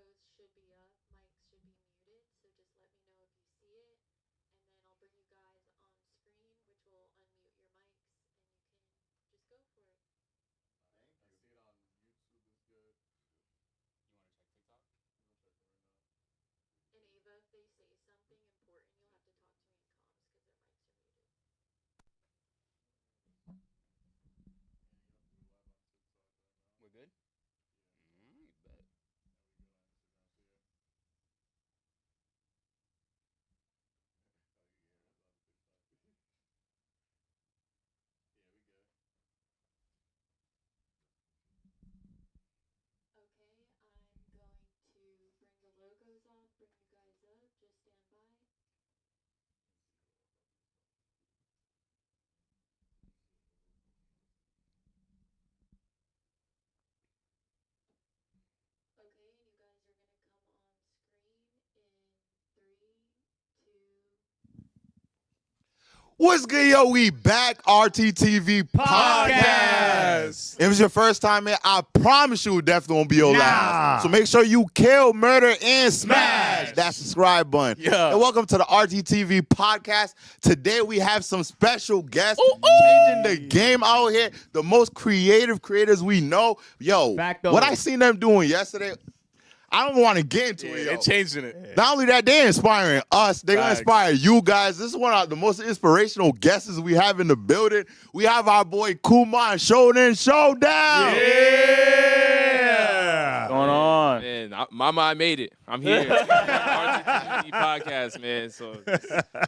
logos should be up, mics should be muted. So just let me know if you see it, and then I'll bring you guys on screen, which will unmute your mics, and you can just go for it. Thank you. I see it on YouTube is good. You want to check TikTok? I'm checking right now. And Ava, if they say something important, you'll have to talk to me in comms because their mics are muted. Yeah, yep, we're live on TikTok right now. We're good? Yeah. Bet. And we good on Instagram. So yeah. Oh yeah, that's on TikTok. Yeah, we good. Okay, I'm going to bring the logos off, bring you guys up. Just stand by. Okay, and you guys are gonna come on screen in 3, 2. What's good, yo? We back, RTTV podcast. If it's your first time here, I promise you it definitely won't be your last. So make sure you kill, murder, and smash that subscribe button. Yeah. And welcome to the RTTV podcast. Today we have some special guests changing the game out here. The most creative creators we know. Yo, Facto. what I seen them doing yesterday, I don't want to get into it. They're Yo. changing it. Not only that, they're inspiring us. They're going to Facts. inspire you guys. This is one of the most inspirational guests we have in the building. We have our boy Kuma and Showdown. Yeah. Going on. Man, Mama, I made it. I'm here. RTTV podcast, man. So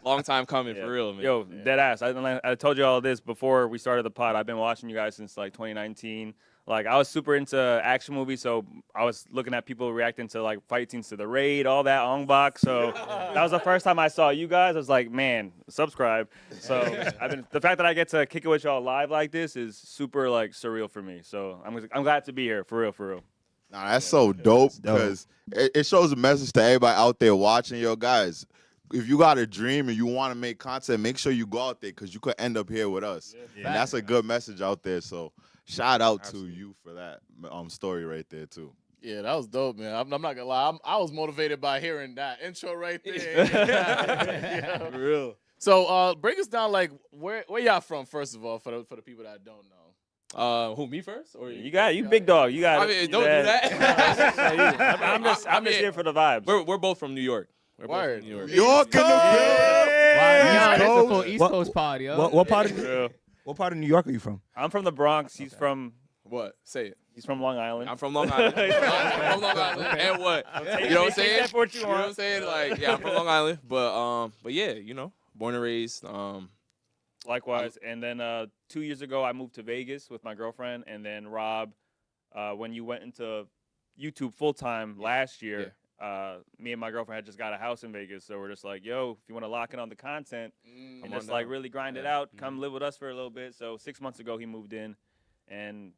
long time coming, for real, man. Yo, dead ass. I told you all this before we started the pod. I've been watching you guys since like 2019. Like, I was super into action movies, so I was looking at people reacting to like fight scenes to The Raid, all that Ong Bak. So that was the first time I saw you guys. I was like, man, subscribe. So the fact that I get to kick it with y'all live like this is super like surreal for me. So I'm glad to be here, for real. Nah, that's so dope because it shows a message to everybody out there watching. Yo, guys, if you got a dream and you want to make content, make sure you go out there because you could end up here with us. And that's a good message out there. So shout out to you for that story right there, too. Yeah, that was dope, man. I'm not gonna lie. I was motivated by hearing that intro right there. Yeah. For real. So, break us down. Like, where y'all from? First of all, for the people that don't know. Who, me first? Or You big dog. You got I mean, don't do that. I'm just here for the vibes. We're both from New York. We're both Word. from New York. New York in the Wow, building. yo, East this is a Coast. full East Coast pod, yo. What part of Real. what part of New York are you from? I'm from the Bronx. He's from Say it. Long Island. I'm from Long Island. I'm from Long Island. And what? You know what I'm saying? Take that for what you You know what I'm want. saying? Like, yeah, I'm from Long Island. But yeah, you know, born and raised. Likewise. And then 2 years ago, I moved to Vegas with my girlfriend. And then Rob, when you went into YouTube full time last year, me and my girlfriend had just got a house in Vegas. So we're just like, yo, if you want to lock in on the content and just like really grind it out, come live with us for a little bit. So 6 months ago, he moved in, and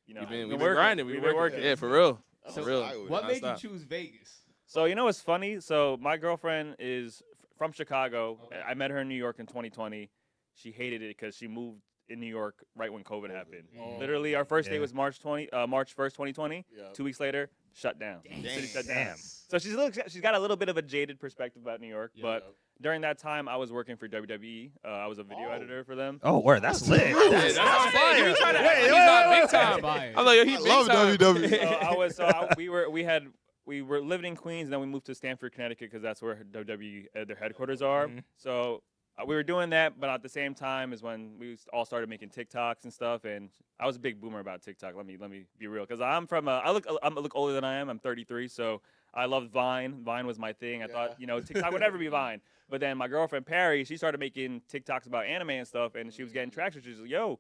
you know, We've working. been grinding. We've We've been been working. Yeah, for real. So For real. What made you Nonstop. choose Vegas? So you know what's funny? So my girlfriend is from Chicago. Okay. I met her in New York in 2020. She hated it because she moved in New York right when COVID happened. Oh. Literally, our first day Yeah. was March 1st, 2020. Yeah. 2 weeks later, shut down. City shut down. Damn. So she's got a little bit of a jaded perspective about New York, Yeah. but during that time, I was working for WWE. I was a video editor for them. Oh, word, that's lit. Yeah, that's what I'm saying. You be trying to Wait, he's wait, not wait, big time. Fire. I'm like, yo, he I big love time. WWE. We were living in Queens, and then we moved to Stamford, Connecticut, because that's where WWE their headquarters are. Mhm. So we were doing that, but at the same time is when we all started making TikToks and stuff. And I was a big boomer about TikTok. Let me be real, because I'm from I look older than I am. I'm 33, so I loved Vine. Vine was my thing. I thought TikTok would never be Vine. But then my girlfriend Perry, she started making TikToks about anime and stuff, and she was getting traction. She's like, yo,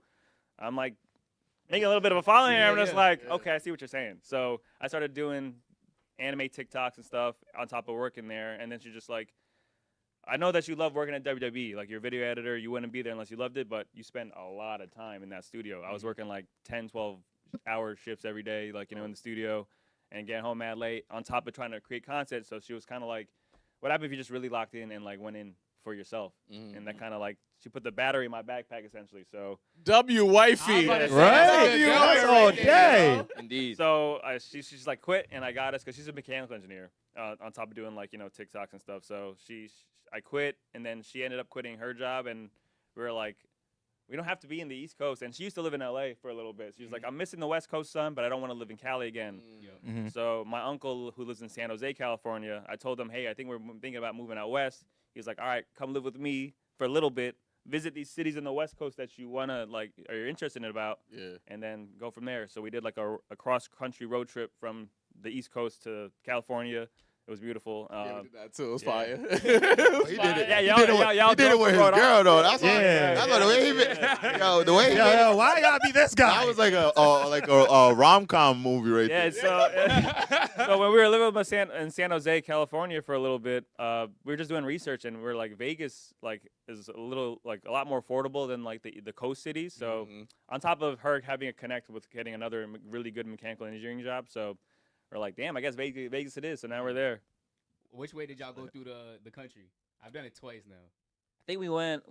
I'm like making a little bit of a following here. I'm just like, okay, I see what you're saying. So I started doing anime TikToks and stuff on top of working there. And then she's just like, I know that you love working at WWE. Like, you're a video editor. You wouldn't be there unless you loved it, but you spend a lot of time in that studio. I was working like 10, 12-hour shifts every day, like, in the studio, and getting home mad late on top of trying to create content. So she was kind of like, what happened if you just really locked in and like went in for yourself. And that kind of like she put the battery in my backpack essentially. So wifey. Right? That's all day. Indeed. So she's like quit, and I got us because she's a mechanical engineer on top of doing like TikToks and stuff. So I quit, and then she ended up quitting her job, and we were like, we don't have to be in the East Coast. And she used to live in LA for a little bit. She was like, I'm missing the West Coast sun, but I don't want to live in Cali again. So my uncle, who lives in San Jose, California, I told him, hey, I think we're thinking about moving out west. He's like, all right, come live with me for a little bit. Visit these cities in the West Coast that you wanna like or you're interested in about, and then go from there. So we did like a cross country road trip from the East Coast to California. It was beautiful. Yeah, we did that too. It was fire. He did it. Yeah, He y'all did it with his Rhode girl Island. though. That's why. Yeah. That's why the way he been. Yo, the way he. Yo, why I gotta be this guy? That was like a rom-com movie right Yeah, there. so when we were living with in San Jose, California for a little bit, we were just doing research, and we are like, Vegas like is a lot more affordable than like the coast cities. So on top of her having a connect with getting another really good mechanical engineering job, so we're like, damn, I guess Vegas it is. So now we're there. Which way did y'all go through the country? I've done it twice now. I think we went.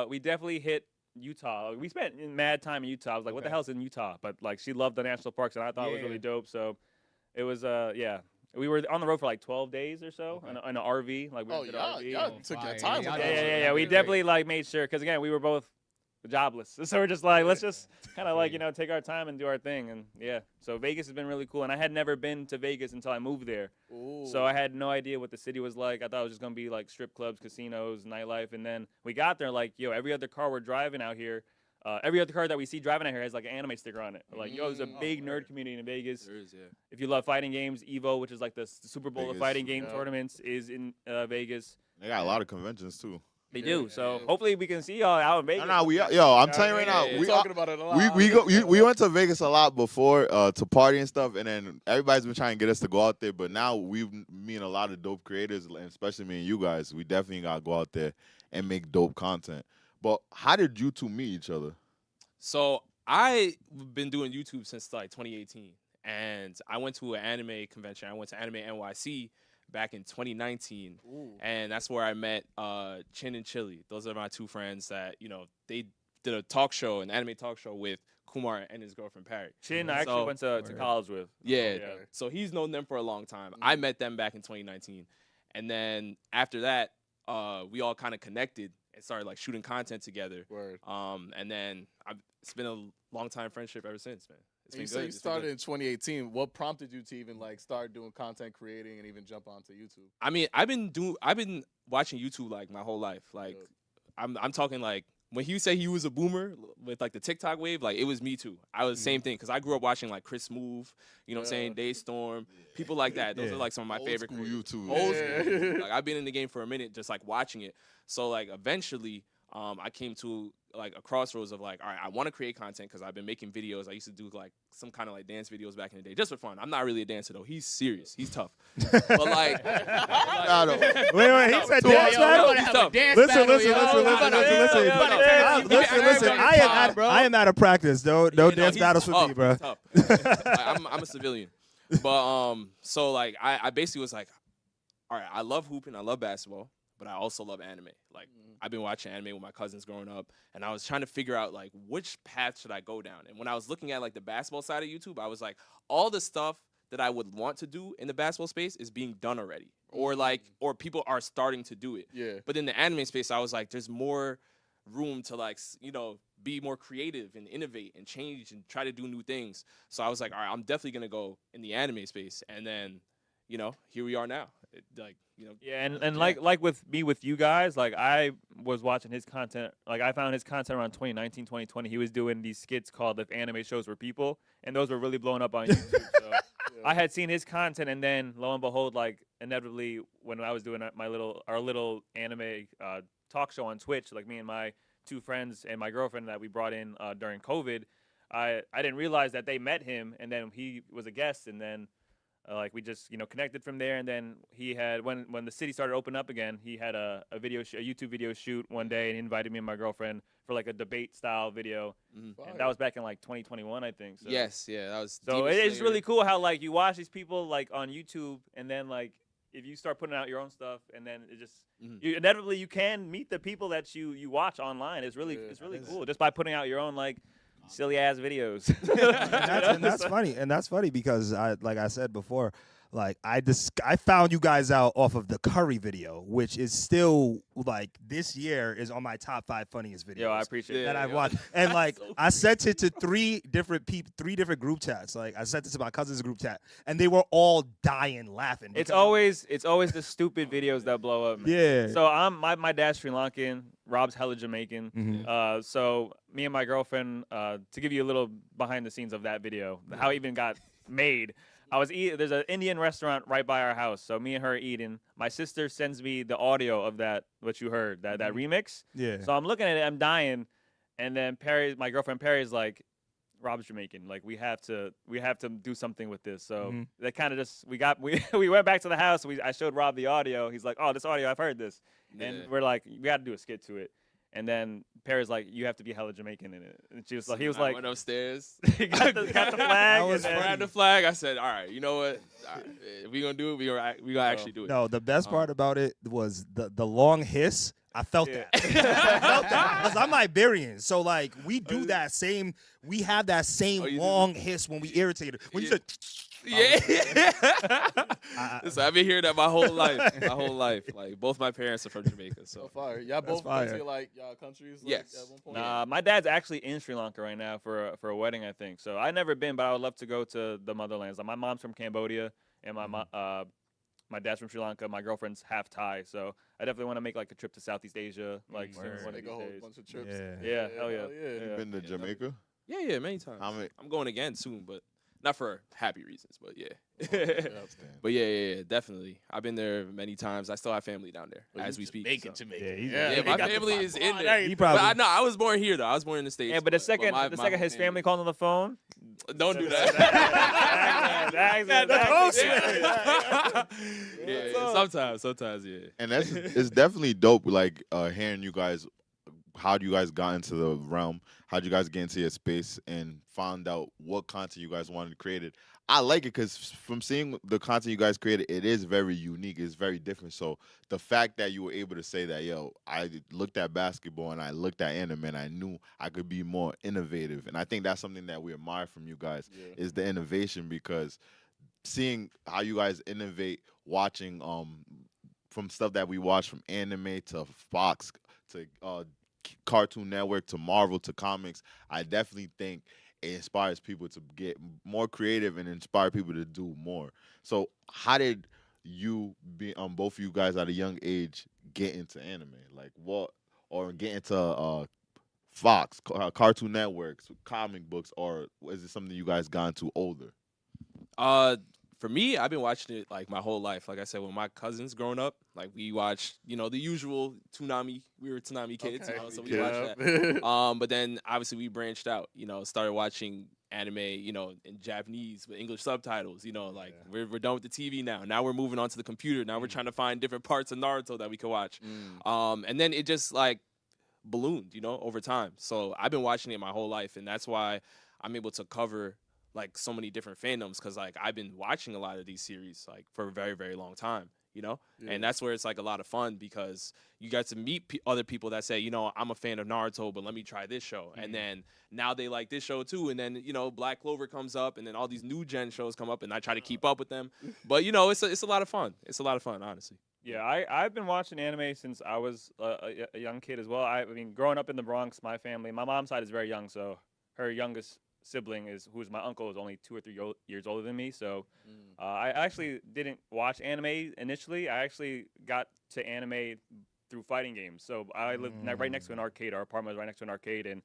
We definitely hit Utah. We spent mad time in Utah. I was like, what the hell's in Utah? But like, she loved the national parks, and I thought it was really dope. So it was yeah. We were on the road for like 12 days or so in an RV. Like we rented an RV. Y'all took your time. Yeah. We definitely like made sure because again, we were both jobless, so we're just like, let's just kind of like take our time and do our thing. And yeah, so Vegas has been really cool, and I had never been to Vegas until I moved there. So I had no idea what the city was like. I thought it was just gonna be like strip clubs, casinos, nightlife. And then we got there, like, yo, every other car we're driving out here, every other car that we see driving out here has like an anime sticker on it. We're like, yo, there's a big nerd community in Vegas. There is, yeah. If you love fighting games, Evo, which is like the Super Bowl of fighting game tournaments, is in Vegas. They got a lot of conventions too. They do. So hopefully we can see y'all out in Vegas. I'm telling you right now, We're talking about it a lot. we went to Vegas a lot before to party and stuff, and then everybody's been trying to get us to go out there. But now me and a lot of dope creators, and especially me and you guys, we definitely gotta go out there and make dope content. But how did you two meet each other? So I've been doing YouTube since like 2018, and I went to an anime convention. I went to Anime NYC back in 2019, and that's where I met Chin and Chili. Those are my two friends that they did a talk show, an anime talk show with Kumar and his girlfriend Patricrt. Chin, I actually went to college with. Yeah, so he's known them for a long time. I met them back in 2019, and then after that, we all kind of connected and started like shooting content together. And then it's been a long time friendship ever since, man. You said you started in 2018. What prompted you to even like start doing content creating and even jump onto YouTube? I mean, I've been watching YouTube like my whole life. Like, I'm talking like when he said he was a boomer with like the TikTok wave, like it was me too. I was the same thing because I grew up watching like Chris Move, you know what I'm saying, Daystorm, people like that. Those are like some of my favorite YouTube. Old school. Like I've been in the game for a minute, just like watching it. So like eventually, I came to like a crossroads of like, all right, I want to create content because I've been making videos. I used to do like some kind of like dance videos back in the day, just for fun. I'm not really a dancer though. He's serious. He's tough. But like, Wait, he said dance battle? He's tough. Listen. I am out of practice, though. No dance battles for me, bro. I'm a civilian. But so like I basically was like, all right, I love hooping, I love basketball, but I also love anime. Like I've been watching anime with my cousins growing up, and I was trying to figure out like which path should I go down. And when I was looking at like the basketball side of YouTube, I was like, all the stuff that I would want to do in the basketball space is being done already, or people are starting to do it. Yeah. But in the anime space, I was like, there's more room to like be more creative and innovate and change and try to do new things. So I was like, all right, I'm definitely gonna go in the anime space, and then here we are now. Yeah, and like with me with you guys, like I was watching his content. Like I found his content around 2019, 2020. He was doing these skits called "If Anime Shows Were People," and those were really blowing up on YouTube. So I had seen his content, and then lo and behold, like inevitably, when I was doing our little anime talk show on Twitch, like me and my two friends and my girlfriend that we brought in during COVID, I didn't realize that they met him, and then he was a guest, and then. Like we just connected from there, and then he had when the city started opening up again, he had a YouTube video shoot one day, and he invited me and my girlfriend for like a debate style video, and that was back in like 2021, I think. So. Yes, yeah, that was. So it's really cool how like you watch these people like on YouTube, and then like if you start putting out your own stuff, and then it just Mhm. you inevitably you can meet the people that you watch online. It's really cool just by putting out your own like silly ass videos. And that's funny. And that's funny because like I said before, like I found you guys out off of the Curry video, which is still like this year is on my top 5 funniest videos. Yo, I appreciate that that. I've watched. And like So I sent it to 3 different people, 3 different group chats. Like I sent it to my cousin's group chat, and they were all dying laughing. It's because always the stupid videos that blow up. Man. Yeah. So my dad's Sri Lankan. Rob's hella Jamaican. Mhm. So me and my girlfriend, to give you a little behind the scenes of that video, how it even got made. I was eating. There's an Indian restaurant right by our house. So me and her are eating. My sister sends me the audio of that, what you heard, that remix. Yeah. So I'm looking at it. I'm dying, and then my girlfriend Perry's like, Rob's Jamaican. Like we have to do something with this. So that kind of just we went back to the house. I showed Rob the audio. He's like, oh, this audio, I've heard this, and we're like, we got to do a skit to it. And then Perry's like, you have to be hella Jamaican in it. And she was like, he was I like, went upstairs. he got the flag. was and then- Grabbed the flag. I said, all right, you know what? All right, if we gonna do it. We gonna actually do it. No, the best part about it was the long hiss. I felt Yeah. that. I felt that because I'm Iberian, so like we do that same. We have that same you do? long hiss when we irritated. When you Yeah. said, Yeah. Listen, I've been hearing that my whole life. My whole life. Like both my parents are from Jamaica, So so fire. Y'all both fire. went to like y'all countries. Like, Yes. At one point? Nah, my dad's actually in Sri Lanka right now for a wedding, I think. So I never been, but I would love to go to the motherlands. Like my mom's from Cambodia, and my dad's from Sri Lanka. My girlfriend's half Thai, so I definitely want to make like a trip to Southeast Asia, like soon, one of Make these a whole days. bunch of trips. Yeah. Yeah, hell yeah. yeah. Yeah. Been to Jamaica? yeah, many times. How many- I'm going again soon, but not for happy reasons, but yeah. Yeah. But yeah, definitely. I've been there many times. I still have family down there But as you we speak. Jamaican, so. Jamaican. Yeah, he's- Yeah, he my got the family vibe. is in He there. He But probably. I was born here though. I was born in the States. Yeah, but the second my his whole family calls on the phone. Don't do that. Yeah, sometimes, yeah. And that's it's definitely dope. Like hearing you guys, how you guys got into the realm, how'd you guys get into your space, and found out what content you guys wanted to create. It. I like it because from seeing the content you guys created, it is very unique. It's very different. So the fact that you were able to say that, yo, I looked at basketball and I looked at anime and I knew I could be more innovative. And I think that's something that we admire from you guys is the innovation, because seeing how you guys innovate, watching from stuff that we watch from anime to Fox to Cartoon Network to Marvel to comics, I definitely think it inspires people to get more creative and inspire people to do more. So how did you both of you guys at a young age get into anime? Like what, or get into Fox, Cartoon Networks, comic books, or is it something you guys got into older? For me, I've been watching it like my whole life. Like I said, with my cousins growing up, like we watched, the usual Toonami. We were Toonami kids, so we watched that. But then obviously we branched out, started watching anime, in Japanese with English subtitles. Like we're done with the TV now. Now we're moving on to the computer. Now we're trying to find different parts of Naruto that we could watch. And then it just like ballooned, over time. So I've been watching it my whole life, and that's why I'm able to cover like so many different fandoms, because like I've been watching a lot of these series like for a very, very long time, and that's where it's like a lot of fun, because you get to meet other people that say, I'm a fan of Naruto, but let me try this show, and then now they like this show too, and then Black Clover comes up, and then all these new gen shows come up, and I try to keep up with them, but it's a lot of fun. It's a lot of fun, honestly. Yeah, I've been watching anime since I was a young kid as well. I mean, growing up in the Bronx, my mom's side is very young, so her youngest sibling who's my uncle, is only 2 or 3 years older than me. So I actually didn't watch anime initially. I actually got to anime through fighting games. So I lived right next to an arcade. Our apartment was right next to an arcade, and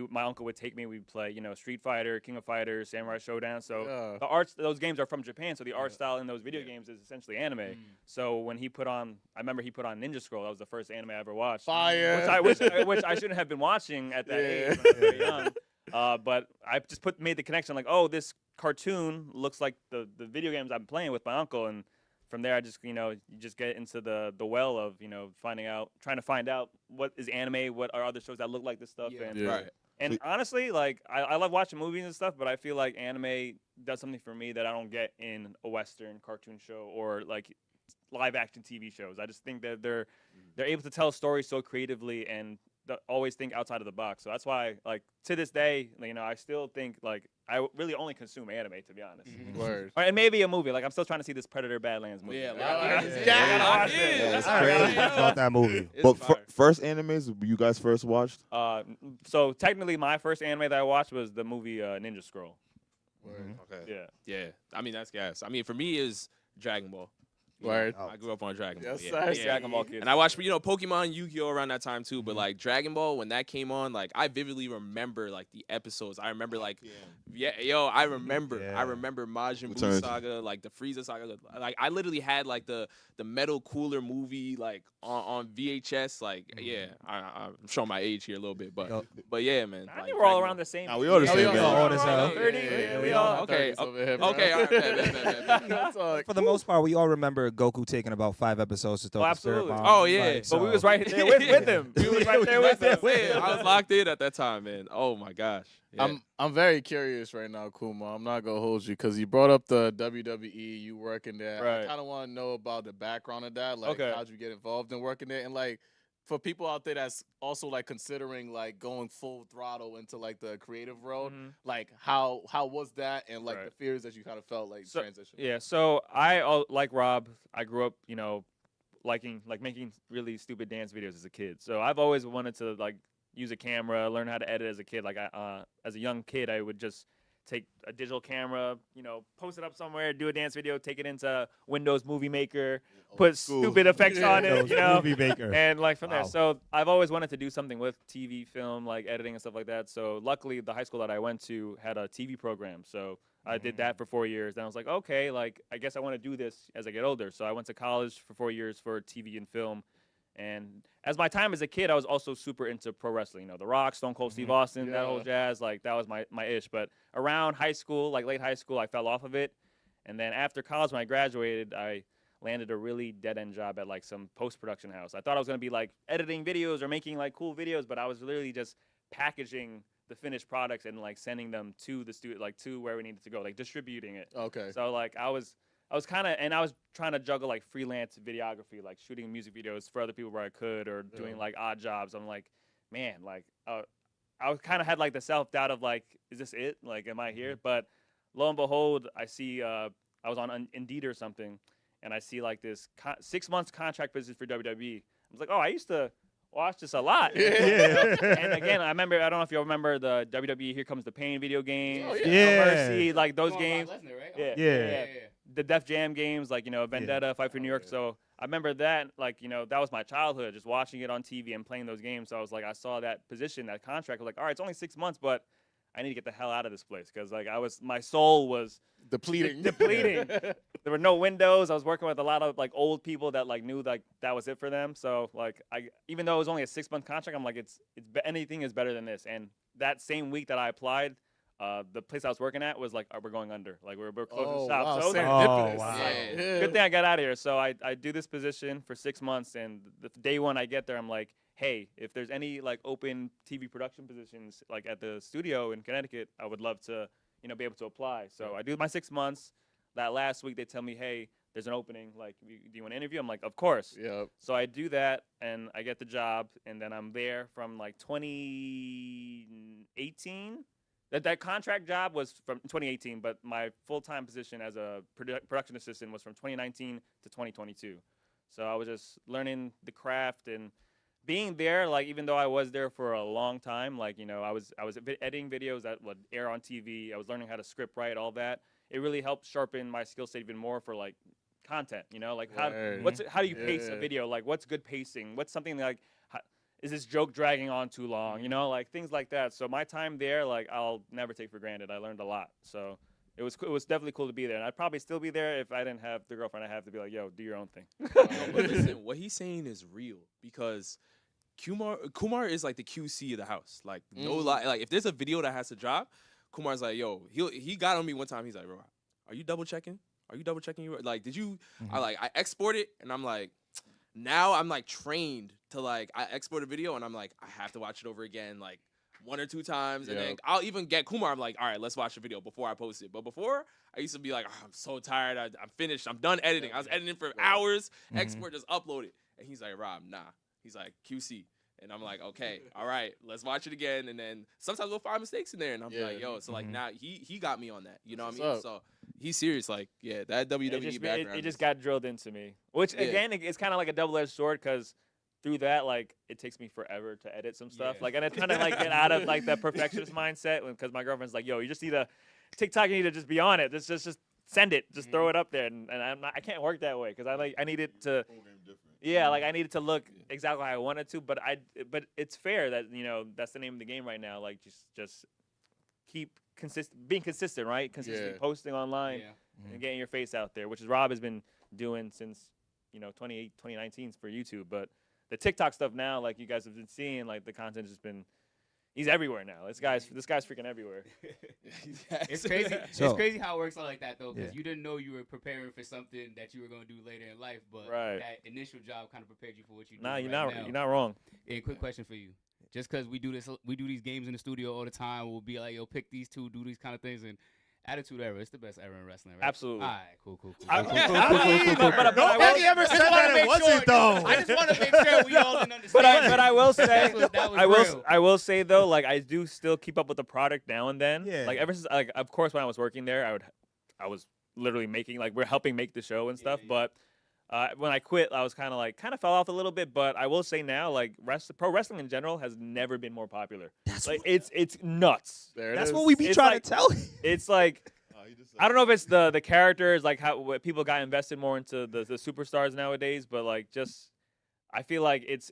my uncle would take me. We'd play, Street Fighter, King of Fighters, Samurai Showdown. So those games are from Japan. So the art style in those video games is essentially anime. So when I remember he put on Ninja Scroll. That was the first anime I ever watched. Fire. Which I shouldn't have been watching at that age when I was very young. But I just made the connection, like, oh, this cartoon looks like the video games I'm playing with my uncle, and from there I just you just get into the well of trying to find out what is anime, what are other shows that look like this stuff, and honestly, like I love watching movies and stuff, but I feel like anime does something for me that I don't get in a Western cartoon show or like live action TV shows. I just think that they're able to tell stories so creatively and always think outside of the box. So that's why, like, to this day, you know, I still think, like, I really only consume anime, to be honest. Word. And maybe a movie. Like, I'm still trying to see this Predator Badlands movie. Yeah, I gotta watch it. Yeah, it's I crazy. about that movie. It's But fire. first animes you guys first watched? So technically, my first anime that I watched was the movie Ninja Scroll. Okay. Yeah. Yeah. I mean, that's gas. I mean, for me, is Dragon Ball. You know, Word. I grew up on Dragon Ball. Yes, Yeah. sir. Dragon Ball kids. And I watched, you know, Pokemon, Yu-Gi-Oh! Around that time too. But like Dragon Ball, when that came on, like I vividly remember like the episodes. I remember like, I remember, Yeah. I remember Majin Buu Returns. saga, like the Frieza saga. Like I literally had like the Metal Cooler movie like on VHS. Like I'm showing my age here a little bit, Yo. but yeah, man. I like, think we're all Dragon around the same. Nah, we all the age. same we age. all old as hell. 30. Yeah, we we all. all Okay, 30s over here, bro. okay, all right, bet. That's all. For the most part, we all remember Goku taking about 5 episodes to throw the spirit absolutely. bomb. Oh, yeah. Like, But we so- was right there with him. We was right there with him. I was locked in at that time, man. Oh my gosh. Yeah. I'm very curious right now, Kuma. I'm not gonna hold you because you brought up the WWE. You working there. I Right. kind of want to know about the background of that. Like, Okay. how'd you get involved in working there? And like, for people out there that's also like considering like going full throttle into like the creative world, like how was that and like Right. the fears that you kind of felt like So- transition? Yeah, so I like Rob. I grew up, you know, making really stupid dance videos as a kid. So I've always wanted to like use a camera, learn how to edit as a kid. Like as a young kid, I would just take a digital camera, you know, post it up somewhere, do a dance video, take it into Windows Movie Maker, put school. stupid effects on it, you know. Movie maker. And like from there, Wow. so I've always wanted to do something with TV, film, like editing and stuff like that. So luckily, the high school that I went to had a TV program, so I did that for 4 years. Then I was like, okay, like I guess I want to do this as I get older. So I went to college for 4 years for TV and film. And as my time as a kid, I was also super into pro wrestling. You know, The Rock, Stone Cold Steve Austin, that whole jazz. Like that was my ish. But around high school, like late high school, I fell off of it. And then after college, when I graduated, I landed a really dead-end job at like some post-production house. I thought I was gonna be like editing videos or making like cool videos, but I was literally just packaging the finished products and like sending them to the studio, like to where we needed to go, like distributing it. Okay. So like I was kind of, and I was trying to juggle like freelance videography, like shooting music videos for other people where I could, or doing like odd jobs. I'm like, man, like I kind of had like the self-doubt of like, is this it? Like, am I here? But lo and behold, I see I was on Indeed or something, and I see like this 6 months contract position for WWE. I was like, oh, I used to watch this a lot. And again, I remember, I don't know if you remember the WWE Here Comes the Pain video games. Oh, yeah. No Mercy, like those Going by games. Lesnar, right? Yeah. Yeah. The Def Jam games, like, you know, Vendetta, Fight for New York. So I remember that, like, you know, that was my childhood, just watching it on TV and playing those games. So I was like, I saw that position, that contract. I was like, all right, it's only 6 months, but I need to get the hell out of this place because, like, my soul was Depleting. depleting. There were no windows. I was working with a lot of like old people that like knew like that was it for them. So like even though it was only a 6 month contract, I'm like anything is better than this. And that same week that I applied, the place I was working at was like, we're going under. Like we're closing shop. Wow, So it was like, serendipitous. Oh, wow. Yeah. good thing I got out of here. So I do this position for 6 months, and the day one I get there, I'm like, hey, if there's any like open TV production positions like at the studio in Connecticut, I would love to, you know, be able to apply. So I do my 6 months. That last week they tell me, hey, there's an opening. Like, do you want to interview? I'm like, of course. Yep. So I do that, and I get the job, and then I'm there from like 2018. That contract job was from 2018, but my full-time position as a production assistant was from 2019 to 2022. So I was just learning the craft and being there. Like, even though I was there for a long time, like, you know, I was editing videos that would air on TV. I was learning how to script write, all that. It really helped sharpen my skill set even more for like content. You know, like how do you pace a video? Like, what's good pacing? What's something like, is this joke dragging on too long? You know, like things like that. So my time there, like, I'll never take for granted. I learned a lot. So it was definitely cool to be there. And I'd probably still be there if I didn't have the girlfriend I have to be like, yo, do your own thing. But listen, what he's saying is real because Kumar is like the QC of the house. Like no lie, like if there's a video that has to drop, Kumar's like, yo, he got on me one time. He's like, bro, are you double checking? Are you double checking? Like, did you? I export it, and I'm like, now I'm like trained to like I export a video, and I'm like, I have to watch it over again like 1 or 2 times, and then I'll even get Kumar. I'm like, all right, let's watch the video before I post it. But before, I used to be like, oh, I'm so tired. I'm finished. I'm done editing. I was editing for hours. Export, just upload it. And he's like, Rob, nah. He's like, QC. And I'm like, okay, all right, let's watch it again. And then sometimes we'll find mistakes in there. And I'm like, yo, so like now he got me on that. You know what I mean? So he's serious. Like, yeah, that WWE background. It just got drilled into me. Which, again, it's kind of like a double-edged sword because through that, like, it takes me forever to edit some stuff. Like, and it's kind of like get out of like that perfectionist mindset because my girlfriend's like, yo, you just need to TikTok. You need to just be on it. Just send it. Just throw it up there. And I can't work that way because I need it to. Yeah, like I needed to look exactly how I wanted to, but it's fair that that's the name of the game right now. Like just keep being consistent, right? Consistently posting online and getting your face out there, which is Rob has been doing since 2019 for YouTube. But the TikTok stuff now, like you guys have been seeing, like the content has just been. He's everywhere now. This guy's freaking everywhere. It's crazy. It's crazy how it works out like that though, because you didn't know you were preparing for something that you were going to do later in life, but that initial job kind of prepared you for what you do. Nah, you're now. not wrong. And quick question for you: just because we do these games in the studio all the time, we'll be like, yo, pick these two, do these kind of things, and Attitude Era, it's the best era in wrestling, right? Absolutely. All right, cool. Nobody ever said that it wasn't, though. I just want to make sure we all can understand. But I will say, that was real. I will say though, like I do still keep up with the product now and then. Yeah. Like ever since, like of course when I was working there, I was literally making we're helping make the show and stuff. But when I quit, I was kind of fell off a little bit. But I will say now, like pro wrestling in general has never been more popular. It's nuts. That's what we be trying to tell you. It's like. I don't know if it's the characters, like how people got invested more into the superstars nowadays, but like just I feel like it's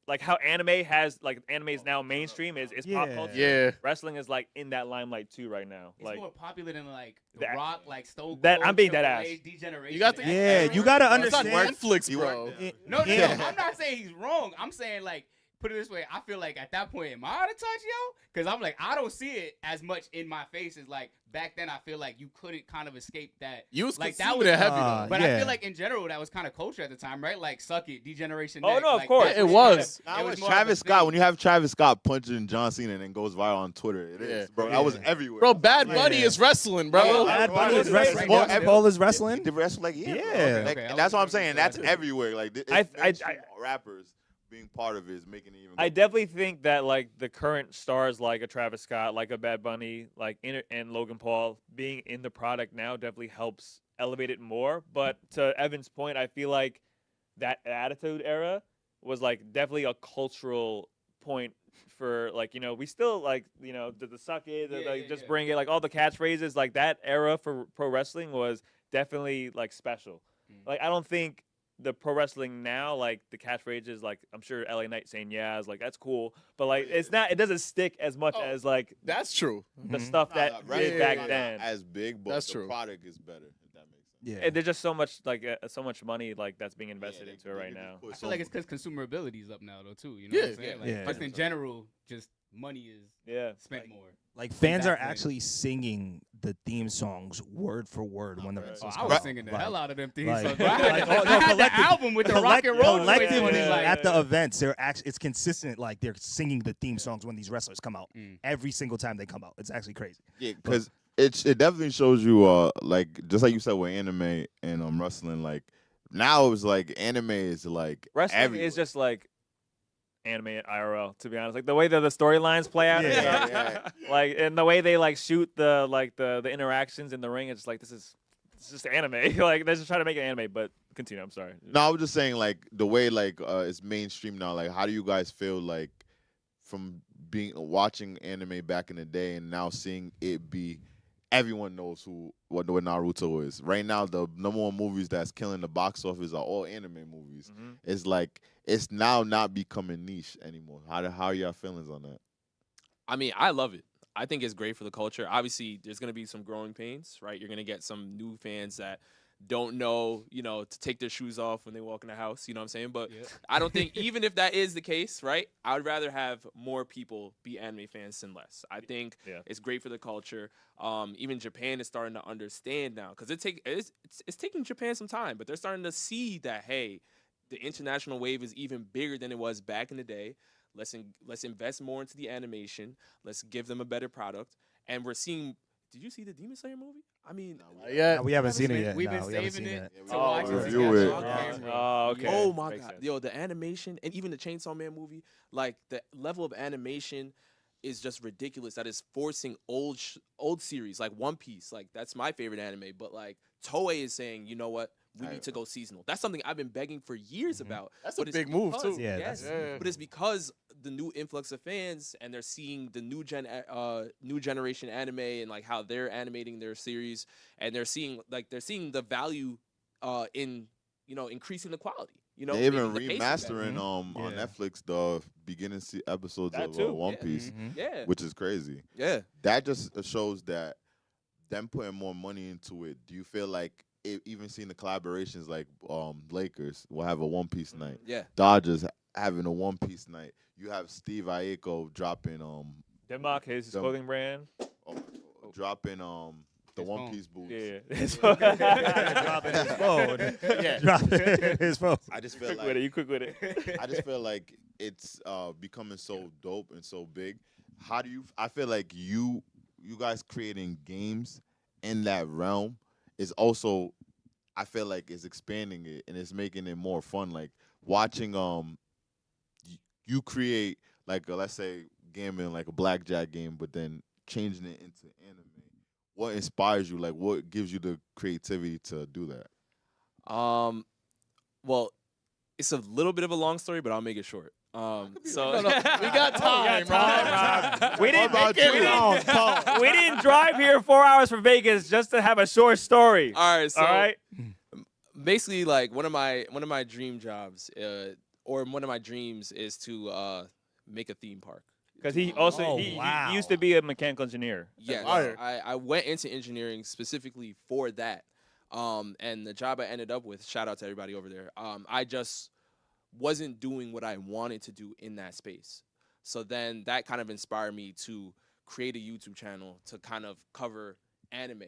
like how anime is now mainstream is pop culture. Yeah. Wrestling is like in that limelight too right now. It's like more popular than like The Rock, like Stone Cold. That I'm being dead ass. Degeneration. You got you gotta understand. It's on Netflix, bro. No, I'm not saying he's wrong. I'm saying like. Put it this way, I feel like at that point, am I out of touch, yo? Because I'm like, I don't see it as much in my face as like back then. I feel like you couldn't kind of escape that. You was like that was heavy though. But I feel like in general that was kind of culture at the time, right? Like suck it, degeneration. Oh neck. no, like, of course it was. It was Travis Scott. When you have Travis Scott punching John Cena and then goes viral on Twitter, it is, bro. That was everywhere. Bro, Bad Bunny is wrestling, bro. Bad Bunny is wrestling. Paul is wrestling. He wrestle like Okay, that's what I'm saying. That's everywhere. Like rappers. Being part of it is making it even. I definitely think that like the current stars like a Travis Scott, like a Bad Bunny, like and Logan Paul being in the product now definitely helps elevate it more. But to Evan's point, I feel like that Attitude Era was like definitely a cultural point for like we still like the suck it, just bring it, like all the catchphrases, like that era for pro wrestling was definitely like special. Like I don't think. The pro wrestling now, like the catchphrases, like I'm sure LA Knight saying yeah is like that's cool, but like it doesn't stick as much as like that's true. The stuff that did back then as big, but the product is better. If that makes sense. Yeah, and there's just so much so much money like that's being invested into it right now. I feel like it's because consumer ability is up now though too. You know what I'm saying? Like, just in general, just money is spent more. Like fans are actually singing the theme songs word for word when the wrestlers come I was out. singing the hell out of them theme songs. I had the album with the rock and roll. Collectively, at the events, it's consistent. Like they're singing the theme songs when these wrestlers come out every single time they come out. It's actually crazy. Yeah, because it definitely shows you like just like you said with anime and wrestling. Like now it's like anime is like wrestling is just like. Anime at IRL, to be honest, like the way that the storylines play out, like and the way they like shoot the interactions in the ring, it's like it's just anime. Like they're just trying to make it anime. But continue. I'm sorry. No, I was just saying like the way like it's mainstream now. Like how do you guys feel like from watching anime back in the day and now seeing it be everyone knows what Naruto is. Right now, the number one movies that's killing the box office are all anime movies. It's like it's now not becoming niche anymore. How are your feelings on that? I mean, I love it. I think it's great for the culture. Obviously, there's going to be some growing pains, right? You're going to get some new fans that don't know, to take their shoes off when they walk in the house, you know what I'm saying? But I don't think, even if that is the case, right, I would rather have more people be anime fans than less. I think it's great for the culture. Even Japan is starting to understand now, because it's taking Japan some time, but they're starting to see that, hey, the international wave is even bigger than it was back in the day. let's invest more into the animation. Let's give them a better product. And we're seeing. Did you see the Demon Slayer movie? I mean, Yeah. No, we haven't seen it yet. We've No, been we haven't saving seen it it. to Oh, watch it review together it. on camera. Oh, okay. oh my Makes god, sense. yo, the animation and even the Chainsaw Man movie, like the level of animation is just ridiculous. That is forcing old series like One Piece. Like that's my favorite anime, but like Toei is saying, you know what? We need to go seasonal. That's something I've been begging for years about. That's but a it's big move, because- too. Yeah, yes, that's- but it's because the new influx of fans and they're seeing the new generation anime and like how they're animating their series, and they're seeing the value in increasing the quality. They even making the pacing better. remastering on Yeah. Netflix the beginning episodes That of too, One yeah. Piece, Yeah, which is crazy. yeah. That just shows that them putting more money into it. Do you feel like even seeing the collaborations like Lakers will have a One Piece night, Yeah. Dodgers having a One Piece night, you have Steve Aoki dropping Denmark, his Dem- clothing brand. dropping the His One phone. Piece boots. Yeah. Dropping his phone. Yeah. Dropping his phone. I just feel Quick like with it. You quick with it. I just feel like it's becoming so dope and so big. How do you? I feel like you guys creating games in that realm is also, I feel like, is expanding it and it's making it more fun. Like watching you create like let's say gaming like a blackjack game, but then changing it into anime. What inspires you? Like what gives you the creativity to do that? Well, it's a little bit of a long story, but I'll make it short. So No, we got time, Rob. We didn't, about we, you? didn't, we didn't drive here 4 hours from Vegas just to have a short story. all right, so All right. basically, like one of my dream jobs, or one of my dreams, is to make a theme park. Because he also Oh, he wow. used to be a mechanical engineer. Yes, Fire. I went into engineering specifically for that. And the job I ended up with, shout out to everybody over there. I just wasn't doing what I wanted to do in that space. So then that kind of inspired me to create a YouTube channel to kind of cover anime.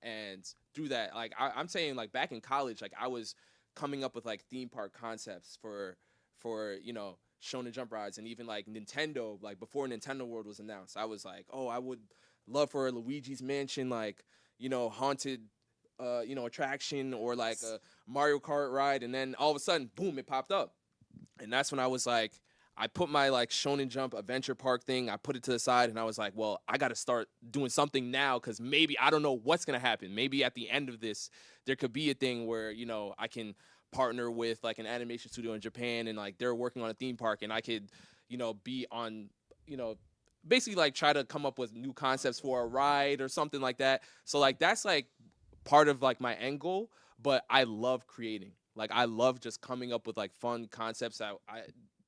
And through that, like I'm saying, like back in college, like I was coming up with like theme park concepts for Shonen Jump rides, and even like Nintendo, like before Nintendo World was announced, I was like, oh, I would love for a Luigi's Mansion, like, haunted, attraction, or like a Mario Kart ride. And then all of a sudden, boom, it popped up. And that's when I was like, I put my like Shonen Jump adventure park thing, I put it to the side, and I was like, well, I got to start doing something now, because maybe I don't know what's going to happen. Maybe at the end of this, there could be a thing where, I can partner with like an animation studio in Japan, and like they're working on a theme park, and I could, be on, basically like try to come up with new concepts for a ride or something like that. So like that's like part of like my end goal, but I love creating. Like I love just coming up with like fun concepts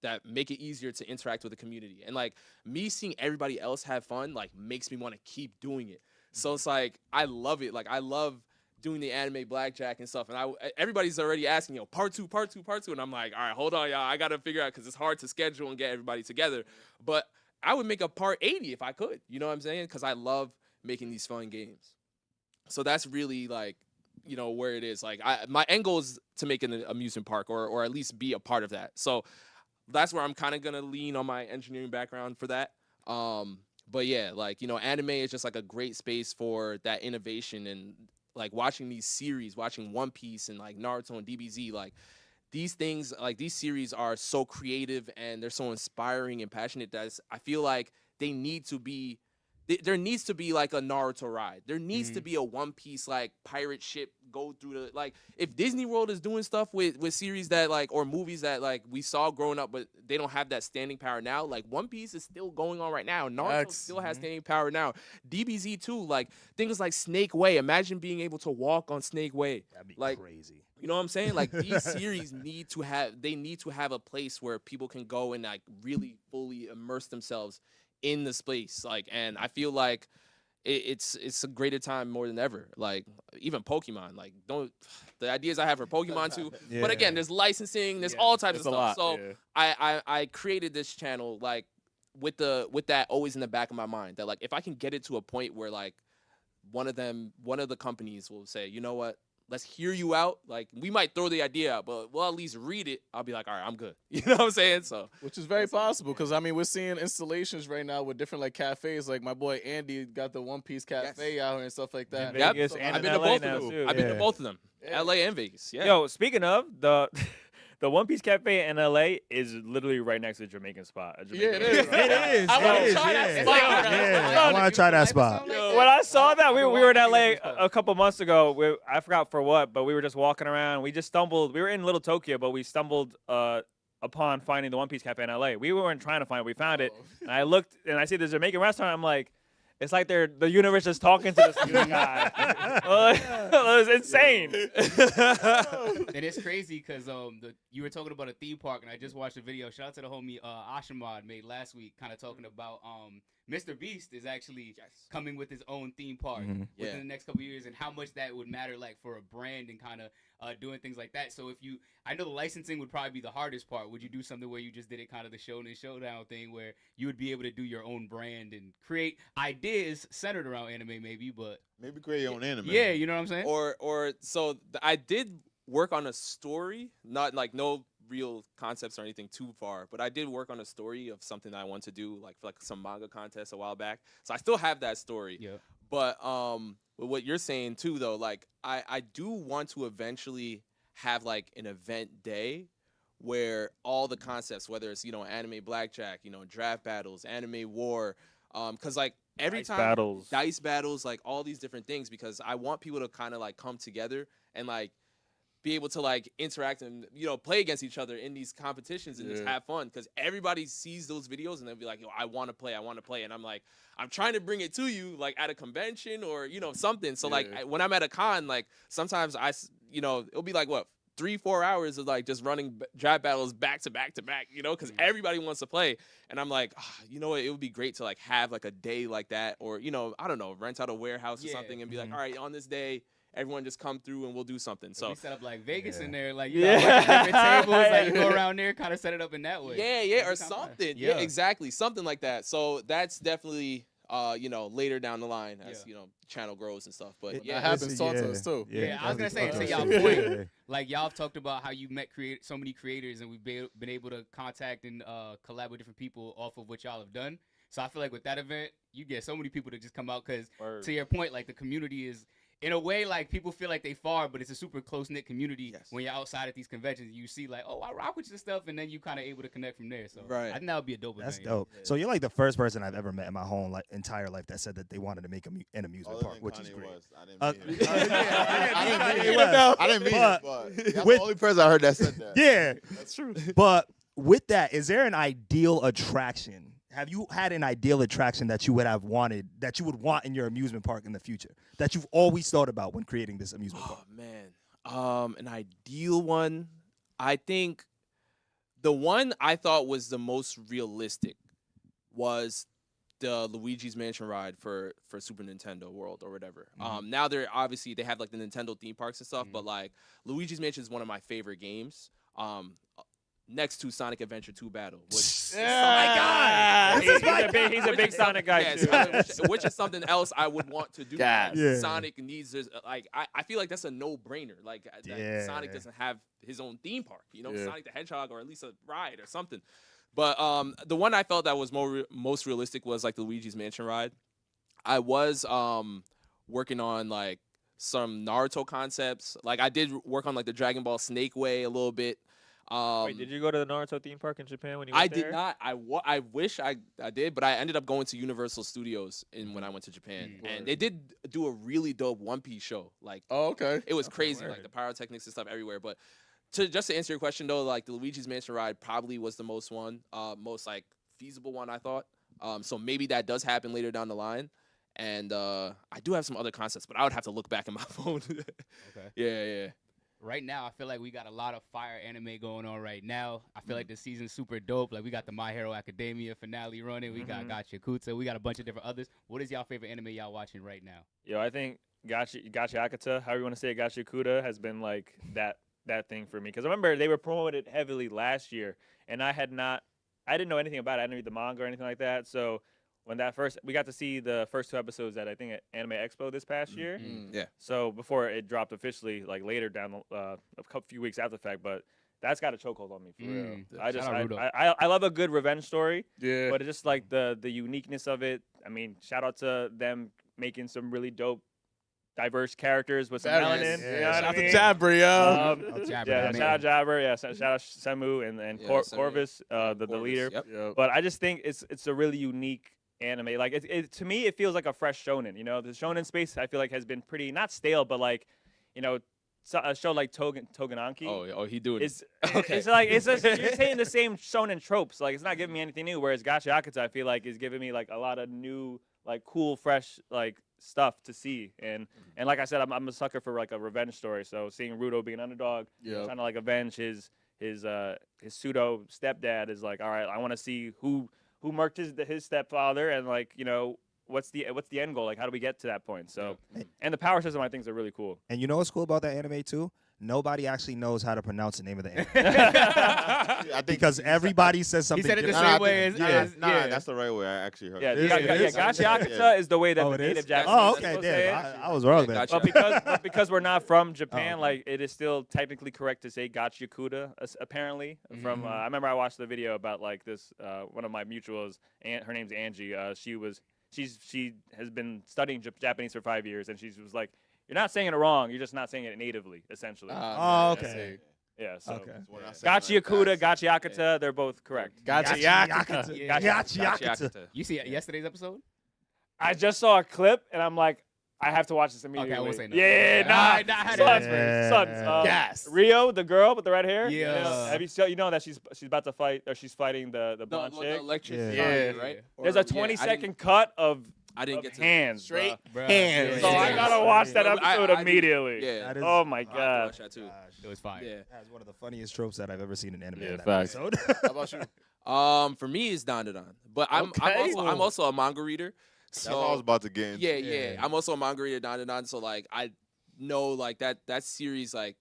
that make it easier to interact with the community. And like me seeing everybody else have fun like makes me want to keep doing it. So it's like I love it. Like I love doing the anime blackjack and stuff. And everybody's already asking, part two. And I'm like, all right, hold on, y'all. I got to figure out, because it's hard to schedule and get everybody together. But I would make a part 80 if I could. You know what I'm saying? Because I love making these fun games. So that's really like, where it is. Like my end goal is to make an amusement park, or at least be a part of that. So that's where I'm kind of going to lean on my engineering background for that. But yeah, like, anime is just like a great space for that innovation. And like watching these series, watching One Piece and like Naruto and DBZ, like these things, like these series are so creative and they're so inspiring and passionate that I feel like they need to be, there needs to be like a Naruto ride. There needs to be a One Piece like pirate ship go through the, like if Disney World is doing stuff with series that like, or movies that like we saw growing up, but they don't have that standing power now. Like One Piece is still going on right now. Naruto still has standing power now. DBZ too, like things like Snake Way. Imagine being able to walk on Snake Way. That'd be like crazy. You know what I'm saying? Like these series need to have a place where people can go and like really fully immerse themselves in the space. Like, and I feel like it's a greater time more than ever. Like even Pokemon, like the ideas I have for Pokemon too. Yeah. But again, there's licensing, there's all types of It's a stuff. lot, So yeah. I created this channel like with that always in the back of my mind, that like if I can get it to a point where like one of the companies will say, you know what, let's hear you out. Like, we might throw the idea out, but we'll at least read it. I'll be like, all right, I'm good. You know what I'm saying? So, which is very possible because I mean we're seeing installations right now with different like cafes. Like my boy Andy got the One Piece Cafe out here and stuff like that. Yep. Vegas So, and I've in been to LA both now, of them. too. I've been to Yeah. both of them, Yeah. LA and Vegas. Yeah. Yo, speaking of the One Piece Cafe in LA is literally right next to the Jamaican spot. A Jamaican Yeah, it is. restaurant. It is. I wanna it is, try that yeah. spot. Yeah, I want to try that spot. When I saw that, we were in LA LA a couple months ago. I forgot for what, but we were just walking around. We just stumbled. We were in Little Tokyo, but we stumbled upon finding the One Piece Cafe in LA. We weren't trying to find it. We found it. And I looked, and I see the Jamaican restaurant. I'm like, it's like the universe is talking to this guy. It was insane. And it's crazy because you were talking about a theme park, and I just watched a video. Shout out to the homie Ashamad made last week, kind of talking about Mr. Beast is actually coming with his own theme park within Yeah. the next couple of years, and how much that would matter like for a brand and kind of doing things like that. So I know the licensing would probably be the hardest part. Would you do something where you just did it kind of the Shonen Showdown thing, where you would be able to do your own brand and create ideas centered around anime, maybe, but Maybe create your own anime. yeah, you know what I'm saying? I did work on a story, not like no real concepts or anything too far, but I did work on a story of something that I want to do, like for like some manga contest a while back. So I still have that story. Yeah. But with what you're saying too, though, like I do want to eventually have like an event day where all the concepts, whether it's anime blackjack, draft battles, anime war, because like every Dice time battles. dice battles, like all these different things, because I want people to kind of like come together and like be able to like interact and play against each other in these competitions and just have fun, because everybody sees those videos and they'll be like, yo, I want to play, and I'm like, I'm trying to bring it to you like at a convention or something. So like when I'm at a con, like sometimes it'll be like what 3-4 hours of like just running draft battles back to back to back, because everybody wants to play. And I'm like, you know what, it would be great to like have like a day like that, or I don't know, rent out a warehouse or something and be like, all right, on this day everyone just come through and we'll do something. So we set up like Vegas in there, like you got different tables, like you go around there, kind of set it up in that way. Yeah, or something. Yeah, exactly, something like that. So that's definitely later down the line as channel grows and stuff. But that happens to us too. Yeah, I was gonna say to y'all point, like y'all have talked about how you met so many creators, and we've been able to contact and collab with different people off of what y'all have done. So I feel like with that event, you get so many people to just come out, because to your point, like the community is, in a way, like people feel like they far, but it's a super close knit community. When you're outside at these conventions, you see like, oh, I rock with your stuff, and then you kind of able to connect from there. So I think that would be a dope event. That's dope. Yeah. So you're like the first person I've ever met in my whole entire life that said that they wanted to make an amusement park, which is great. I didn't mean it, but that's the only person I heard that said that. Yeah, that's true. But with that, is there an ideal attraction? Have you had an ideal attraction that you would have wanted, that you would want in your amusement park in the future, that you've always thought about when creating this amusement park? Oh man, an ideal one. I think the one I thought was the most realistic was the Luigi's Mansion ride for Super Nintendo World or whatever. Now they have like the Nintendo theme parks and stuff, but like Luigi's Mansion is one of my favorite games. Next to Sonic Adventure 2 Battle, which oh my God, he's a big Sonic guy too. which is something else I would want to do. Yeah. Sonic needs like I feel like that's a no-brainer. Like Sonic doesn't have his own theme park, Sonic the Hedgehog, or at least a ride or something. But the one I felt that was most realistic was like the Luigi's Mansion ride. I was working on like some Naruto concepts. Like I did work on like the Dragon Ball Snake Way a little bit. Wait, did you go to the Naruto theme park in Japan when you went there? I did not. I wish I did, but I ended up going to Universal Studios when I went to Japan, and they did do a really dope One Piece show. Like, it was crazy, like the pyrotechnics and stuff everywhere. But just to answer your question though, like the Luigi's Mansion ride probably was the most like feasible one I thought. So maybe that does happen later down the line. And I do have some other concepts, but I would have to look back in my phone. Yeah. Right now, I feel like we got a lot of fire anime going on right now. I feel like the season's super dope. Like, we got the My Hero Academia finale running. We got Gachakuta. We got a bunch of different others. What is y'all favorite anime y'all watching right now? Yo, I think Gachakuta, however you want to say it, Gachakuta has been like that thing for me. Because I remember they were promoted heavily last year, and I didn't know anything about it. I didn't read the manga or anything like that. So when we got to see the first 2 episodes at I think at Anime Expo this past year. Yeah. So before it dropped officially, like later down a few weeks after the fact, but that's got a chokehold on me for real. Shout out Rudo. I love a good revenge story, Yeah. but it's just like the uniqueness of it. I mean, shout out to them making some really dope, diverse characters with some melanin. Yeah. You know what Shout I out to mean? Jabber, yo. Jabber, Yeah, man. shout out Jabber. Yeah, shout out Semu and Yeah, Semu. Corvus, the Corvus, leader. Yep. Yep. But I just think it's a really unique anime. Like to me, it feels like a fresh shonen. You know, the shonen space I feel like has been pretty not stale, but like, you know, a show like Togenanki. Oh, he doing It's Okay. it's like you're saying the same shonen tropes. Like it's not giving me anything new. Whereas Gacha Akata, I feel like is giving me like a lot of new, like cool, fresh like stuff to see. And like I said, I'm a sucker for like a revenge story. So seeing Rudo being an underdog, Yep. trying to like avenge his pseudo stepdad is like, all right, I want to see who murked his stepfather and like, you know, what's the end goal? Like, how do we get to that point? So, and the power system I think is really cool. And you know what's cool about that anime too? Nobody actually knows how to pronounce the name of the anime I think because everybody says something. said it the different. same way as Nah, that's the right way. I actually heard. Yeah, it. Gacha Akata is the way that Oh, the it native is? Japanese Oh, are okay, supposed to say damn. it. I was wrong then. Gotcha. But because we're not from Japan, okay. like it is still technically correct to say Gachiakuda, apparently. From I remember I watched the video about like this one of my mutuals, her name's Angie. She has been studying Japanese for 5 years, and she was like, "You're not saying it wrong. You're just not saying it natively, essentially." Oh, okay. Yeah. So Okay. Gachiakuda, Gachiakata, they're both correct. Gotcha. Yakuza. Yeah. Yakuza. You see yesterday's episode? I just saw a clip, and I'm like, I have to watch this immediately. Okay, I won't say nothing. Yeah, Nah, I had to ask first. Sons. Yes. Rio, the girl with the red hair. Yeah. You know, have you know that she's about to fight, or she's fighting the blonde chick? electric Yeah. right? There's Or- a 20-second cut of I didn't get to hands, Straight bruh. hands. So I gotta watch that episode I- immediately. Yeah. That is- Oh my I have to god. watch that too. It was fine. Yeah. That's one of the funniest tropes that I've ever seen in anime. Yeah, in that facts. episode. How about you? For me, it's Dandadan, but I'm Okay. also a manga reader. That's what I was So about to get into. yeah, I'm also a manga reader, Dandadan. So like I know like that series like.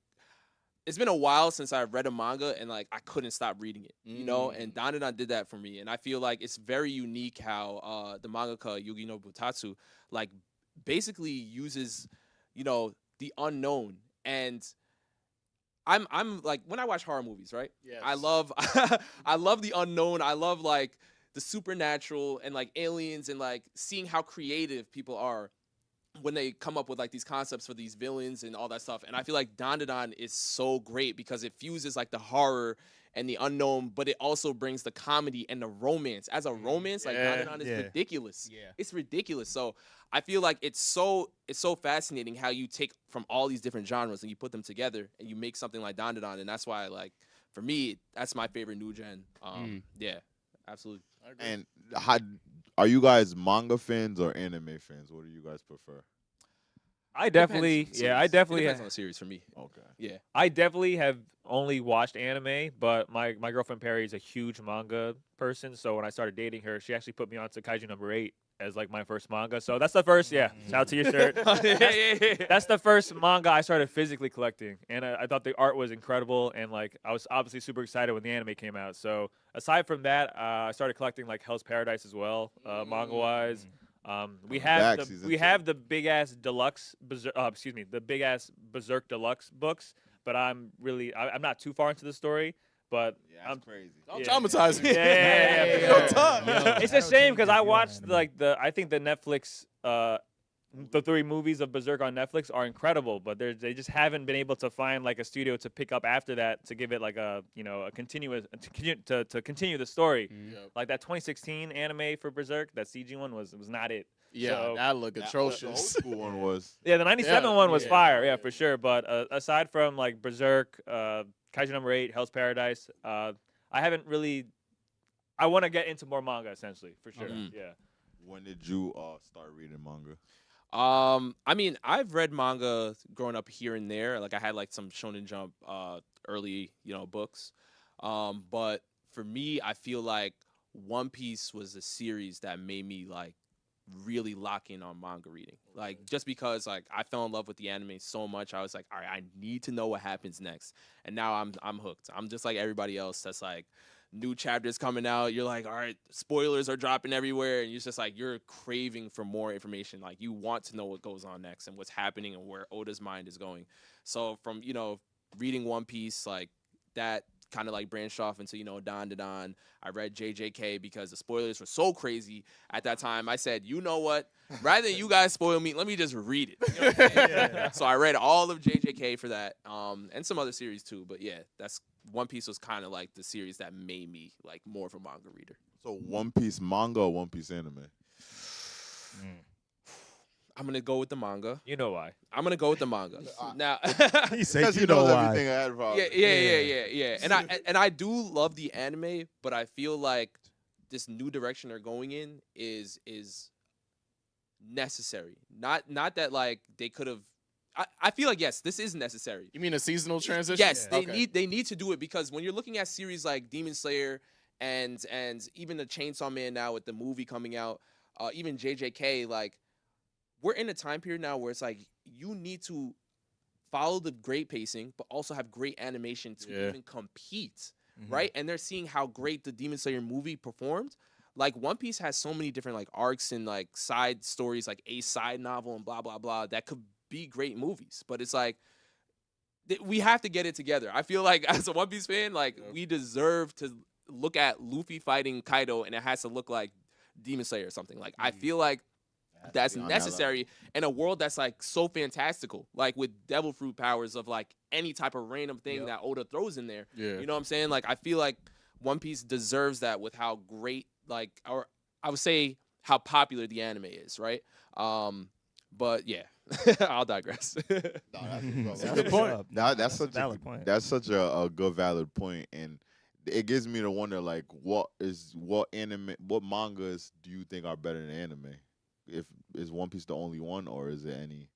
It's been a while since I've read a manga and like I couldn't stop reading it, you know. And Dandadan did that for me, and I feel like it's very unique how the mangaka Yugi no Butatsu like basically uses, you know, the unknown. And I'm like when I watch horror movies, right? Yes. I love I love the unknown. I love like the supernatural and like aliens and like seeing how creative people are when they come up with like these concepts for these villains and all that stuff. And I feel like Dandadan is so great because it fuses like the horror and the unknown, but it also brings the comedy and the romance. As a romance, like Yeah. Dandadan is Yeah. ridiculous. Yeah. It's ridiculous. So I feel like it's so fascinating how you take from all these different genres and you put them together and you make something like Dandadan. And that's why like for me, that's my favorite new gen. Yeah, absolutely. And how are you guys manga fans or anime fans? What do you guys prefer? I definitely, Depends on the yeah, I series. definitely, It depends on the series for me. Okay. Yeah. I definitely have only watched anime, but my girlfriend Perry is a huge manga person. So when I started dating her, she actually put me onto Kaiju #8 as like my first manga. So that's the first, yeah. Shout out to your shirt. That's the first manga I started physically collecting, and I thought the art was incredible, and like I was obviously super excited when the anime came out. So aside from that, I started collecting like Hell's Paradise as well, manga wise. We have back, the season we 2. have the big ass deluxe, the big ass Berserk deluxe books, but I'm not too far into the story. But Yeah, that's I'm crazy. Don't Yeah. traumatize me. Yeah. Real talk. It's a shame because I watched like I think the Netflix the 3 movies of Berserk on Netflix are incredible, but they just haven't been able to find like a studio to pick up after that to give it like a continuous to continue the story. Yep. Like that 2016 anime for Berserk, that CG one was not it. Yeah, So- that look The old atrocious. school one was. Yeah, the 97 Yeah, one was yeah. fire, yeah, for sure. But aside from like Berserk, Kaiju #8, Hell's Paradise, I haven't really. I want to get into more manga essentially, for sure. Okay. Yeah. When did you start reading manga? I mean, I've read manga growing up here and there. Like I had like some Shonen Jump early, books. But for me, I feel like One Piece was a series that made me like really lock in on manga reading. Like just because like I fell in love with the anime so much, I was like, all right, I need to know what happens next. And now I'm hooked. I'm just like everybody else that's like new chapters coming out. You're like, all right, spoilers are dropping everywhere, and you're just like, you're craving for more information. Like, you want to know what goes on next and what's happening and where Oda's mind is going. So from, reading One Piece, like, that kind of like branched off into, Dandadan. I read JJK because the spoilers were so crazy at that time. I said, you know what? Rather than you guys spoil me, let me just read it. You know what I'm saying? So I read all of JJK for that, and some other series too. But yeah, that's One Piece was kind of like the series that made me like more of a manga reader. So One Piece manga or One Piece anime? I'm gonna go with the manga. You know why? I'm gonna go with the manga. Now, He said, Because you he know knows why. everything ahead of us. yeah. And I do love the anime, but I feel like this new direction they're going in is necessary. Not that like they could have. I feel like yes, this is necessary. You mean a seasonal transition? Yes, Okay. they need to do it because when you're looking at series like Demon Slayer and even the Chainsaw Man now with the movie coming out, even JJK, like we're in a time period now where it's like you need to follow the great pacing, but also have great animation to even compete, right? And they're seeing how great the Demon Slayer movie performed. Like One Piece has so many different like arcs and like side stories, like a side novel and blah blah blah that could be great movies, but it's like we have to get it together. I feel like as a One Piece fan, like we deserve to look at Luffy fighting Kaido and it has to look like Demon Slayer or something. Like I feel like that's necessary in a world that's like so fantastical, like with devil fruit powers of like any type of random thing that Oda throws in there. You know what I'm saying? Like I feel like One Piece deserves that with how great, like, or I would say how popular the anime is, right? But yeah, I'll digress. That's a good point. That's such a valid point. That's such a good valid point, and it gives me to wonder, like, what mangas do you think are better than anime? Is One Piece the only one, or is there any?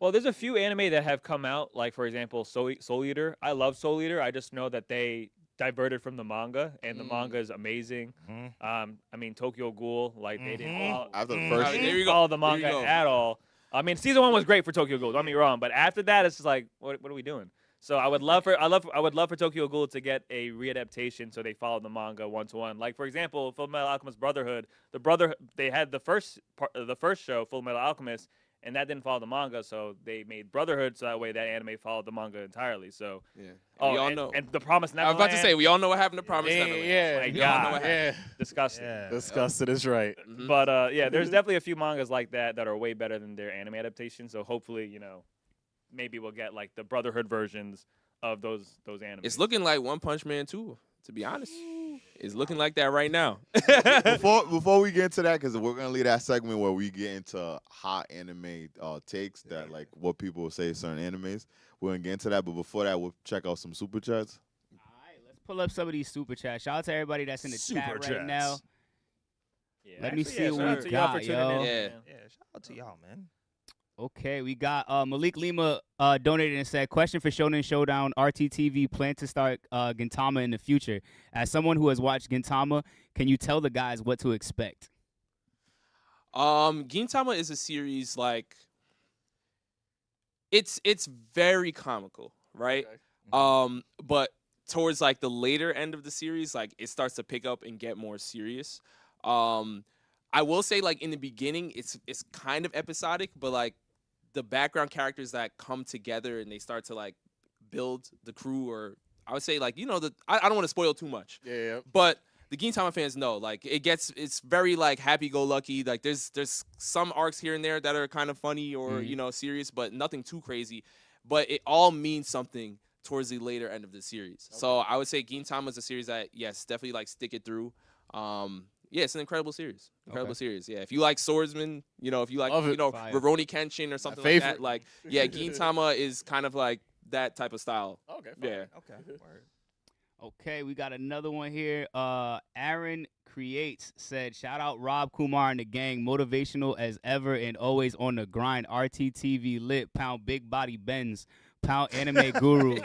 Well, there's a few anime that have come out, like for example, Soul Eater. I love Soul Eater. I just know that they diverted from the manga, and the manga is amazing. I mean, Tokyo Ghoul, like they didn't follow, After the first, there you go. follow the manga at all. I mean, season 1 was great for Tokyo Ghoul. Don't get me wrong, but after that, it's just like, what are we doing? So I would love for Tokyo Ghoul to get a readaptation so they follow the manga 1-to-1. Like for example, Full Metal Alchemist Brotherhood. They had the first show, Full Metal Alchemist, and that didn't follow the manga, so they made Brotherhood so that way that anime followed the manga entirely. So we oh, all and, know. and the Promised I Neverland. was about to say we all know what happened to Promised Neverland. My We all know God. what happened. Disgusting. Disgusted is right. But yeah, there's definitely a few mangas like that are way better than their anime adaptation. So hopefully, maybe we'll get like the Brotherhood versions of those animes. It's looking like One Punch Man too, to be honest. It's looking like that right now. before we get into that, because we're gonna leave that segment where we get into hot anime takes that like what people will say certain animes. We're gonna get into that, but before that, we'll check out some super chats. All right, let's pull up some of these super chats. Shout out to everybody that's in the chat right now. Yeah, Let me see shout what out we to y'all for got, tuning yo. in. Yeah. Shout out to y'all, man. Okay, we got Malik Lima donated and said, question for Shonen Showdown, RTTV plan to start Gintama in the future. As someone who has watched Gintama, can you tell the guys what to expect? Gintama is a series like it's very comical, right? But towards like the later end of the series, like it starts to pick up and get more serious. I will say like in the beginning it's kind of episodic, but like the background characters that come together and they start to like build the crew, or I would say like I don't want to spoil too much. But the Gintama fans know like it's very like happy-go-lucky. Like there's some arcs here and there that are kind of funny or serious, but nothing too crazy. But it all means something towards the later end of the series. So I would say Gintama is a series that yes, definitely like stick it through. Yeah, it's an incredible series. Series. Yeah, if you like swordsman, if you like, Rurouni Kenshin or something like that, like, yeah, Gintama is kind of like that type of style. Yeah. Okay, we got another one here. Aaron Creates said, shout out Rob Kumar and the gang, motivational as ever and always on the grind. RTTV lit, pound big body Benz pound anime guru.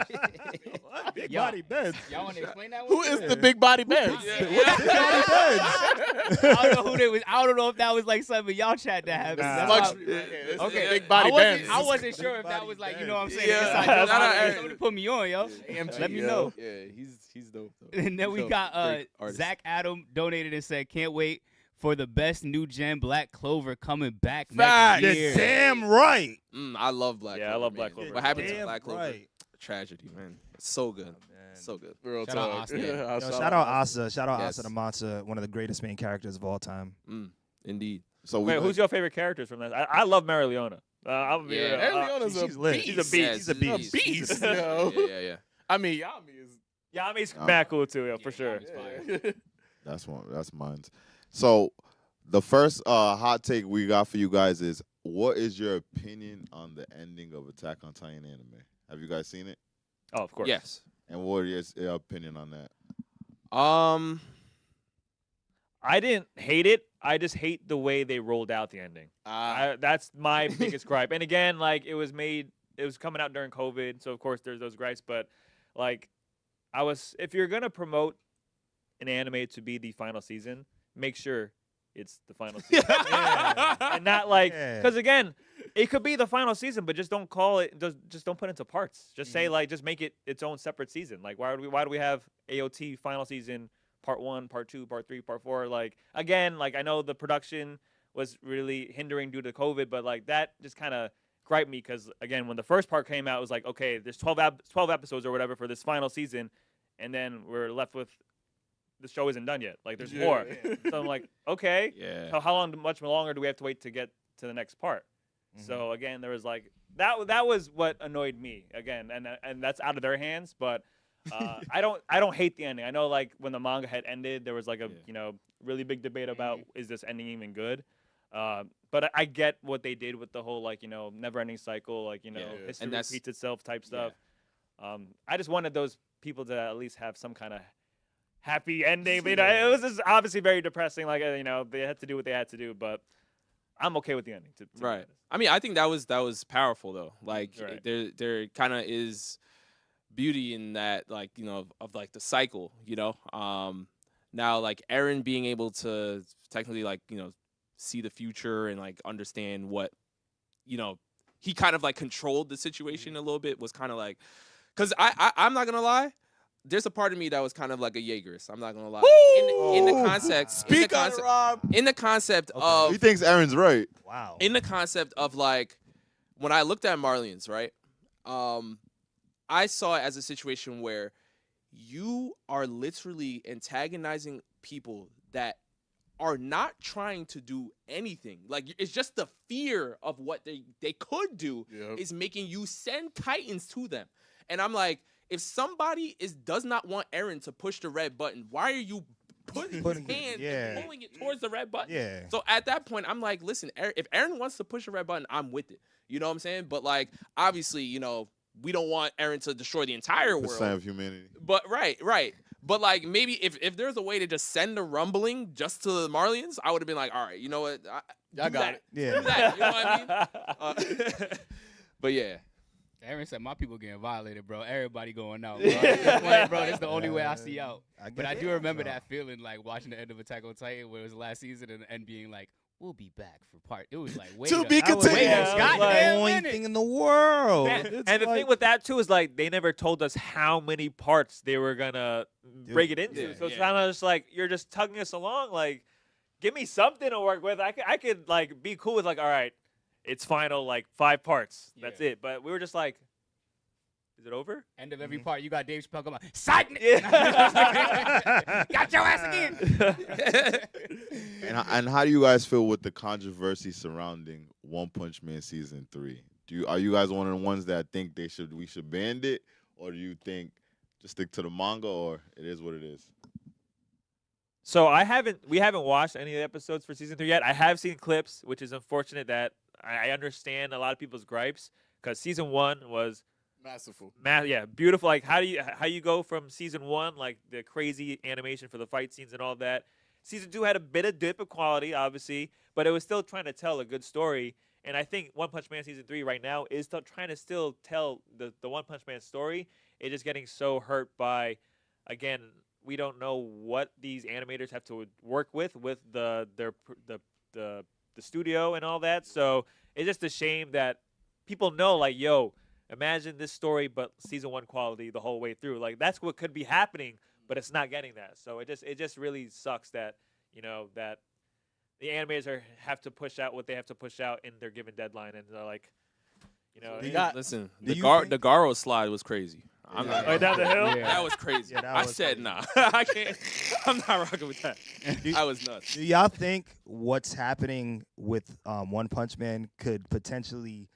Big Yo. body beds. Y'all want to explain that Who one? is the big body Benz? Big body beds. I don't know who they was. I don't know if that was like something y'all chat that happened. Nah. That's Luxury why- right here. This is Okay, Big body Benz. I wasn't sure Big if that body was like, you Benz. know what I'm saying. Yeah. Inside Nah, joke. nah, hey. Somebody put me on, yo. Let me know. Yeah, he's dope. Though. And then we Dope. got Great artist. Zach Adam donated and said, "Can't wait for the best new gen Black Clover coming back Facts. next You're year." damn right. I love Black Yeah, I Clover. love Black man. Clover. What happened to Damn Black Clover? right. Tragedy, man. It's so good. So good. Real Shout out talk. Austin. Yeah, Yo, shout out Asa. Shout out Yes. Asa the Monster, one of the greatest main characters of all time. Indeed. So we Wait, who's your favorite characters from that? I love Mary Leona. I'm Yeah. real. Ariana's She's a lit. beast. She's a beast. Yeah, She's a beast. beast, yeah, yo. yeah. I mean, Yami is. Yami's mad cool too, yeah, for sure. Yeah. That's mine. So the first hot take we got for you guys is, what is your opinion on the ending of Attack on Titan anime? Have you guys seen it? Oh, of course. Yes. And what is your opinion on that? I didn't hate it. I just hate the way they rolled out the ending. That's my biggest gripe. And again, like it was coming out during COVID, so of course there's those gripes. But like, if you're gonna promote an anime to be the final season, make sure it's the final season, and not like because again, it could be the final season, but just don't call it. Just don't put it into parts. Just say like, just make it its own separate season. Like why do we have AOT final season? Part 1, Part 2, Part 3, Part 4. Like again, like I know the production was really hindering due to COVID, but like that just kind of griped me because again, when the first part came out, it was like, okay, there's 12 episodes or whatever for this final season, and then we're left with the show isn't done yet. Like there's more. So I'm like, okay, Yeah. so how long, much longer do we have to wait to get to the next part? So again, there was like that was what annoyed me again, and that's out of their hands, but. I don't hate the ending. I know like when the manga had ended, there was like a really big debate about is this ending even good. But I get what they did with the whole like never ending cycle, like history And that's- repeats itself type stuff. I just wanted those people to at least have some kind of happy ending. But, it was just obviously very depressing. Like they had to do what they had to do, but I'm okay with the ending. To be Right. honest. I mean, I think that was powerful though. Like Right. there kind of is beauty in that, like of like the cycle. Now like Eren being able to technically like see the future and like understand what he kind of like controlled the situation a little bit was kind of like, because I'm not gonna lie. There's a part of me that was kind of like a Jaegerist. I'm not gonna lie. In the concept, Speak on it, Rob. in the concept of He thinks Aaron's right. Wow. in the concept of like when I looked at Marlians, right? I saw it as a situation where you are literally antagonizing people that are not trying to do anything. Like it's just the fear of what they could do is making you send Titans to them. And I'm like, if somebody does not want Eren to push the red button, why are you putting his hand and pulling it towards the red button? Yeah. So at that point, I'm like, listen, if Eren wants to push the red button, I'm with it. You know what I'm saying? But like, obviously, we don't want Eren to destroy the entire world. Percent of humanity. But right. But like maybe if there's a way to just send a rumbling just to the Marlians, I would have been like, all right, you know what? I got it. Do Yeah. that, you know what I mean? But yeah. Aaron said, "My people getting violated, bro. Everybody going out, bro. At this point, bro, that's the only way I see out." But I do remember that feeling, like watching the end of Attack on Titan, where it was last season, and being like, "We'll be back for part." It was like, wait, To be That was continued. Wait a Yeah, the goddamn only minute. thing in the world. And, It's and the like- thing with that too is like they never told us how many parts they were gonna break it into. Yeah, So it's yeah. kind of just like you're just tugging us along. Like, give me something to work with. I could like be cool with like, all right, it's final like 5 parts. That's Yeah. it. But we were just like, is it over? End of every part, you got Dave Chappelle going, "Side got your ass again." And how do you guys feel with the controversy surrounding One Punch Man season 3? Are you guys one of the ones that think we should ban it, or do you think just stick to the manga, or it is what it is? So we haven't watched any of the episodes for season 3 yet. I have seen clips, which is unfortunate that I understand a lot of people's gripes because season 1 was Masterful. beautiful. Like how you go from season 1, like the crazy animation for the fight scenes and all that. Season 2 had a bit of dip of quality, obviously, but it was still trying to tell a good story. And I think One Punch Man season 3 right now is still trying to still tell the One Punch Man story. It's just getting so hurt by, again, we don't know what these animators have to work with the studio and all that. So it's just a shame that people know, like, yo, imagine this story, but season 1 quality the whole way through. Like, that's what could be happening, but it's not getting that. So it just really sucks that, that the animators have to push out what they have to push out in their given deadline, and they're like, listen, the Garo slide was crazy. I'm not Right down the hill? Yeah. That was crazy. Yeah, that I was said crazy. nah. I can't. I'm not rocking with that. I was nuts. Do y'all think what's happening with One Punch Man could potentially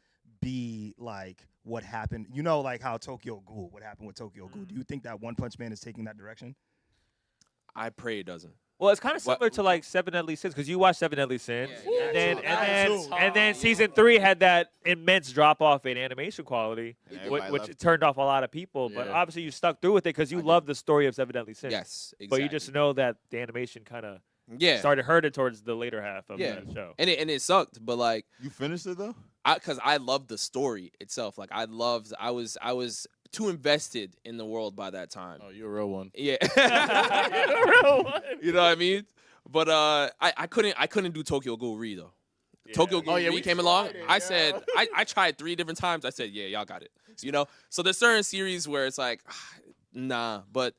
be like what happened? Like how Tokyo Ghoul, what happened with Tokyo Ghoul? Do you think that One Punch Man is taking that direction? I pray it doesn't. Well, it's kind of What- similar to like Seven Deadly Sins, because you watch Seven Deadly Sins, Yeah, and then yeah. and then season 3 had that immense drop off in animation quality, And everybody which left. turned off a lot of people. But Yeah. obviously, you stuck through with it because you love the story of Seven Deadly Sins. Yes, exactly. But you just know that the animation kind of yeah. started hurting towards the later half of Yeah. the show. And it sucked, but like You finished it though? because I loved the story itself. Like I was too invested in the world by that time. Oh, you're a real one. Yeah. You know what I mean? But I couldn't do Tokyo Ghoul Re though. Yeah. Tokyo Ghoul Oh, yeah, Re we came along. tried it, I yeah. said I tried 3 different times. I said, yeah, y'all got it. So there's certain series where it's like, nah. But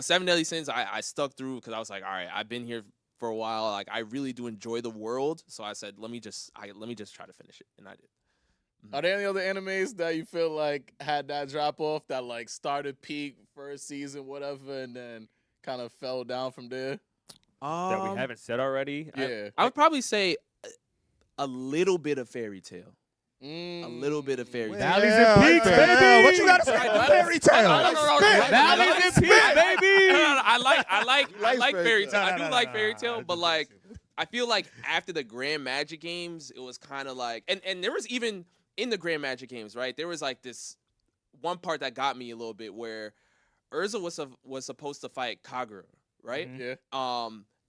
Seven Deadly Sins, I stuck through because I was like, all right, I've been here for a while. Like I really do enjoy the world. So I said, let me just try to finish it, and I did. Are there any other animes that you feel like had that drop off that like started peak first season, whatever, and then kind of fell down from there? That we haven't said already. Yeah. I would probably say a little bit of Fairy Tale. A little bit of Fairy Tale. Valleys and peaks, baby. What you got to say about Fairy Tale? Valleys and peaks, baby. I like Fairy Tale. I do like Fairy Tale, but like I feel like after the Grand Magic games, it was kind of like, and there was even in the Grand Magic games, right? There was like this one part that got me a little bit where Urza was supposed to fight Kagura, right? Yeah.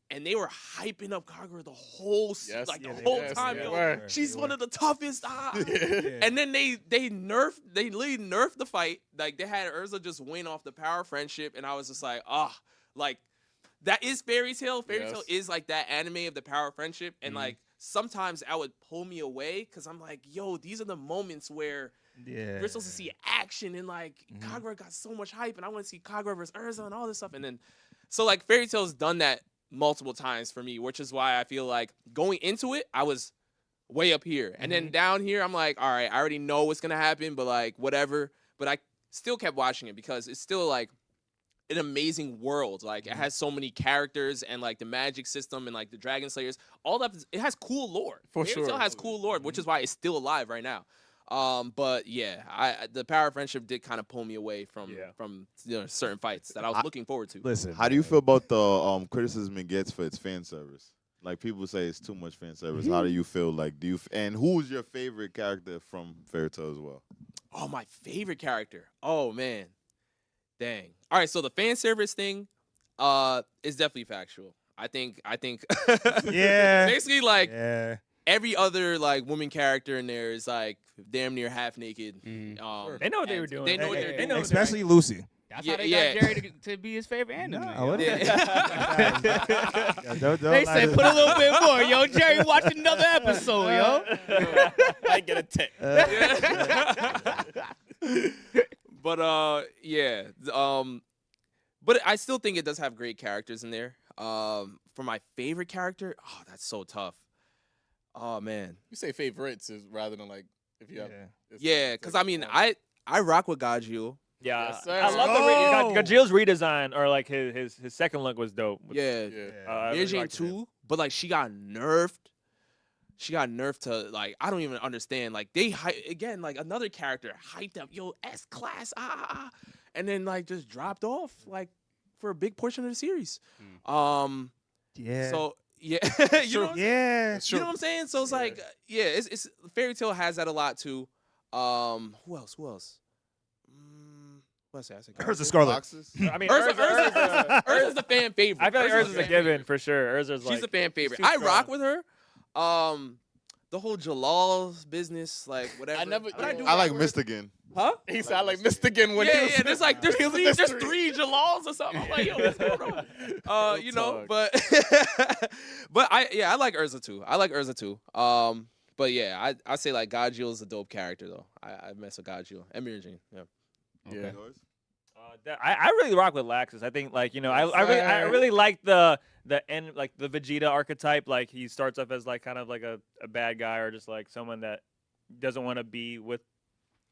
And they were hyping up Kagura the whole Yes. like Yeah, the they whole were. time. Yes, Yo, they were. she's one of the toughest. Yeah. And then they literally nerfed the fight. Like they had Urza just win off the power of friendship, and I was just like, like that is Fairy Tale. Fairy Yes. Tale is like that anime of the power of friendship, and like sometimes I would pull me away because I'm like, yo, these are the moments where Yeah. we're supposed to see action, and like Kagura got so much hype, and I want to see Kagura versus Urza and all this stuff, and then so like Fairy Tale's done that multiple times for me, which is why I feel like going into it, I was way up here. And then down here, I'm like, all right, I already know what's going to happen, but like, whatever. But I still kept watching it because it's still like an amazing world. Like, it has so many characters and like the magic system and like the Dragon Slayers. All that, it has cool lore. For Fairy sure. Tail has cool lore, which is why it's still alive right now. But yeah, the power of friendship did kind of pull me away from certain fights that I was looking forward to. Listen, How do you feel about the criticism it gets for its fan service? Like people say it's too much fan service. How do you feel? Like, and who's your favorite character from Fairy Tail as well? Oh, my favorite character. Oh man, dang. All right, so the fan service thing, is definitely factual. I think. Yeah. Basically, like Yeah. every other like woman character in there is like damn near half naked. They know what they were doing. They know what they're doing. Especially Lucy. That's Yeah, how they yeah. got Jerry to be his favorite anime. what Yeah. They said put a little bit more, yo. Jerry, watch another episode, yo. I get a tick. But yeah. But I still think it does have great characters in there. For my favorite character, oh, that's so tough. Oh man. You say favorites is rather than like if you have. Yeah, because I mean, I rock with Gajul. Yeah, Yes, sir. I love the Gajil's redesign, or like his second look was dope. Yeah. I really Mirjane liked it. too, but like she got nerfed. She got nerfed to like I don't even understand. Like they again like another character hyped up, yo S class, and then like just dropped off like for a big portion of the series. Yeah. So yeah, you know, Yeah. you know what I'm saying. So it's like yeah, it's Fairy Tail has that a lot too. Who else? What's that? Urza Scarlet. Boxes? I mean, Urza's the fan favorite. I feel like Urza's Urza's the a fan given for sure. Urza's She's like a fan favorite. she's I strong. rock with her. the whole Jalal's business, like whatever. I never. But I do I like rock with- Mystigan. Huh? He said I like Mystigan when he Yeah, was. yeah. There's like there's he was a three Jalals or something. I'm like, yo, what's going on? Real You know, talk. but but I like Urza too. I like Urza too. But yeah, I say like Gajeel is a dope character though. I mess with Gajeel and Mirajin. Yeah. Yeah. I really rock with Laxus. I think like I really like the end like the Vegeta archetype. Like he starts off as like kind of like a bad guy or just like someone that doesn't want to be with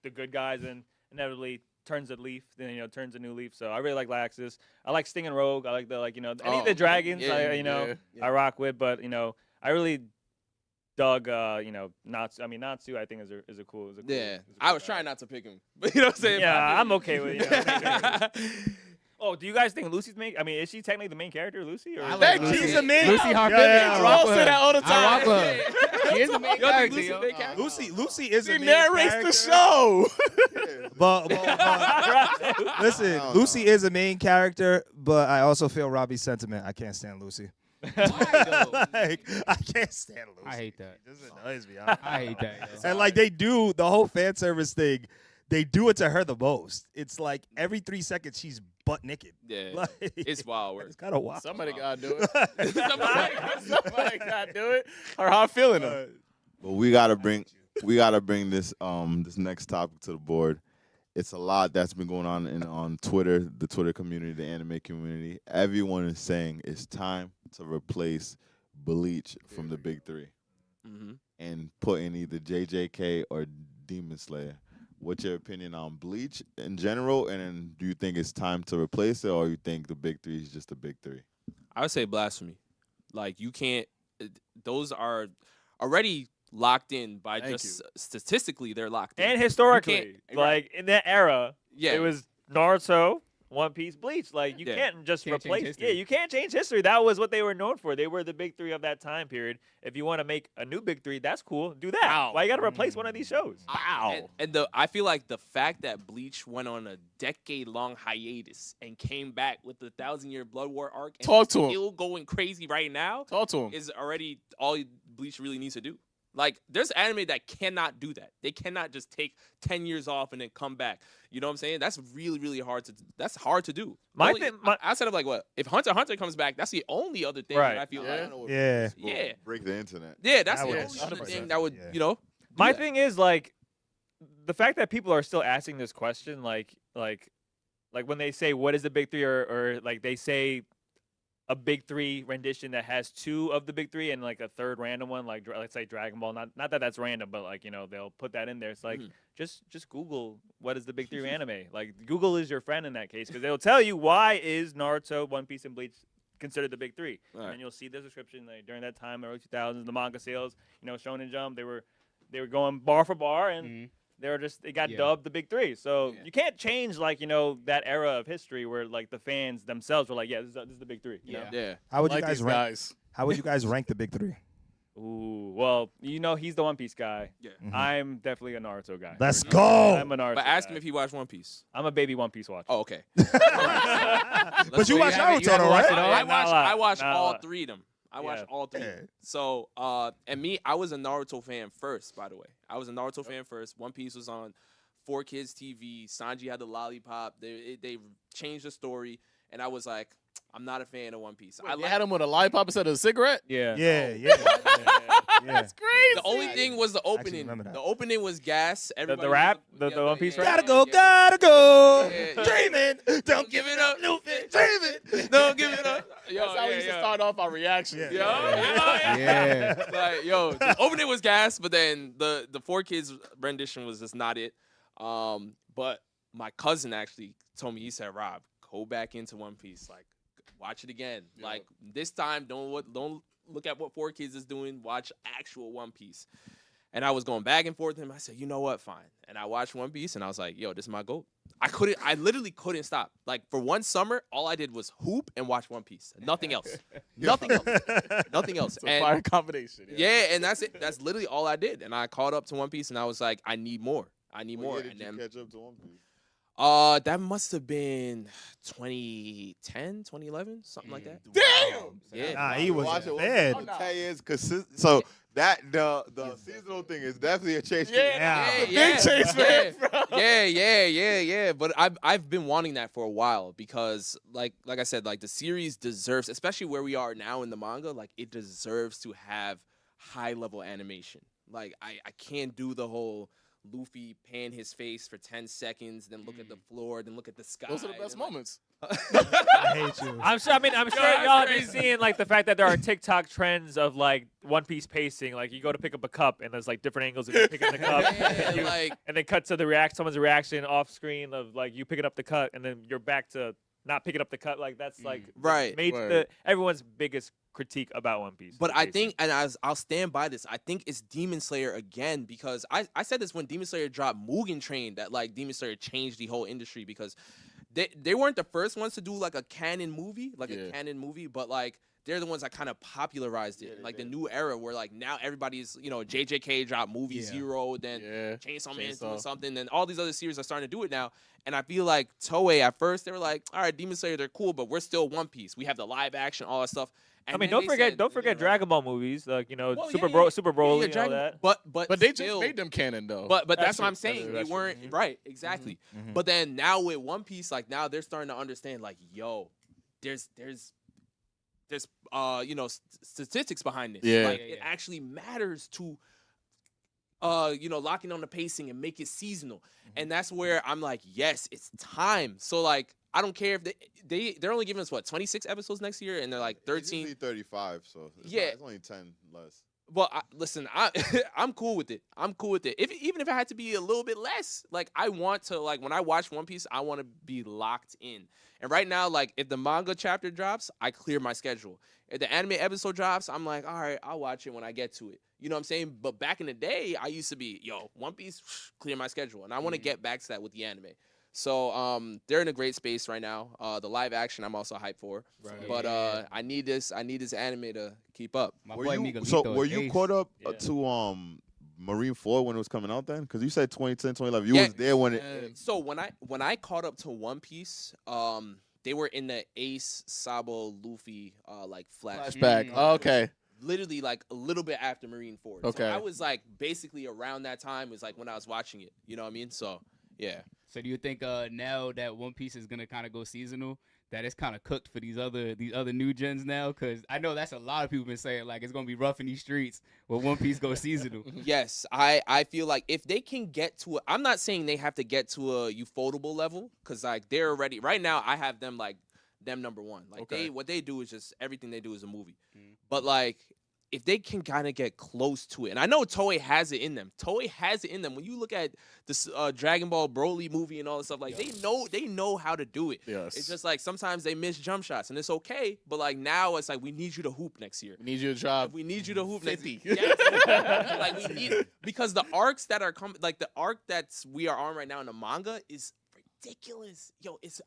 the good guys and inevitably turns a leaf. Then turns a new leaf. So I really like Laxus. I like Sting and Rogue. I like the any of the dragons. I rock with. But I really dug Natsu. I mean Natsu I think is a cool. Yeah, I was trying not to pick him, but you know what I'm saying. Yeah, I'm okay with it. Oh, do you guys think Lucy's main? I mean, is she technically the main character, Lucy? Or I like Lucy. Lucy. She's the main- Lucy Harpin. Yeah, I rock I'll with say her. that all the I rock time. with her. She is the main Y'all think character. Lucy yo. the main character? Lucy is She a main narrates character. the show. But listen, don't Lucy know. is a main character, but I also feel Robbie's sentiment. I can't stand Lucy. Why, though? Like, I can't stand Lucy. I hate that. This annoys me. I hate that. yo. And like they do the whole fan service thing, they do it to her the most. It's like every 3 seconds she's butt naked. Yeah, Like, it's wild work. It's kind of wild. Somebody gotta do it. Somebody gotta do it. Or how I'm feeling them. But we gotta bring this this next topic to the board. It's a lot that's been going on Twitter, the Twitter community, the anime community. Everyone is saying it's time to replace Bleach from the big three Mm-hmm. and put in either JJK or Demon Slayer. What's your opinion on Bleach in general? And then do you think it's time to replace it, or you think the big three is just the big three? I would say blasphemy. Like you can't. Those are already locked in by Thank just statistically they're locked in. And You historically, can't- like in that era, Yeah. it was Naruto, One Piece, Bleach. Like you Yeah. can't just Can't change replace. history. Yeah, you can't change history. That was what they were known for. They were the big three of that time period. If you want to make a new big three, that's cool. Do that. Wow. Why you got to replace one of these shows? And I feel like the fact that Bleach went on a decade-long hiatus and came back with the 1,000-year Blood War arc and Talk to him. still going crazy right now Talk to him. is already all Bleach really needs to do. Like, there's anime that cannot do that. They cannot just take 10 years off and then come back. You know what I'm saying? That's really, really hard to. That's hard to do. Outside of like what? If Hunter x Hunter comes back, that's the only other thing Right. that I feel Yeah. like. Yeah. Yeah. Break the internet. Yeah, that's That the would- only other 100%. thing that would, Yeah. My that. thing is like the fact that people are still asking this question, like when they say what is the big three, or like they say a big three rendition that has two of the big three and like a third random one, like let's say Dragon Ball. Not that that's random, but like they'll put that in there. It's like just Google what is the big three anime. Like Google is your friend in that case because they'll tell you why is Naruto, One Piece, and Bleach considered the big three. Right. And you'll see the description like during that time, early 2000s, the manga sales. Shonen Jump, they were going bar for bar and. They got Yeah. dubbed the big three. So Yeah. you can't change like that era of history where like the fans themselves were like, yeah, this is the big three. You know? Yeah. How would like you guys these rank? guys. How would you guys rank the big three? Ooh, well, he's the One Piece guy. Yeah. I'm definitely a Naruto guy. Let's I'm go. a Naruto. But ask guy. him if he watched One Piece. I'm a baby One Piece watcher. Oh, okay. But you you watch haven't- you Naruto, haven't though, watched right? it all? I Not a lot, watched not a all lot. three of them. I watched Yeah. all three. Yeah. So, and me, I was a Naruto fan first, by the way. I was a Naruto fan first. One Piece was on 4Kids TV. Sanji had the lollipop. They changed the story, and I was like, I'm not a fan of One Piece. I They like had him with a lollipop instead of a cigarette. Yeah. Yeah. That's crazy. the only thing was the opening. remember that. The opening was gas. Everybody rap? was- The One Piece rap? Gotta go, yeah. gotta go. Yeah, yeah. Dreaming. Don't give it up, Luffy. Dreaming. Don't give it up. Yo, That's how we used to start off our reaction. Yeah. Yeah. Like, yo, the opening was gas, but then the 4Kids rendition was just not it. But my cousin actually told me, he said, Rob, go back into One Piece. Like, watch it again. Yeah. Like, this time, don't look at what 4Kids is doing. Watch actual One Piece. And I was going back and forth with him. I said, you know what? Fine. And I watched One Piece, and I was like, yo, this is my GOAT. I literally couldn't stop. Like, for one summer, all I did was hoop and watch One Piece. Nothing else. Nothing else. Nothing else. It's a fire combination. Yeah, and that's it. That's literally all I did. And I caught up to One Piece, and I was like, I need more. I need more. What year And did you then catch up to One Piece? That must have been 2010, 2011, something like that. Damn. Yeah. Nah, he was Watch it. fed. Oh, nah. 10 years consistent. So that the seasonal thing is definitely a change. Yeah. Big chase, man, bro. Yeah. But I've been wanting that for a while because like I said, like the series deserves, especially where we are now in the manga, like it deserves to have high level animation. Like I can't do the whole Luffy pan his face for 10 seconds, then look at the floor, then look at the sky. Those are the best moments. I hate you. I'm sure y'all have been seeing like the fact that there are TikTok trends of like One Piece pacing. Like you go to pick up a cup and there's like different angles of you picking the cup, Yeah, like and then cut to someone's reaction off screen of like you picking up the cut, and then you're back to not picking up the cut. Like that's like right. everyone's biggest critique about One Piece. But the I pacing. think, and I'll stand by this, I think it's Demon Slayer again because I said this when Demon Slayer dropped Mugen Train that like Demon Slayer changed the whole industry because they weren't the first ones to do like a canon movie, but like they're the ones that kind of popularized it. Like the new era where like now everybody's, JJK dropped Movie Zero, then Chainsaw Man's doing something, then all these other series are starting to do it now. And I feel like Toei at first they were like, all right, Demon Slayer, they're cool, but we're still One Piece. We have the live action, all that stuff. And I mean, then don't forget Dragon Ball movies, like Well, Super yeah, Broly, Dragon- and all that. But They still, just made them canon though. But that's That's what I'm true. saying. That's They weren't right, exactly. But then now with One Piece, like now they're starting to understand, like, yo, there's statistics behind this. Yeah. Like it actually matters to locking on the pacing and make it seasonal. And that's where I'm like, yes, it's time. So like I don't care if they're only giving us 26 episodes next year, and they're like 13. 35, so it's only 10 less. Well, listen, I'm cool with it. Even if it had to be a little bit less, like I want to, like when I watch One Piece, I want to be locked in. And right now, like if the manga chapter drops, I clear my schedule. If the anime episode drops, I'm like, all right, I'll watch it when I get to it. You know what I'm saying? But back in the day, I used to be, One Piece, clear my schedule, and I want to get back to that with the anime. So they're in a great space right now. The live action I'm also hyped for. Right. But I need this anime to keep up. Were you caught up to Marine 4 when it was coming out then? Because you said 2010, 2011. You was there when it. So when I caught up to One Piece, they were in the Ace, Sabo, Luffy like flashback. Okay. Literally like a little bit after Marine 4. Okay. So I was like basically around that time was like when I was watching it. You know what I mean? So yeah. So do you think now that One Piece is gonna kind of go seasonal, that it's kind of cooked for these other new gens now? Because I know that's a lot of people been saying like it's gonna be rough in these streets when One Piece goes seasonal. Yes, I feel like if they can get to I'm not saying they have to get to a ufotable level because like they're already right now. I have them like them number one. Like what they do is just everything they do is a movie. But like if they can kind of get close to it, and I know Toei has it in them. When you look at this Dragon Ball Broly movie and all this stuff, like they know how to do it. Yes. It's just like sometimes they miss jump shots, and it's okay. But like now, it's like we need you to hoop next year. We need you to drop. We need you to hoop 50. next year. Yes. Like we need because the arcs that are coming, like the arc we are on right now in the manga is ridiculous.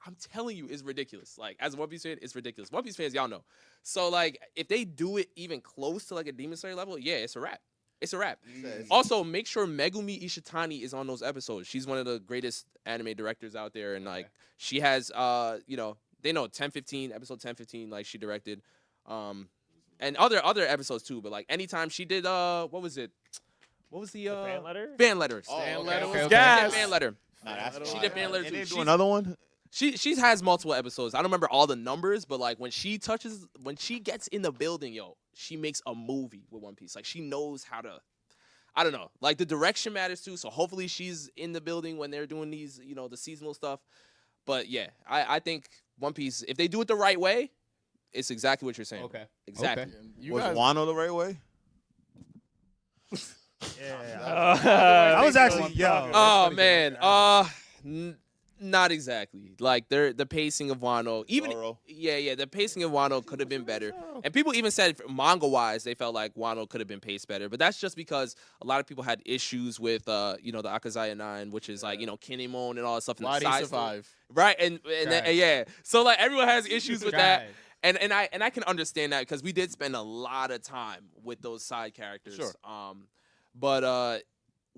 I'm telling you, it's ridiculous. Like as a One Piece fan, it's ridiculous. One Piece fans, y'all know. So like if they do it even close to like a Demon Slayer level, yeah, it's a wrap. It's a wrap. Also, make sure Megumi Ishitani is on those episodes. She's one of the greatest anime directors out there, and like she has they know 10-15 episode 10-15 like she directed, and other episodes too. But like anytime she did what was the fan letter? Fan letters. Fan letter was She gas. did fan letter. She did fan letter too. They do She's- another one. She has multiple episodes. I don't remember all the numbers, but like when she gets in the building, she makes a movie with One Piece. Like she knows how to, I don't know. Like the direction matters too. So hopefully she's in the building when they're doing these, the seasonal stuff. But yeah, I think One Piece, if they do it the right way, it's exactly what you're saying. Okay. Exactly. Okay. Was Wano the right way? I was actually Oh man. Not exactly. Like the pacing of Wano, even Zoro. the pacing of Wano could have been better. And people even said manga wise, they felt like Wano could have been paced better. But that's just because a lot of people had issues with the Akazaya 9, which is like Kinemon and all that stuff. Why did he survive? Right, and yeah. So like everyone has issues with that. And I can understand that because we did spend a lot of time with those side characters. Sure. But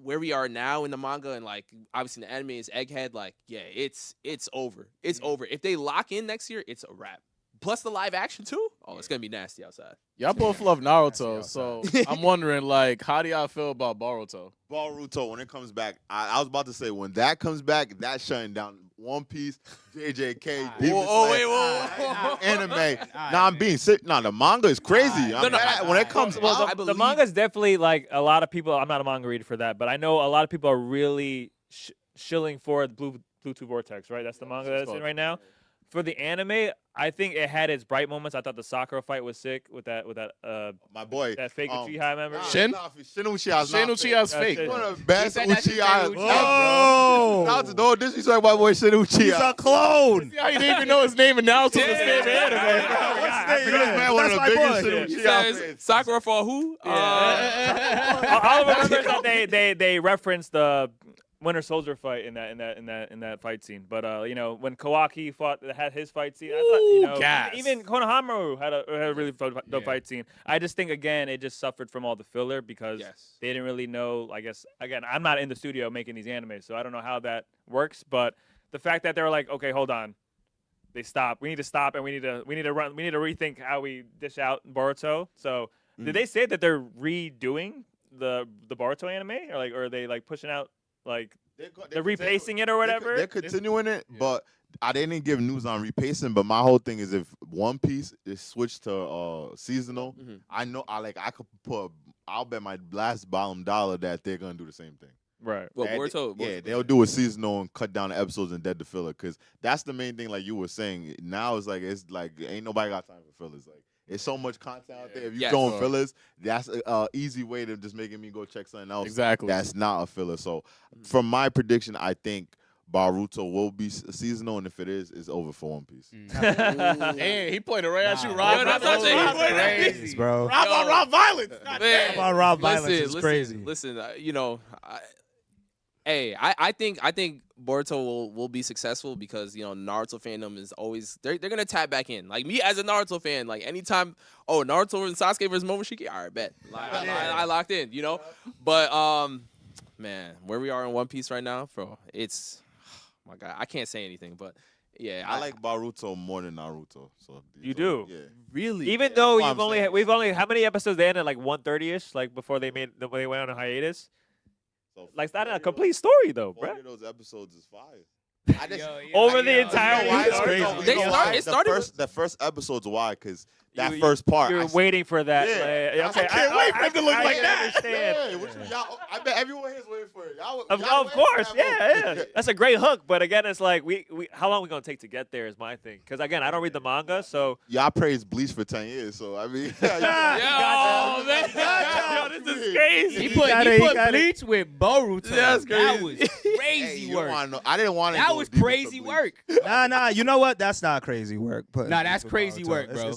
where we are now in the manga and like obviously the anime is Egghead, like yeah, it's over. It's over. If they lock in next year, it's a wrap. Plus the live action too. Oh, it's gonna be nasty outside. Y'all both love Naruto, so I'm wondering, like, how do y'all feel about Boruto? Boruto, when it comes back, I was about to say, when that comes back, that's shutting down One Piece, JJK, Demon Slayer, anime. Nah, I'm being sick. Nah, the manga is crazy. When it comes out, the manga's definitely like a lot of people. I'm not a manga reader for that, but I know a lot of people are really shilling for the Bluetooth Vortex, right? That's the manga that's in right now. For the anime, I think it had its bright moments. I thought the Sakura fight was sick with that my boy, that fake Uchiha member. Shin Uchiha's fake. One of the best said that's his Uchiha. favorite Uchiha, Not to know disrespect my boy Shin Uchiha. He's a clone. Yeah, you didn't even know his name, and now it's his favorite anime. I forgot. Man, one of the That's my biggest boy. Shin He Uchiha says fans. Sakura for who? All I remember is that they referenced the Winter Soldier fight in that fight scene. But you know, when Kawaki had his fight scene, I thought, you know, gas. even Konohamaru had a really dope fight scene. I just think again it just suffered from all the filler because they didn't really know. I guess again, I'm not in the studio making these animes, so I don't know how that works. But the fact that they were like, okay, hold on, they stopped. We need to stop, and we need to rethink how we dish out Boruto. So did they say that they're redoing the Boruto anime, or are they like pushing out? Like they're repacing it or whatever. They're continuing it, but I didn't give news on repacing. But my whole thing is if One Piece is switched to seasonal, I know I'll bet my last bottom dollar that they're gonna do the same thing. Right. Well, Boruto, they'll do a seasonal and cut down the episodes and dead the filler because that's the main thing. Like you were saying, now it's like ain't nobody got time for fillers. Like it's so much content out there. If you're doing fillers, that's an easy way to just making me go check something else. Exactly. That's not a filler. So, from my prediction, I think Boruto will be seasonal, and if it is, it's over for One Piece. Hey, he pointed right at you, Rob. Yo, that's what I'm saying. Crazy, bro. Rob Violence. Rob Violence is crazy. Listen, you know, I think Boruto will be successful because you know Naruto fandom is always they're gonna tap back in. Like me as a Naruto fan, like anytime Naruto and Sasuke versus Momoshiki, all right, bet. Like, I locked in, you know. But man, where we are in One Piece right now, bro, it's my God, I can't say anything, but yeah, I like Boruto more than Naruto. So you do, yeah, really. Even though we've only how many episodes they ended like 130ish, like before they went on a hiatus. So Like that's not a complete story though, bro. Those episodes is fire. Over the entire week, it's crazy. The first episode's why because that first part. You're waiting for that. Yeah. Okay, I can't wait for him to look like that. Understand. I bet everyone here is waiting for it. Of course, yeah. That's a great hook, but again, it's like we how long are we gonna take to get there is my thing. Because again, I don't read the manga, so y'all praised Bleach for 10 years, so I mean, Yo, this is crazy. He put Bleach with Boruto. That's crazy. That was crazy work. I didn't want to. That was crazy work. Nah. You know what? That's not crazy work. Nah, that's crazy work, bro.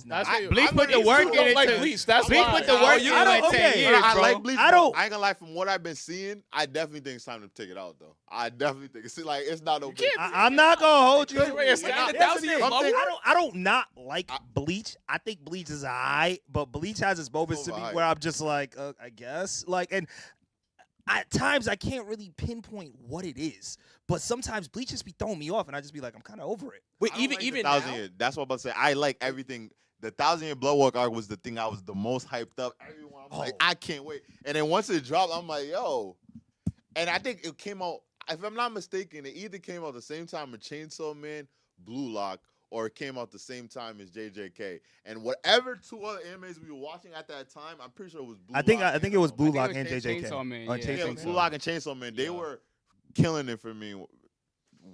Bleach I'm put the work in it. like Bleach. That's Bleach why. put the work in like 10 years, I bro. like Bleach. I don't- I ain't gonna lie. From what I've been seeing, I definitely think it's time to take it out, though. I definitely think it's not no. I'm not gonna hold you. Here's the thing. I don't not like Bleach. I think Bleach is alright, but Bleach has its moments to me Overhyped. where I'm just like, I guess, like, and at times I can't really pinpoint what it is. But sometimes Bleach just be throwing me off, and I just be like, I'm kind of over it. Wait, I don't like the even 1,000 now? Year. That's what I'm about to say. I like everything. The 1,000 Year Blood Walk arc was the thing I was the most hyped up. Everyone, I'm like, I can't wait. And then once it dropped, I'm like, yo. And I think it came out. If I'm not mistaken, it either came out the same time as Chainsaw Man, Blue Lock, or it came out the same time as JJK. And whatever two other animes we were watching at that time, I'm pretty sure it was Blue Lock. I think it was Blue Lock it and was JJK. Chainsaw Man, Or yeah. Chainsaw Yeah, it was Man. Blue Lock and Chainsaw Man. They were killing it for me.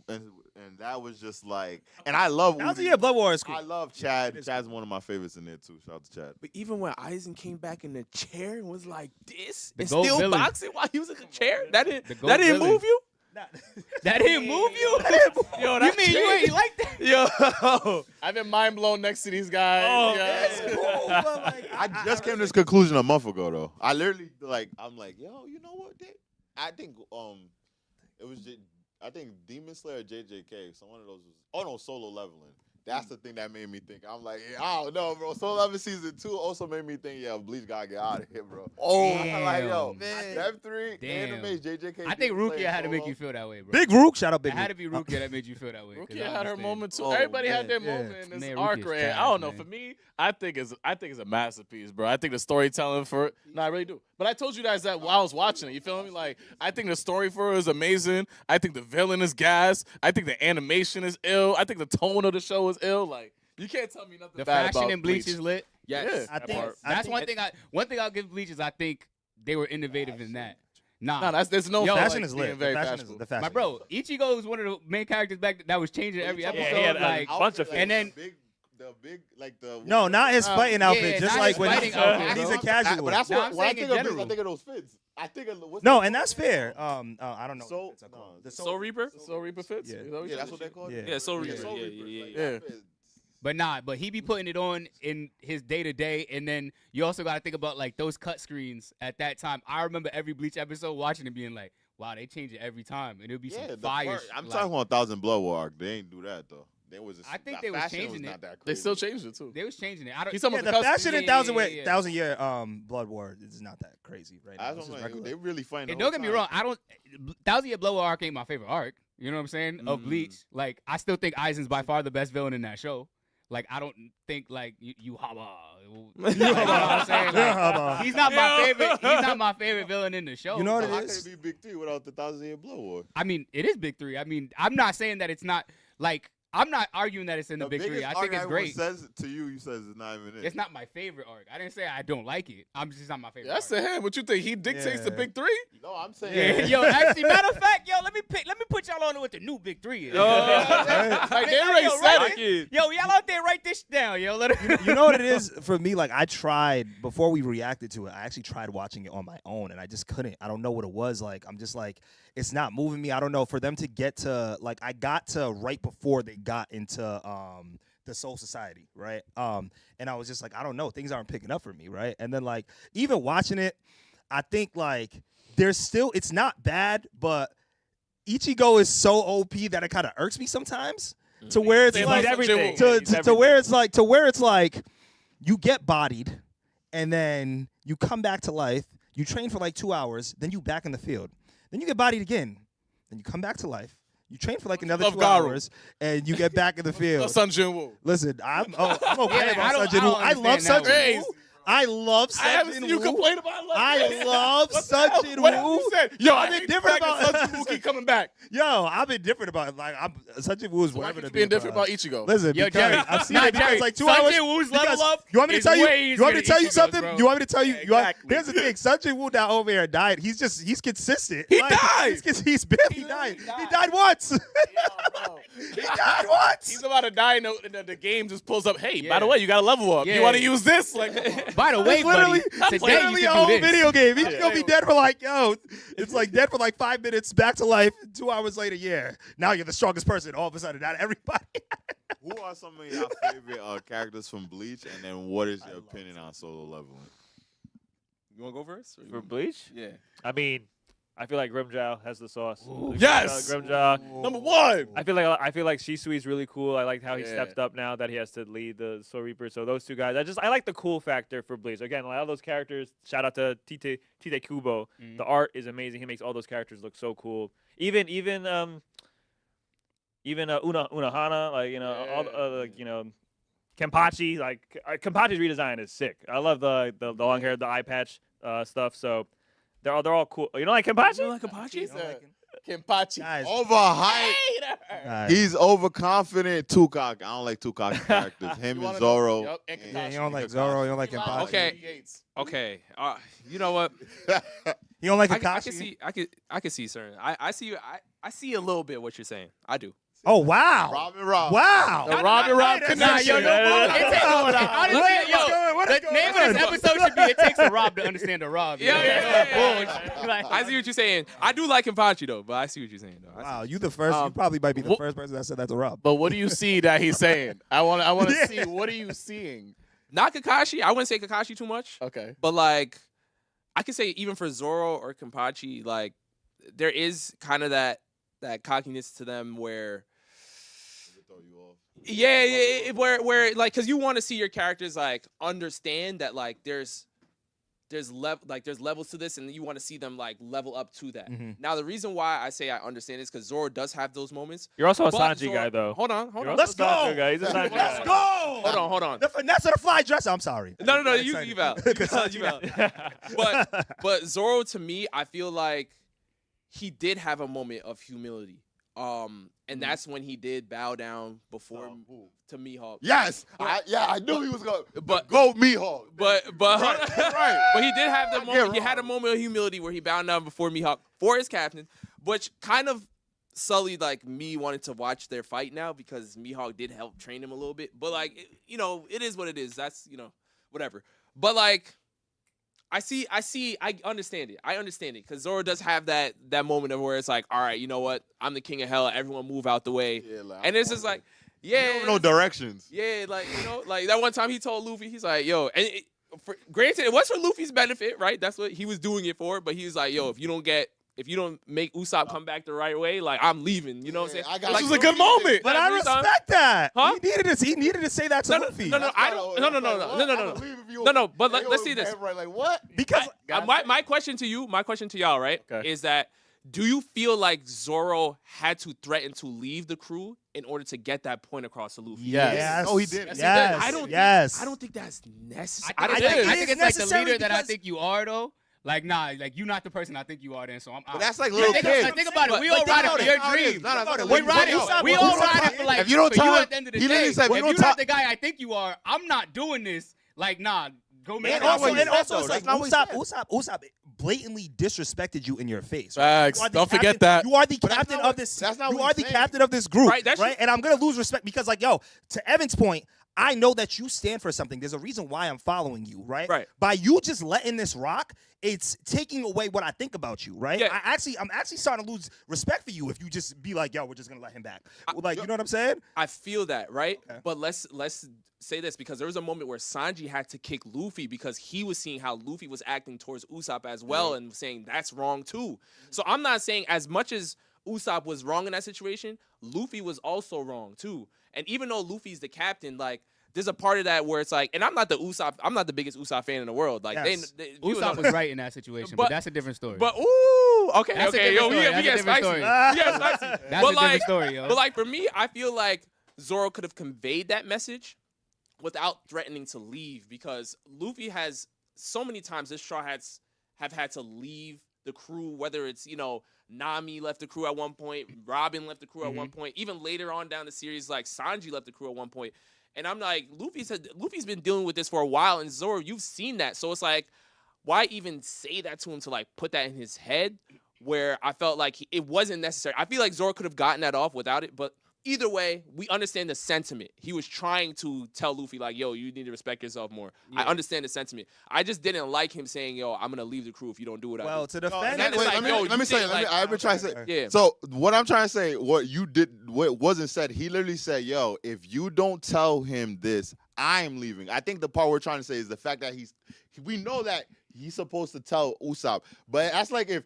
And that was just like, and I love. That was Uzi. the year Blood War is cool. I love Chad. Chad's one of my favorites in there too. Shout out to Chad. But even when Aizen came back in the chair and was like this The and GOAT still villain. boxing while he was in the chair, that The didn't GOAT villain. move you? That didn't move you? Yo, You that's mean you ain't like that? Yo, I've been mind blown next to these guys. Oh, yeah. I just came to this conclusion a month ago though. I literally I'm like, yo, you know what? I think it was I think Demon Slayer or JJK. So one of those was Solo Leveling. That's the thing that made me think. I'm like, yeah, I don't know, bro. Solo Leveling season 2 also made me think, yeah, Bleach gotta get out of here, bro. Oh, I'm like, yo, man. them 3 Damn. animes, JJK. I think Rukia had to make you feel that way, bro. Big Rook, shout out Big It Rook. had to be Rukia that made you feel that way. 'cause Rukia I had her understand. moment too. Oh, Everybody had their yeah. moment in this Man, arc, Rukia's right? trash, I don't know. man. For me, I think it's a masterpiece, bro. I think the storytelling for it. No, I really do. But I told you guys that while I was watching it. You feel me? Like I think the story for it is amazing. I think the villain is gas. I think the animation is ill. I think the tone of the show is ill. Like you can't tell me nothing The bad fashion about in Bleach Bleach. is lit. Yes. I think That's one thing I'll give Bleach is I think they were innovative in that. No, there's no Yo, Fashion like, is being lit. very The fashion fashionable. is the fashion. My bro, Ichigo was one of the main characters back that was changing every Yeah, episode. he had a like, bunch of and then the big, like the No, not his fighting outfit. yeah, Just not like his when fighting he's, outfit, when he's bro. a casual. But that's No, what I'm when I saying think in of Bleach, I general. think of those fits. I think of what's No, the- and that's fair. I don't know. Soul- what it's called. no. The Soul Reaper? Soul Reaper fits. Yeah. Is that Yeah, that's what they call it. Yeah. Yeah, Soul Reaper. Soul Yeah, Reaper, yeah, like, yeah. that fits. but he be putting it on in his day to day, and then you also got to think about like those cut screens at that time. I remember every Bleach episode watching it being like, wow, they change it every time, and it'll be Yeah, some the fire. first- I'm like, talking about 1,000 Blood War arc. They ain't do that though. There was. I think that they was fashion changing was it. not that They crazy. still changed it too. They was changing it. I don't. He's talking Yeah, about the the fashion in yeah. thousand year Blood War is not that crazy right now. That's It's what just I'm like, regular. they really fighting. And don't get me wrong, I don't. 1,000 Year Blow arc ain't my favorite arc. You know what I'm saying? Of Bleach, like I still think Aizen's by far the best villain in that show. Like I don't think like you haba. You know what I'm saying? Like, he's not my favorite. He's not my favorite villain in the show. You know what it How is? could it be Big 3 without the 1,000-year Blood War? I mean, it is Big Three. I mean, I'm not saying that it's not like I'm not arguing that it's in the Big Three. I think it's great. Says to you says it's not even it. It's not my favorite arc. I didn't say I don't like it. I'm just not my favorite. That's arc. to him. What you think? He dictates the Yeah. big three? No, I'm saying. Yeah, yo, actually, matter of fact, yo, let me put y'all on what the new Big Three is. Like they already Yo, said right it. Yo, y'all out there, write this down, yo. Let it. You know what it is for me? Like I tried before we reacted to it. I actually tried watching it on my own, and I just couldn't. I don't know what it was. Like I'm just like it's not moving me. I don't know. For them to get to like I got to right before they got into the Soul Society, right? And I was just like I don't know. Things aren't picking up for me, right? And then like even watching it, I think like there's still it's not bad, but Ichigo is so OP that it kind of irks me sometimes. To where it's He like loves everything. to where it's like you get bodied and then you come back to life, you train for like 2 hours, then you back in the field. Then you get bodied again. Then you come back to life. You train for like another Love 2 Garu. hours and you get back in the field. Sun Jin-woo. Listen, I'm okay Yeah, I about don't- Sun Jin-woo. I I don't love understand Sun that Jin-woo. one. I love I Sun haven't seen you Jin-woo. complain about it like I this. love What the Sun hell? Jin-woo. What have you said? Yo, I've I've been been different different about about- Sun Jin-woo keep coming back. Yo, I've been different about it. Like Sun Jin-woo is So why whatever keep to you be being different about. about Ichigo? Listen, Yo, because Jerry, I've seen nah, it because Jerry, like 2 Sun hours. Jin-woo's level because- up You want me to is tell you? way You want me easier to tell than you Ichigo's, something? bro. You want me to tell you? Exactly. Here's the thing. Sun Jin-woo down over here died. He's consistent. He died. He's barely died. He died once. He died once. He's about to die, and the game just pulls up. Hey, by Yeah. the way, you got to level up. Yeah. You want to use this? Like, come on. By the way, It's literally, buddy, it's today literally you a can whole do this. video game. He's Yeah. gonna be dead for like it's like dead for like 5 minutes, back to life. 2 hours later, yeah. Now you're the strongest person. All of a sudden, not everybody. Who are some of your favorite characters from Bleach, and then what is your opinion on Solo Leveling? You want to go first? Or you For want- Bleach? Yeah. I mean, I feel like Grimjaw has the sauce. Yes! Grimjaw. Number one. I feel like Shisui's really cool. I like how he Yeah. stepped up now that he has to lead the Soul Reaper. So those two guys, I like the cool factor for Bleach. Again, a lot of those characters. Shout out to Tite Kubo. The art is amazing. He makes all those characters look so cool. Even Unahana, like all the, Kenpachi, like Kenpachi's redesign is sick. I love the long hair, the eye patch stuff. So they're all cool. You don't like Kenpachi? You don't like Apache? Kenpachi. Guys, Overhyped. guys. He's overconfident. Tupac. I don't like Tupac characters. Him You and wanna Zoro. Yup, and and- Yeah, Kakashi. you don't like Zoro. You don't like Kenpachi. Okay. Okay. You know what? You don't like I Kakashi? can see. I can see certain. I see. I see a little bit what you're saying. I do. Oh wow! Rob. Wow! The Robin Rob Nah, connection. yo, honestly, yo, the name of this episode should be "It Takes a Rob to Understand a Rob." Yeah. Like, I see what you're saying. I do like Kenpachi though, but I see what you're saying though. I see. Wow, you the first. You probably might be the first person that said that to Rob. But what do you see that he's saying? I want to Yeah. see. What are you seeing? Not Kakashi. I wouldn't say Kakashi too much. Okay. But like, I could say even for Zoro or Kenpachi, like there is kind of that cockiness to them where Throw you off. Yeah, where like, cause you want to see your characters like understand that like there's levels to this, and you want to see them like level up to that. Now, the reason why I say I understand is because Zoro does have those moments. You're also a but Sanji Zoro- guy, though. Hold on. Let's go. Sanji guy. He's a Sanji guy. Let's go. Hold on. The finesse of the fly dress. I'm sorry. No, you out. You out. But Zoro, to me, I feel like he did have a moment of humility. And that's when he did bow down before to Mihawk. Yes, I knew he was going. But go Mihawk. But right. But he did have the moment. He had a moment of humility where he bowed down before Mihawk for his captain, which kind of sullied like me wanting to watch their fight now because Mihawk did help train him a little bit. But like it is what it is. That's whatever. But like. I understand it. I understand it because Zoro does have that moment of where it's like, all right, you know what? I'm the king of hell. Everyone move out the way. Yeah, like, and it's just like, no directions. Yeah, like like that one time he told Luffy, he's like, yo, and granted, it was for Luffy's benefit, right? That's what he was doing it for. But he was like, yo, if you don't make Usopp come back the right way, like I'm leaving. You know what I'm saying? This was a good moment. But I respect that. Huh? He needed to say that to Luffy. No. But let's see this. Like what? Because my question to y'all, right, is that do you feel like Zoro had to threaten to leave the crew in order to get that point across to Luffy? Yes. No, he didn't. Yes. I don't think that's necessary. I think it's like the necessary leader that I because- think you are, though. Like, nah, like you're not the person I think you are. Then, so I'm out. But that's like little kids. Think about it. We all ride it for your dream. We We all ride it for like. If you don't for tell you him, at the end of the he day, literally said, if if you you're don't not the guy I think you are, I'm not doing this. Like, nah, go make And it. also, it's like That's not what he Usopp blatantly disrespected you in your face. Facts. You are the Don't forget captain- that. You are the But that's captain not of what- this. that's not You what are he's the saying. captain of this group, Right, that's right? And I'm gonna lose respect because, like, yo, to Evan's point, I know that you stand for something. There's a reason why I'm following you, right? Right. By you just letting this rock, it's taking away what I think about you, right? Yeah. I'm actually starting to lose respect for you if you just be like, yo, we're just gonna let him back. Like, you know what I'm saying? I feel that, right? Okay. But let's say this because there was a moment where Sanji had to kick Luffy because he was seeing how Luffy was acting towards Usopp as well and saying that's wrong too. So I'm not saying as much as Usopp was wrong in that situation, Luffy was also wrong too. And even though Luffy's the captain, like there's a part of that where it's like, and I'm not the biggest Usopp fan in the world. Like Yes. Usopp was right in that situation, but that's a different story. But ooh, okay, That's a okay, different yo, story. we That's a get different spicy. story. We get spicy. That's but a different like, story, yo. But like for me, I feel like Zoro could have conveyed that message without threatening to leave because Luffy has so many times this Straw Hats have had to leave the crew, whether it's, Nami left the crew at one point, Robin left the crew at one point, even later on down the series, like Sanji left the crew at one point. And I'm like, Luffy's been dealing with this for a while, and Zoro, you've seen that. So it's like, why even say that to him to like put that in his head where I felt like it wasn't necessary. I feel like Zoro could have gotten that off without it, but either way, we understand the sentiment. He was trying to tell Luffy, like, yo, you need to respect yourself more. Yeah. I understand the sentiment. I just didn't like him saying, yo, I'm going to leave the crew if you don't do what I do. Well, to defend that is like, yo, let me say it. I've been trying to say. Yeah. So what I'm trying to say, what you did, what wasn't said, he literally said, yo, if you don't tell him this, I'm leaving. I think the part we're trying to say is the fact that we know that he's supposed to tell Usopp, but that's like if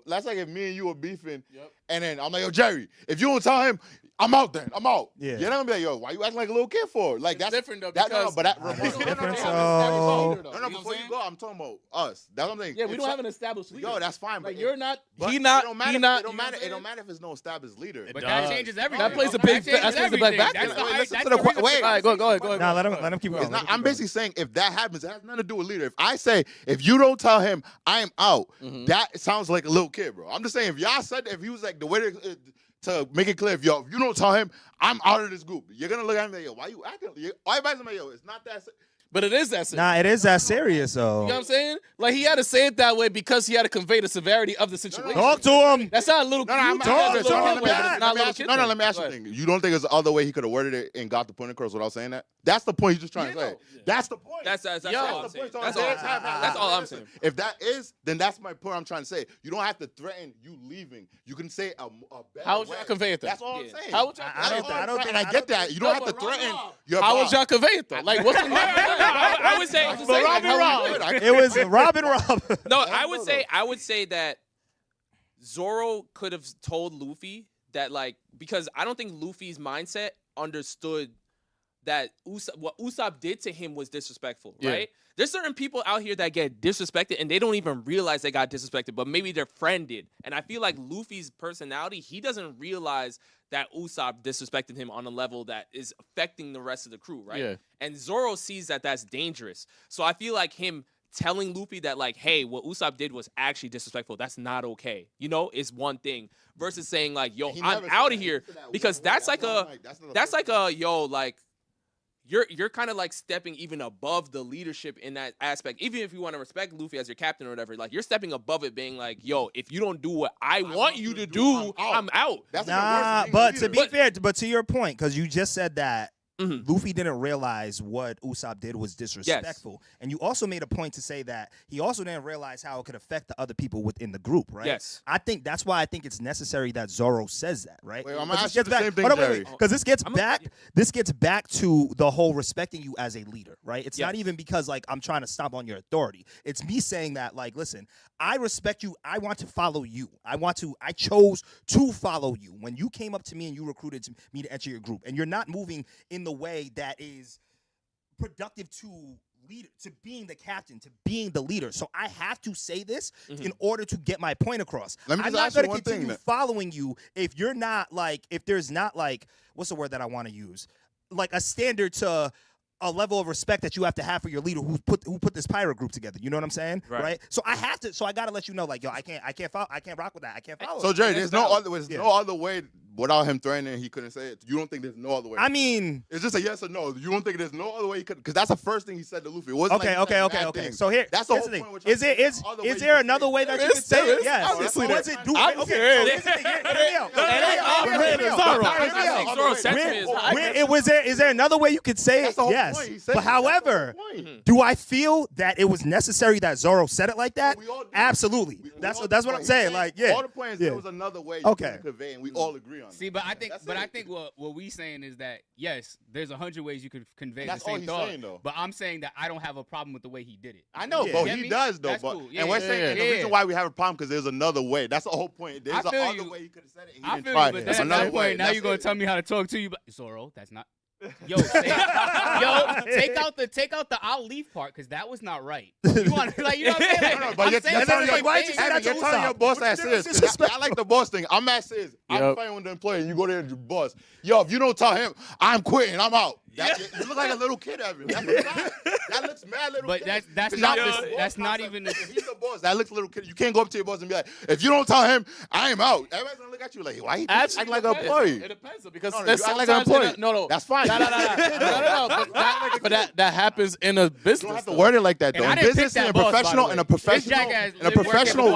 that's like if me and you were beefing, and then I'm like, yo, Jerry, if you don't tell him, I'm out then. I'm out. Yeah. You're not gonna be like, yo, why you acting like a little kid for? Like, It's that's different, though, that, because- but that, It's different, no, so- before you go, I'm talking about us. That's what I'm saying. Yeah, we If don't have an established leader. Yo, that's fine. Like but you're not. but He it not. don't matter. He It not. don't matter. It don't matter if there's no established leader. But that changes everything. That plays a That big. changes That plays a big everything. factor. That's the- Wait, listen that's to the the reason- wait. All right, go ahead. Nah, let him keep going. I'm basically saying if that happens, it has nothing to do with leader. If I say, if you don't tell him I'm out, that sounds like a little kid, bro. I'm just saying, if y'all said, if he was like, the way to make it clear, if you don't tell him I'm out of this group, you're going to look at him like, yo, why you acting? Everybody's like, yo, it's not that. But it is that serious. Nah, it is that serious, though. You know what I'm saying? Like he had to say it that way because he had to convey the severity of the situation. Talk to him. That's not a little. No, I'm you told us a little let me kid, but it's not a little ask you. kid No, thing. let me ask you Go a ahead. thing. You don't think there's other way he could have worded it and got the point across without saying that? That's the point he's just trying to say. That's the point. That's all I'm saying. That's That's all I'm saying. If that is, then that's my point I'm trying to say. You don't have to threaten you leaving. You can say a better How would way. y'all convey it then? That's all I'm saying. How would y'all I don't convey it? think- And I get that. You don't have to threaten your How boss. would y'all convey it though? Like what's the I would say, It was Robin no, I would say that Zoro could have told Luffy that like because I don't think Luffy's mindset understood that what Usopp did to him was disrespectful, Yeah. right? There's certain people out here that get disrespected and they don't even realize they got disrespected, but maybe their friend did. And I feel like Luffy's personality, he doesn't realize that Usopp disrespected him on a level that is affecting the rest of the crew, right? Yeah. And Zoro sees that that's dangerous. So I feel like him telling Luffy that like, hey, what Usopp did was actually disrespectful. That's not okay. You know, is one thing versus saying like, yo, I'm out of here because that's like a yo, like you're kind of like stepping even above the leadership in that aspect. Even if you want to respect Luffy as your captain or whatever, like you're stepping above it, being like, yo, if you don't do what I want you to do, I'm out. That's Nah, but to be fair, but to your point, because you just said that Mm-hmm. Luffy didn't realize what Usopp did was disrespectful. And you also made a point to say that he also didn't realize how it could affect the other people within the group, right? Yes. I think that's why I think it's necessary that Zoro says that, right? Wait, I'm gonna ask you the same thing, Jerry. Because this gets back to the whole respecting you as a leader, right? It's not even because like I'm trying to stomp on your authority. It's me saying that like, listen, I respect you. I want to follow you. I chose to follow you. When you came up to me and you recruited me to enter your group, and you're not moving in the way that is productive to being the captain, to being the leader. So I have to say this in order to get my point across. Let me I'm just not ask you going to one continue thing, following you if you're not like, if there's not like, what's the word that I want to use? Like a standard to a level of respect that you have to have for your leader who put this pirate group together. You know what I'm saying? Right. So I have to. So I gotta let you know, like, yo, I can't rock with that. I can't follow. So Jerry, there's no other way without him threatening. He couldn't say it. You don't think there's no other way? I mean, it's just a yes or no. You don't think there's no other way he could? Because that's the first thing he said to Luffy. It wasn't okay. So here, that's the here's whole the point. thing. Is there another way that you can say it? Yes. Obviously, What's it do? I'm Okay. scared. So here's the thing. Is there another way you could say it? Yes. But however, do I feel that it was necessary that Zoro said it like that? Absolutely. That's what I'm saying. Like, yeah. All the points, there was another way you could convey, and we all agree on it. See, but I think what we saying is that yes, there's 100 ways you could convey the same thought. But I'm saying that I don't have a problem with the way he did it. I know, but he does though. That's But cool. and we're saying the reason why we have a problem because there's another way. That's the whole point. There's another way you could have said it. I feel you, but that's another point. Now you're gonna tell me how to talk to you, but Zoro, that's not. Take out the I'll leave part because that was not right. You want like you know what I'm saying? No, but you're telling your boss that serious. I like the boss thing. I'm that serious. I'm fighting with the employee, and you go there to your boss. Yo, if you don't tell him, I'm quitting. I'm out. You look like a little kid, Evan. That looks mad little kid. But that's not even. If he's the boss, that looks little kid. You can't go up to your boss and be like, if you don't tell him, I'm out. Everybody's gonna look at you like, why you act like an employee? It depends because you act like an employee. No, that's fine. No. But that happens in a business. You don't have to word it like that though. In business and a professional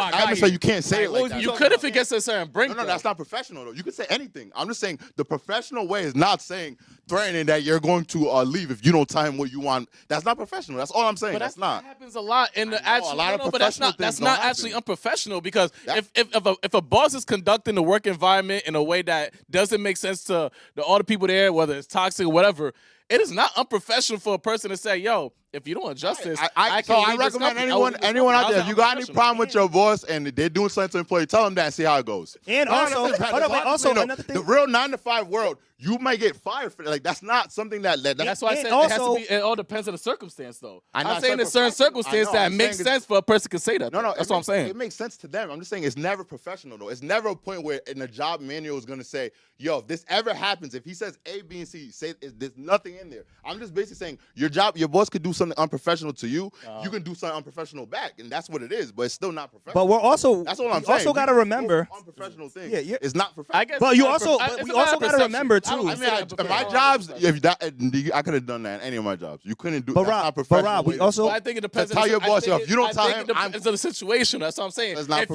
atmosphere, you can't say it like that. You could if it gets to a certain brink. No, that's not professional though. You can say anything. I'm just saying the professional way is not saying threatening that you're going to leave if you don't tell him what you want. That's not professional. That's all I'm saying. But that's not. That happens a lot in the actual. But that's not actually happen. unprofessional because if a boss is conducting the work environment in a way that doesn't make sense to all the people there, whether it's toxic or whatever, it is not unprofessional for a person to say, "Yo, if you don't adjust this, I recommend anyone out there. If you got any problem with your boss and they're doing something to an employee, tell them that and see how it goes. And also another thing, the real 9-to-5 world, you might get fired for that. Like that's not something that's why I said it has to be. It all depends on the circumstance, though. I'm saying there's certain circumstances that makes sense for a person to say that. No, that's what I'm saying. It makes sense to them. I'm just saying it's never professional though. It's never a point where in the job manual is gonna say, yo, if this ever happens, if he says A, B, and C, say there's nothing in there. I'm just basically saying your boss could do something unprofessional to you. You can do something unprofessional back, and that's what it is. But it's still not professional. But we're also that's all I'm saying. Also got to remember unprofessional thing. Yeah, it's not professional. But you also we also got to remember too. I mean, my jobs, I could have done that in any of my jobs. You couldn't do. But Rob, we also. I think it depends. Tell your boss, yo, if you don't tell him, it depends on the situation. That's what I'm saying. If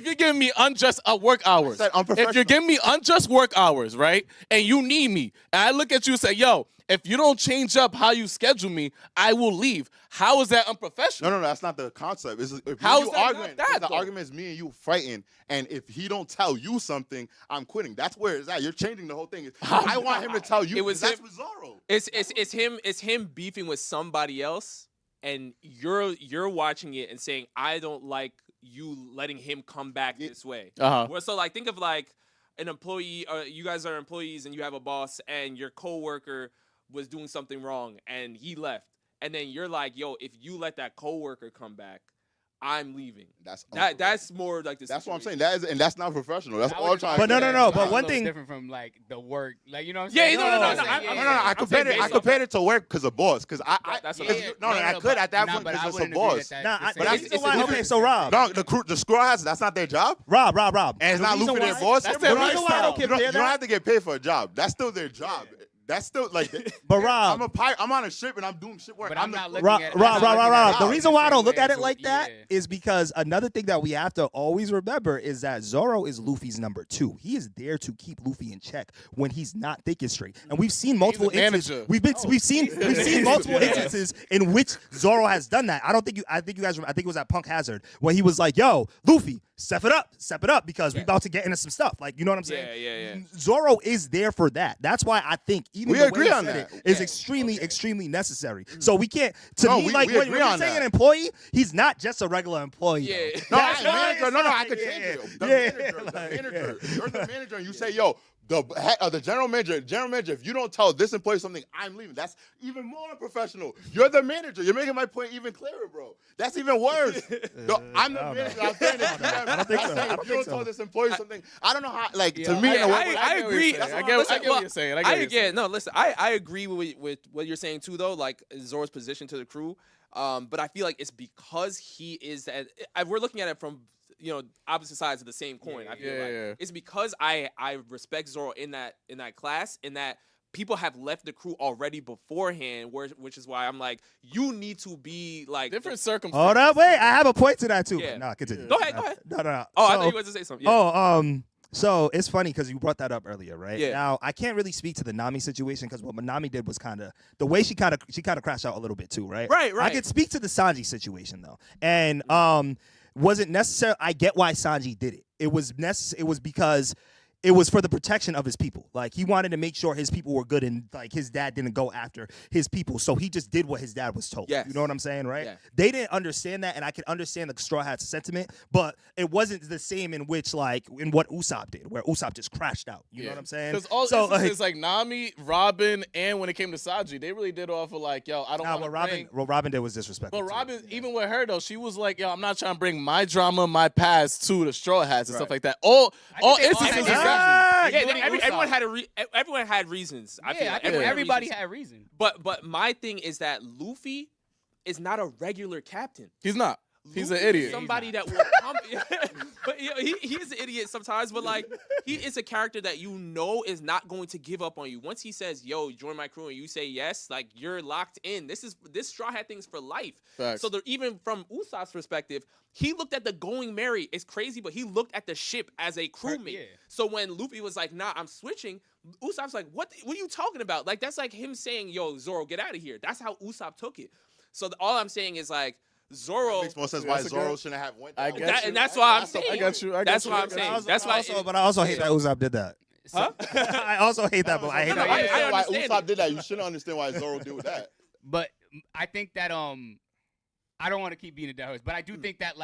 you're giving me unjust work hours, if you're giving me unjust work hours, right, and you need me, and I look at you and say, yo, if you don't change up how you schedule me, I will leave. How is that unprofessional? No, that's not the concept. How is that arguing? Not that, the argument is me and you fighting, and if he don't tell you something, I'm quitting. That's where it's at. You're changing the whole thing. I want him to tell you. That's Zoro. It's him beefing with somebody else, and you're watching it and saying, I don't like you letting him come back this way. Uh-huh. So like think of like an employee, you guys are employees and you have a boss and your coworker was doing something wrong and he left. And then you're like, yo, if you let that coworker come back, I'm leaving. That's more like this. That's what I'm saying. And that's not professional. That's all I'm trying to But say. no. But one thing different from like the work, like you know what I'm Yeah, saying? no. I compared it to work because of boss. Because That's what I could at that point but I because it's a wouldn't agree boss. that Nah, that's the the same. reason why. Okay, so Rob, No, the Straw Hats, that's not their job. Rob, And it's the not reason Luffy their why- boss. That's You their don't- reason why I don't you compare you don't that- have to get paid for a job. That's still their job. That's still like. But Rob, I'm on a ship and I'm doing shit work. But I'm not looking Rob, at Rob. The it reason why I don't look at it so, like that yeah. is because another thing that we have to always remember is that Zoro is Luffy's number 2. He is there to keep Luffy in check when he's not thinking straight. And we've seen multiple the instances. manager. We've seen multiple instances in which Zoro has done that. I think you guys. I think it was at Punk Hazard when he was like, "Yo, Luffy, step it up, because we about to get into some stuff." Like, you know what I'm saying? Yeah. Zoro is there for that. That's why I think even We the agree way he on said that. it is extremely necessary. So we can't. To No, me, we like when agree you're on saying that. an employee, he's not just a regular employee. Yeah. though. No, That's why manager. it's No, I like, could change yeah, it. The yeah, manager. You're the manager, and you say, "Yo, the general manager. If you don't tell this employee something, I'm leaving." That's even more unprofessional. You're the manager. You're making my point even clearer, bro. That's even worse. No, I'm the manager. I'm saying this. I don't think so. saying I if don't you don't think tell so. this employee something, I don't know how. Like to Yeah, me, in a way, I agree. I get what you're saying. I agree with what you're saying too, though. Like Zoro's position to the crew, but I feel like it's because he is that. We're looking at it from opposite sides of the same coin. I feel like it's because I respect Zoro in that class, in that people have left the crew already beforehand, which is why I'm like, you need to be like different circumstances. Hold up, wait. I have a point to that too. Yeah. But nah, continue. Go ahead. No. Oh, I So- thought you wanted to say something. Yeah. So it's funny because you brought that up earlier, right? Yeah. Now I can't really speak to the Nami situation because what Nami did was kind of the way she kind of crashed out a little bit too, right? Right. I could speak to the Sanji situation though, and wasn't necessary. I get why Sanji did it. It was necessary. It was because it was for the protection of his people. Like he wanted to make sure his people were good, and like his dad didn't go after his people. So he just did what his dad was told. Yes. You know what I'm saying, right? Yeah. They didn't understand that, and I can understand the Straw Hats sentiment, but it wasn't the same in which in what Usopp did, where Usopp just crashed out. You know what I'm saying? Because all instances like Nami, Robin, and when it came to Sanji, they really did off of like, yo, I don't want to what Robin did was disrespectful. But too. Robin, even with her though, she was like, "Yo, I'm not trying to bring my drama, my past to the Straw Hats and stuff like that." All instances. Everyone had reasons. I Yeah, I feel think like everybody reasons. had reason. But my thing is that Luffy is not a regular captain. He's not. He's an Luffy is idiot. Somebody that will come, but he is an idiot sometimes. But like he is a character that is not going to give up on you. Once he says, "Yo, join my crew," and you say yes, like you're locked in. This Straw Hat thing's for life. Facts. So even from Usopp's perspective, he looked at the going merry. It's crazy, but he looked at the ship as a crewmate. Yeah. So when Luffy was like, "Nah, I'm switching," Usopp's like, "What are you talking about?" Like that's like him saying, "Yo, Zoro, get out of here." That's how Usopp took it. So all I'm saying is like. Zoro makes more sense why Zoro shouldn't have went. I get you. and that's why I'm saying. I got you. That's why I'm saying. That's why. But I also hate that Usopp did that. Huh? I also hate that, but I hate No, that. I understand why understand Usopp it. did that. You shouldn't understand why Zoro did that. But I think that I don't want to keep being a dead horse, but I do think that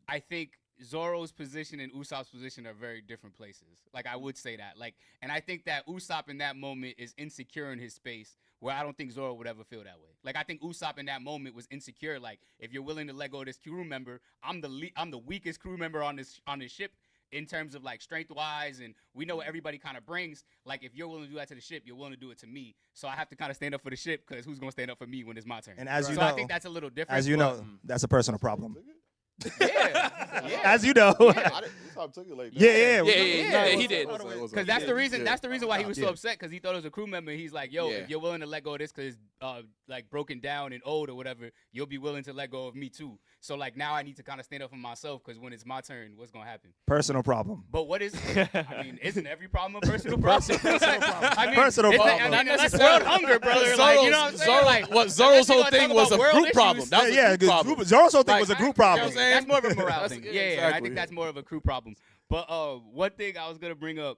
I think Zoro's position and Usopp's position are very different places. Like I would say that. And I think that Usopp in that moment is insecure in his space, where I don't think Zoro would ever feel that way. Like I think Usopp in that moment was insecure. Like if you're willing to let go of this crew member, I'm the weakest crew member on this ship in terms of like strength wise, and we know what everybody kind of brings. Like if you're willing to do that to the ship, you're willing to do it to me. So I have to kind of stand up for the ship because who's gonna stand up for me when it's my turn? And as you so know, I think that's a little different. As you know, that's a personal problem. yeah. As you know. Usopp took it like that. Yeah, he did. Because that's the reason. That's the reason why he was so Yeah. upset. Because he thought it was a crew member. He's like, "Yo, if you're willing to let go of this, because like broken down and old or whatever, you'll be willing to let go of me too. So like now I need to kind of stand up for myself because when it's my turn, what's gonna happen? Personal problem. But what is? I mean, isn't every problem a personal problem? I mean, Personal it's problem. Not that's world hunger, brother. Like, you know what I'm saying? Like, what Zoro's whole unless you thing wanna was talk a about group world problem. issues, That was a group problem. Zoro's whole thing Like, was a group you know problem. what I'm saying? that's more of a morale thing. That's- Yeah, and I exactly. think that's more of a crew problem. But one thing I was gonna bring up,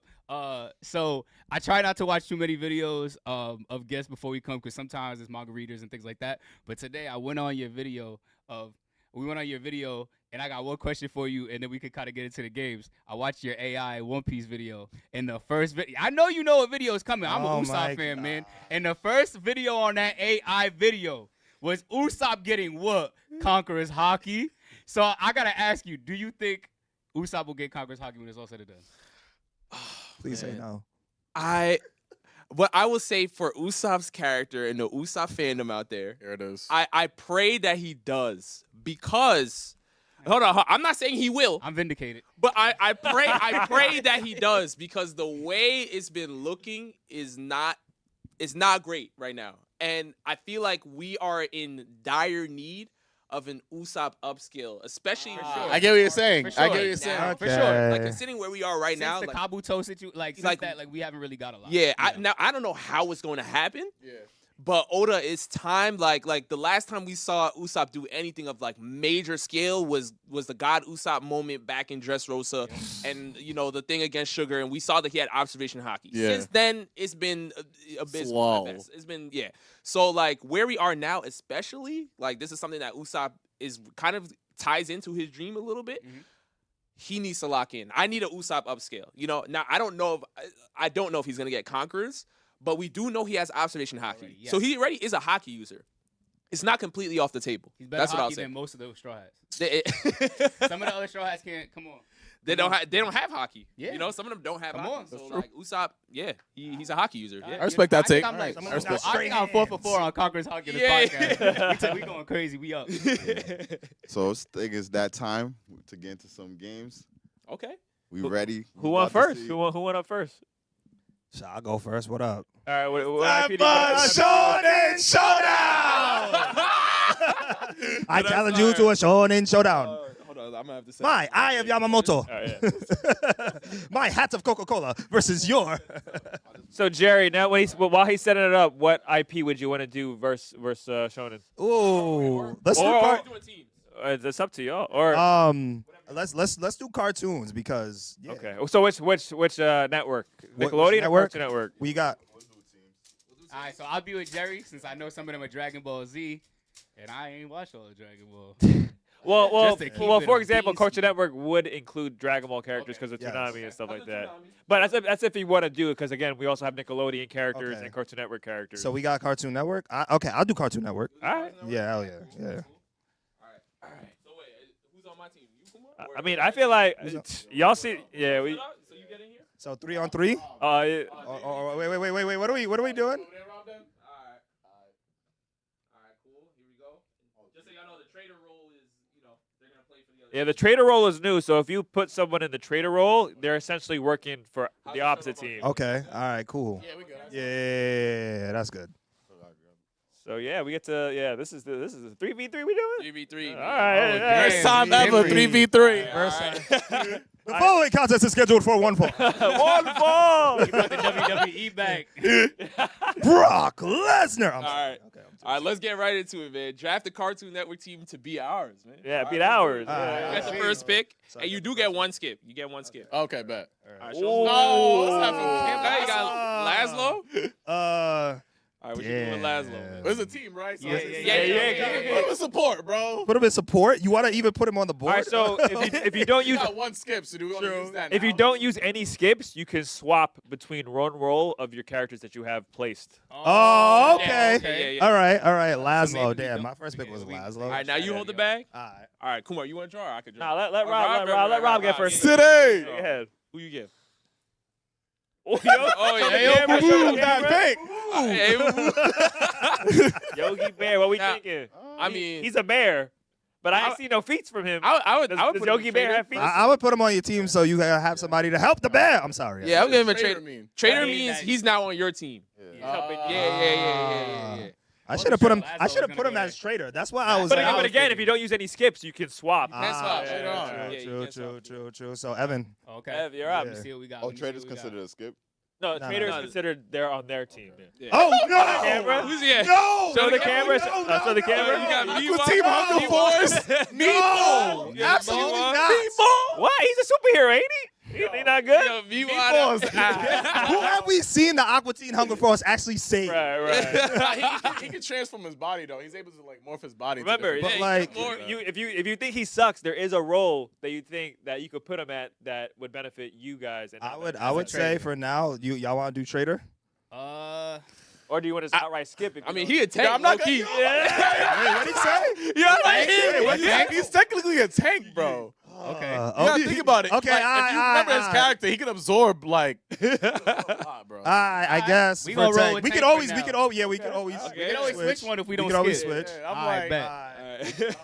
so I try not to watch too many videos of guests before we come because sometimes it's manga readers and things like that. But today I went on your video of we went on your video, and I got one question for you, and then we could kind of get into the games. I watched your AI One Piece video, and the first video, I know you know what video is coming. I'm Oh a my Usopp fan, God. man. And the first video on that AI video was Usopp getting what? Conqueror's Hockey. So I gotta ask you, do you think Usopp will get Conqueror's Hockey when it's all said and done? Please say Man. no. What I will say for Usopp's character and the Usopp fandom out there, Here it is. I pray that he does because hold on, I'm not saying he will, I'm vindicated. but I pray that he does because the way it's been looking is not great right now. And I feel like we are in dire need of an Usopp upscale, especially I get what you're saying. For I sure. get what you're saying. now, for sure. Like Okay. considering where we are right Since now, the like, Kabuto situation, like since like- that, like we haven't really got a lot. yeah, I don't know how it's going to happen. Yeah. But Oda, it's time. Like the last time we saw Usopp do anything of like major scale was the God Usopp moment back in Dressrosa, and you know the thing against Sugar, and we saw that he had observation hockey. Yeah. Since then, it's been a bit Slow. It's been So like where we are now, especially like this is something that Usopp is kind of ties into his dream a little bit. Mhm. He needs to lock in. I need a Usopp upscale. You know, now I don't know if he's gonna get Conquerors. But we do know he has observation hockey. Already, So yes. he already is a hockey user. It's not completely off the table. He's better That's what I'll hockey say. than most of those straw hats. They, Some of the other straw hats can't. Come on. they don't have hockey. Yeah. You know, some of them don't have Come hockey. on. So That's like Usopp, he's a hockey user. Yeah. I respect that I think take. I'm like, Alright, I respect I think I'm 4 for 4 on Conqueror's Hockey in this Yeah. podcast. We going crazy. We up. So I think it's that time to get into some games. Okay. We ready? Who We won about to first? see- Who went up first? So I'll go first. What up? All right. What Time IP for Shonen Showdown! I challenge you to a Shonen Showdown. Hold on, I'm gonna have to say. My Eye of Yamamoto. All right, yeah. My Hats of Coca-Cola versus your. So Jerry, now while he's setting it up, what IP would you want to do versus Shonen? Ooh, let's do Or- Do a team. It's up to y'all. Or let's do cartoons because yeah. okay. So which network? Which Nickelodeon or network? Cartoon Network? We got All right, so I'll be with Jerry since I know some of them are Dragon Ball Z, and I ain't watched all of Dragon Ball. Well, Just to keep it for a example, beast. Cartoon Network would include Dragon Ball characters because of Yes. Toonami and stuff like that. But that's if you want to do it, because again, we also have Nickelodeon characters Okay. and Cartoon Network characters. so we got Cartoon Network. Okay, I'll do Cartoon Network. all right. Yeah, hell yeah, yeah. All right. So wait, who's on my team? You, Kumar? I mean, I feel like y'all see. Yeah, we. So you get in here? So 3 on 3. Yeah. Wait. What are we doing? All right, cool. Here we go. Just so y'all know, the trader role is, they're gonna play for the other. Yeah, the trader role is new, so if you put someone in the trader role, they're essentially working for the opposite team. Okay. All right. Cool. Yeah, we good. Yeah, that's good. So yeah, we get to this is the 3v3 we doing. 3v3. All right. damn. First time ever, Henry. 3v3. The following contest is scheduled for one fall. One fall. He brought the WWE back. Brock Lesnar. All right. All right, let's get right into it, man. Draft the Cartoon Network team to be ours, man. Yeah, All beat right. ours. All right. You get the first pick, and you do get one skip. You get one skip. Okay, bet. All right, Ooh. Oh, let's have some Now you got Laszlo. All right, what you doing with Laszlo? Man? There's a team, right? So Yeah, it's- yeah. Put him in support, bro. Put him in support. You want to even put him on the All board? right, so if you don't You use got one skip, so do we want to use that if you now? don't use any skips, you can swap between one roll of your characters that you have placed. Oh, okay. Yeah. All right. Laszlo. maybe we Damn, don't- my first pick was Laszlo. All right, now you hold the bag. All right. All right, Kumar, you want to draw? Or I could draw. Nah, let Oh, Rob get first. City. Go ahead. Who you give? Oh, Oh, yeah. Show the camera, show the camera. pick. Hey, Yogi Bear, what we Now, thinking? I mean, He's a bear, but I ain't seen no feats from him. I would Does put him Yogi in Bear trader. have feats? I would put him on your team so you gotta have somebody to help the bear. I'm sorry. Yeah, I'm giving him a Trader trader. mean? Trader I mean means that- he's now on your team. He's helping you. Yeah. I should have put him. Laszlo I should have was put gonna him go as trader. That's why I was. But, I but was again, if thinking. you don't use any skips, you can swap. Can't swap. yeah, Trade yeah, on. yeah. Yeah, you can't swap. True. So Evan. Okay. Ev, you're up. Let me see what we got. Oh, Let me see traders what we got. considered a skip. No, No, trader no. is considered they're on their team. Yeah. Oh no! Camera? Who's he at? No! Show the no, camera. no, Show the camera. You got me. Aqua Team Hunger Force. No! Yeah, Absolutely Meatball. not. What? He's a superhero, ain't he? He not good. Yo, meatball. Who have we seen the Aqua Teen Hunger Force actually save? Right. he can transform his body though. He's able to like morph his body. to Remember, different- But like, if you think he sucks, there is a role that you think that you could put him at that would benefit you guys. And I would say for now, y'all want to do Trader? or do you want to just outright skip it? I mean, he a tank. I'm not low-key. Yeah. Wait, what'd he say? Yeah, What he's technically a tank, bro. Okay. Yeah, think about it. Okay, Like, if you remember his character, he can absorb like a lot, bro. I guess We for gonna roll tank. with we tank could always, for we now. could, oh yeah, we could always, We can always switch one if we We don't could always skip. switch. Yeah, I'm Alright, like, bet.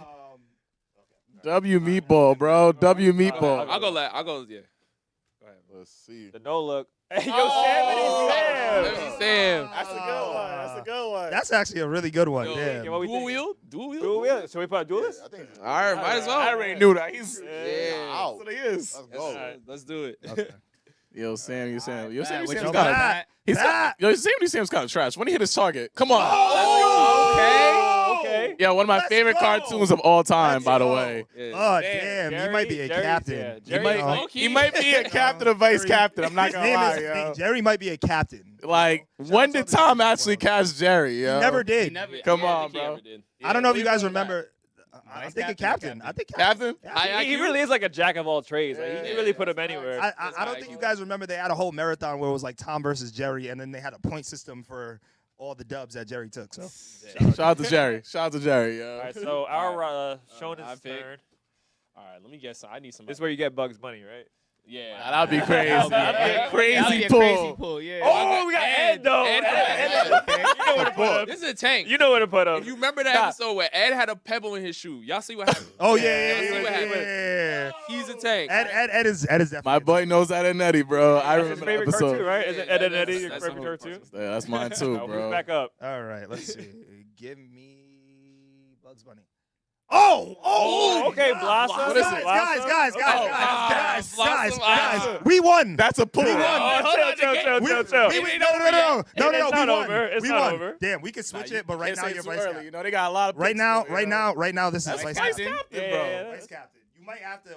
W meatball, bro. W meatball. I'll go. Yeah. Go ahead. Let's see. The no look. Hey, yo, Oh. Sam. Sam. That's a good one. That's a good one. That's actually a really good one. Yo, Damn. what we Dual think? wheel. Dual wheel. Dual wheel. So we put a duelist? I think. All right, might as well. I already knew that. He's Yeah. Out. that's what he is. Let's go. Let's do it. Okay. Yo, Sam, you Sam. Yo, Bet. Sam, What Sam's you kind of. got? He's Ah. yo, Sam's kind of trash. When he hit his target, come on. Okay. Yeah, one of my Let's favorite go. cartoons of all time, Let's by the go. way. Yeah. Oh damn, he might be a Jerry's- captain. yeah, He Jerry's might, low-key. he might be a captain or vice Jerry- captain. I'm not His gonna name lie, is yo. Jerry. Might be a captain. Like, Shout when out did to Tom the- actually cast Jerry? Yo? He never did. He never- Come Yeah, I on, think he bro. ever did. I don't know if we you guys remember remember. I'm Vice thinking captain captain. or I think Captain? He really is like a jack of all trades. Like, he can really put him anywhere. I don't think you guys remember they had a whole marathon where it was like Tom versus Jerry, and then they had a point system for all the dubs that Jerry took. So Shout out to Jerry. Shout out to Jerry, yo. All right, so our Shonen's I pick. turn. All right, let me guess. I need some. This is where you get Bugs Money, right? Yeah. That'd be crazy. That'd be Yeah, a crazy crazy pull. pull, yeah. Oh, we got Ed though. Ed. You know where to put him. This is a tank. You know where to put him. If you remember that episode where Ed had a pebble in his shoe, y'all see what happened? oh see what yeah. happened. He's a tank. Ed is definitely. My boy knows Ed and Eddie, bro. I That's his remember that favorite episode. cartoon, right? Is it Ed and Eddie your That's favorite the whole cartoon? Yeah, that's mine too, Move bro. back up. All right, let's see. Give me Bugs Bunny. Oh, okay, Blossom. What is it? Guys, Blossom. we won. That's a pull. We won. Oh, chill. No, It's we not won. over. It's we not won. over. Damn, we can switch it, but right now you're vice early. captain. You know they got a lot of Right picks now, there, yo. right now, this is That's vice vice captain. captain, Yeah, bro. yeah, Vice captain.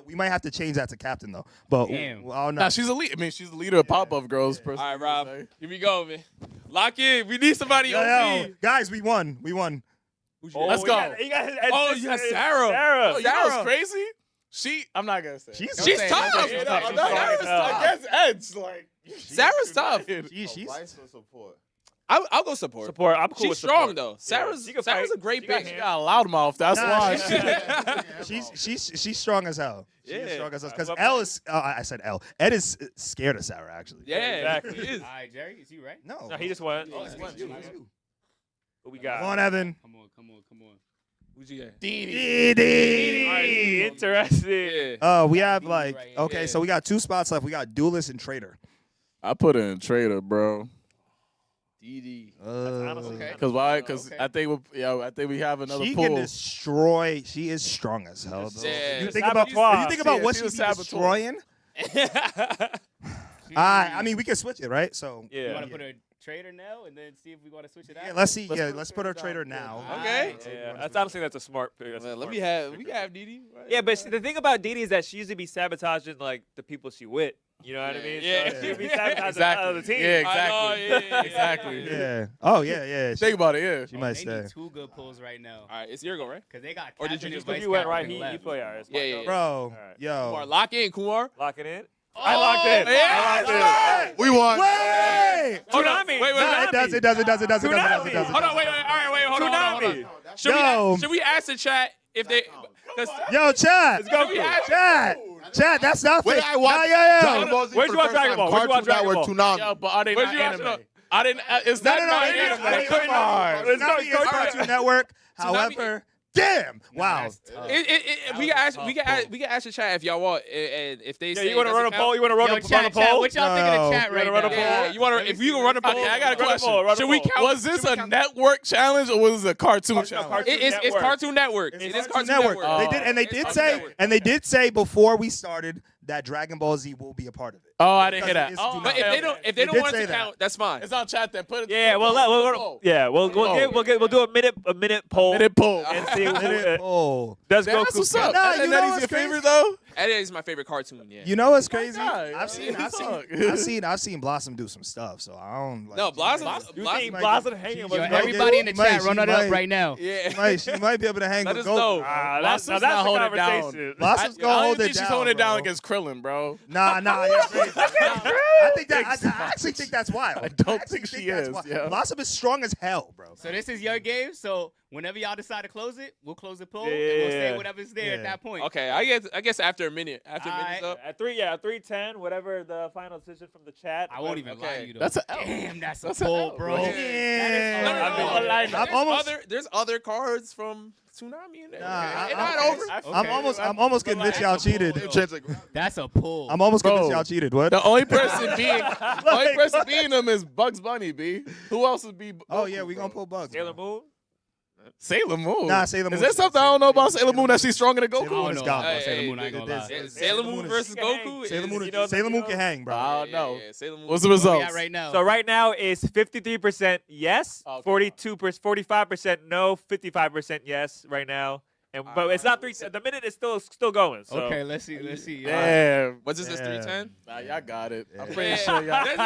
We might have to change that to captain though. But Damn. well, Nah, she's a lead. I mean, she's the leader of Pop-Up Girls. All right, Rob. Here we go, man. Lock in. We need somebody Yo, OP. guys, we won. Let's go. You got You got Sarah. Sarah. Oh, you know what's crazy? I'm not gonna say. She's tough. Sarah's against Edge. Like, Sarah's tough. She's Vice or support? I'll go support. Support. I'm cool She's with strong support. though. Yeah. Sarah's She can Sarah's fight. a great She got pick. she got a loud mouth. That's why. she's strong as hell. She's Yeah. strong as hell. Because What L is I said L. Ed is scared of Sarah actually. Yeah, Exactly. he is. All right, Jerry, is you right? No. No, he just won. Oh, it's you. What we Come got? on, Evan. Come on. Who'd you get? Dee. Interesting. We have Dee like right here. okay, so we got 2 spots left. We got duelist and trader. I put in Trader, bro. DD. Okay. Cause why? Cause Okay. I think we have another She pull. can destroy. She is strong as hell. Though. Yeah. You think about Saboteur. you think about what She she's was saboteur. destroying. I mean, we can switch it, right? So You Yeah. want to put a trader now and then see if we want to switch it out? yeah, let's see. Let's Yeah, put let's a put our trader trader down. now. Okay. Yeah, that's honestly that's a smart pick. That's a Let smart me pick. have. We can have DD. Right? Yeah, but see, the thing about Dee Dee is that she used to be sabotaging like the people she with. You know what I mean? Yeah. So she'd be sabotaging Exactly. the team. Yeah, I know, exactly. yeah. Exactly. Yeah. Oh yeah. Think about it. Yeah. She might They stay. need 2 good pulls right now. All right, it's your go, right? Because they got Or did you captain just- and If vice you went right, captain he left. play ours. Yeah. Bro, right. Kumar, yo. lock in, Kumar. Lock it in. I locked in. yeah. I locked in. We won. Wait! Hold on. Tsunami. Wait. Nah, it does. Tsunami. Hold on. Wait. All right. Wait. Hold on. Tsunami. Should we ask the chat if they? Because Yo, Chad. Let's go for it. Chad, that's not Wait, fair. I watched Yeah. Dragon Ball Z Where'd for you the watch first Dragon time. Ball? Where'd you watch Cartoon Network Dragon Ball? Toonami. Yeah, but are they Where'd not you watch anime? it? I didn't. Is that No. not It is- anime? it is- Come on. It's not Go- Cartoon Network. However, damn. Wow. we can ask the chat if y'all want, and if they Yeah, say you want to run a poll? You want to run Yo, a chat, poll? what y'all think of the chat No. right You wanna run a now? poll? Yeah, you want to? If you can run a poll, Okay, I got a Run a question. poll, run a Should we poll. count? Was this a network challenge or was it a cartoon challenge? Cartoon It's Network. Cartoon Network. It is Cartoon Network. They did, and they It's did Cartoon say, Network. and they did say before we started that Dragon Ball Z will be a part of it. Oh, I didn't hear Because that. it's Oh, do But not- if they They don't did want say to that. count, that's fine. it's on chat then. Put it. Yeah, we'll we'll do a minute poll Minute poll. and see who Oh, does Damn, Goku. that's what's up. Nah, And you know Eddie's what's your crazy? favorite though. That is my favorite cartoon. Yeah. You know what's crazy? God, I've seen Blossom do some stuff, so I don't. Like, No, Blossom. You Blossom. think might Blossom get- hanging she- with Yo, Yo, Goku? everybody in the she might- chat, run she it up might- right now. Yeah. She might be able to hang Let with us know. Goku. That's Blossom's a not holding it down. conversation. Blossom's I gonna don't hold think it she's down. holding it down bro. against Krillin, bro. Nah, you're crazy. I think that I actually think that's wild. I don't actually think she that's is, wild. yeah. Blossom is strong as hell, bro. So this is your game. So whenever y'all decide to close it, we'll close the poll and Yeah. we'll say whatever's there at Yeah. that point. Okay, I guess after a minute, after a minute's Alright. up. At 3:10, whatever the final decision from the chat. I won't even lie Okay. to you though. That's a L. Damn, that's a That's a poll, L, bro. bro. Yeah. No, no, no, I'm no. aligned. There's I'm almost- there's other cards from Tsunami in there. Nah, It's I- not over. I'm almost convinced y'all cheated. That's a pull. I'm almost convinced Bro. y'all cheated. What? The only person beating them is Bugs Bunny, B. Who else would be? Oh Goku, yeah, we bro? gonna pull Bugs. Sailor bro. Moon. Sailor Moon. Nah, Sailor Is Moon. there something I don't know about Sailor Moon that she's stronger than Sailor I Goku? Moon don't is know God. about Hey, Sailor Moon. I ain't gonna lie. there's- Sailor Moon Moon is- versus Goku. Sailor Moon, You know- Sailor Moon you can know- hang, bro. I don't know. Sailor Moon. What's the Where we results? at right now? So right now is 53% yes, Okay. 45% no, 55% yes right now. And but it's not 3. The minute is still going. So. Okay, let's see. Let's see. Damn. What's this? Yeah. 310. Nah, y'all got it. I'm Yeah. pretty sure y'all. That's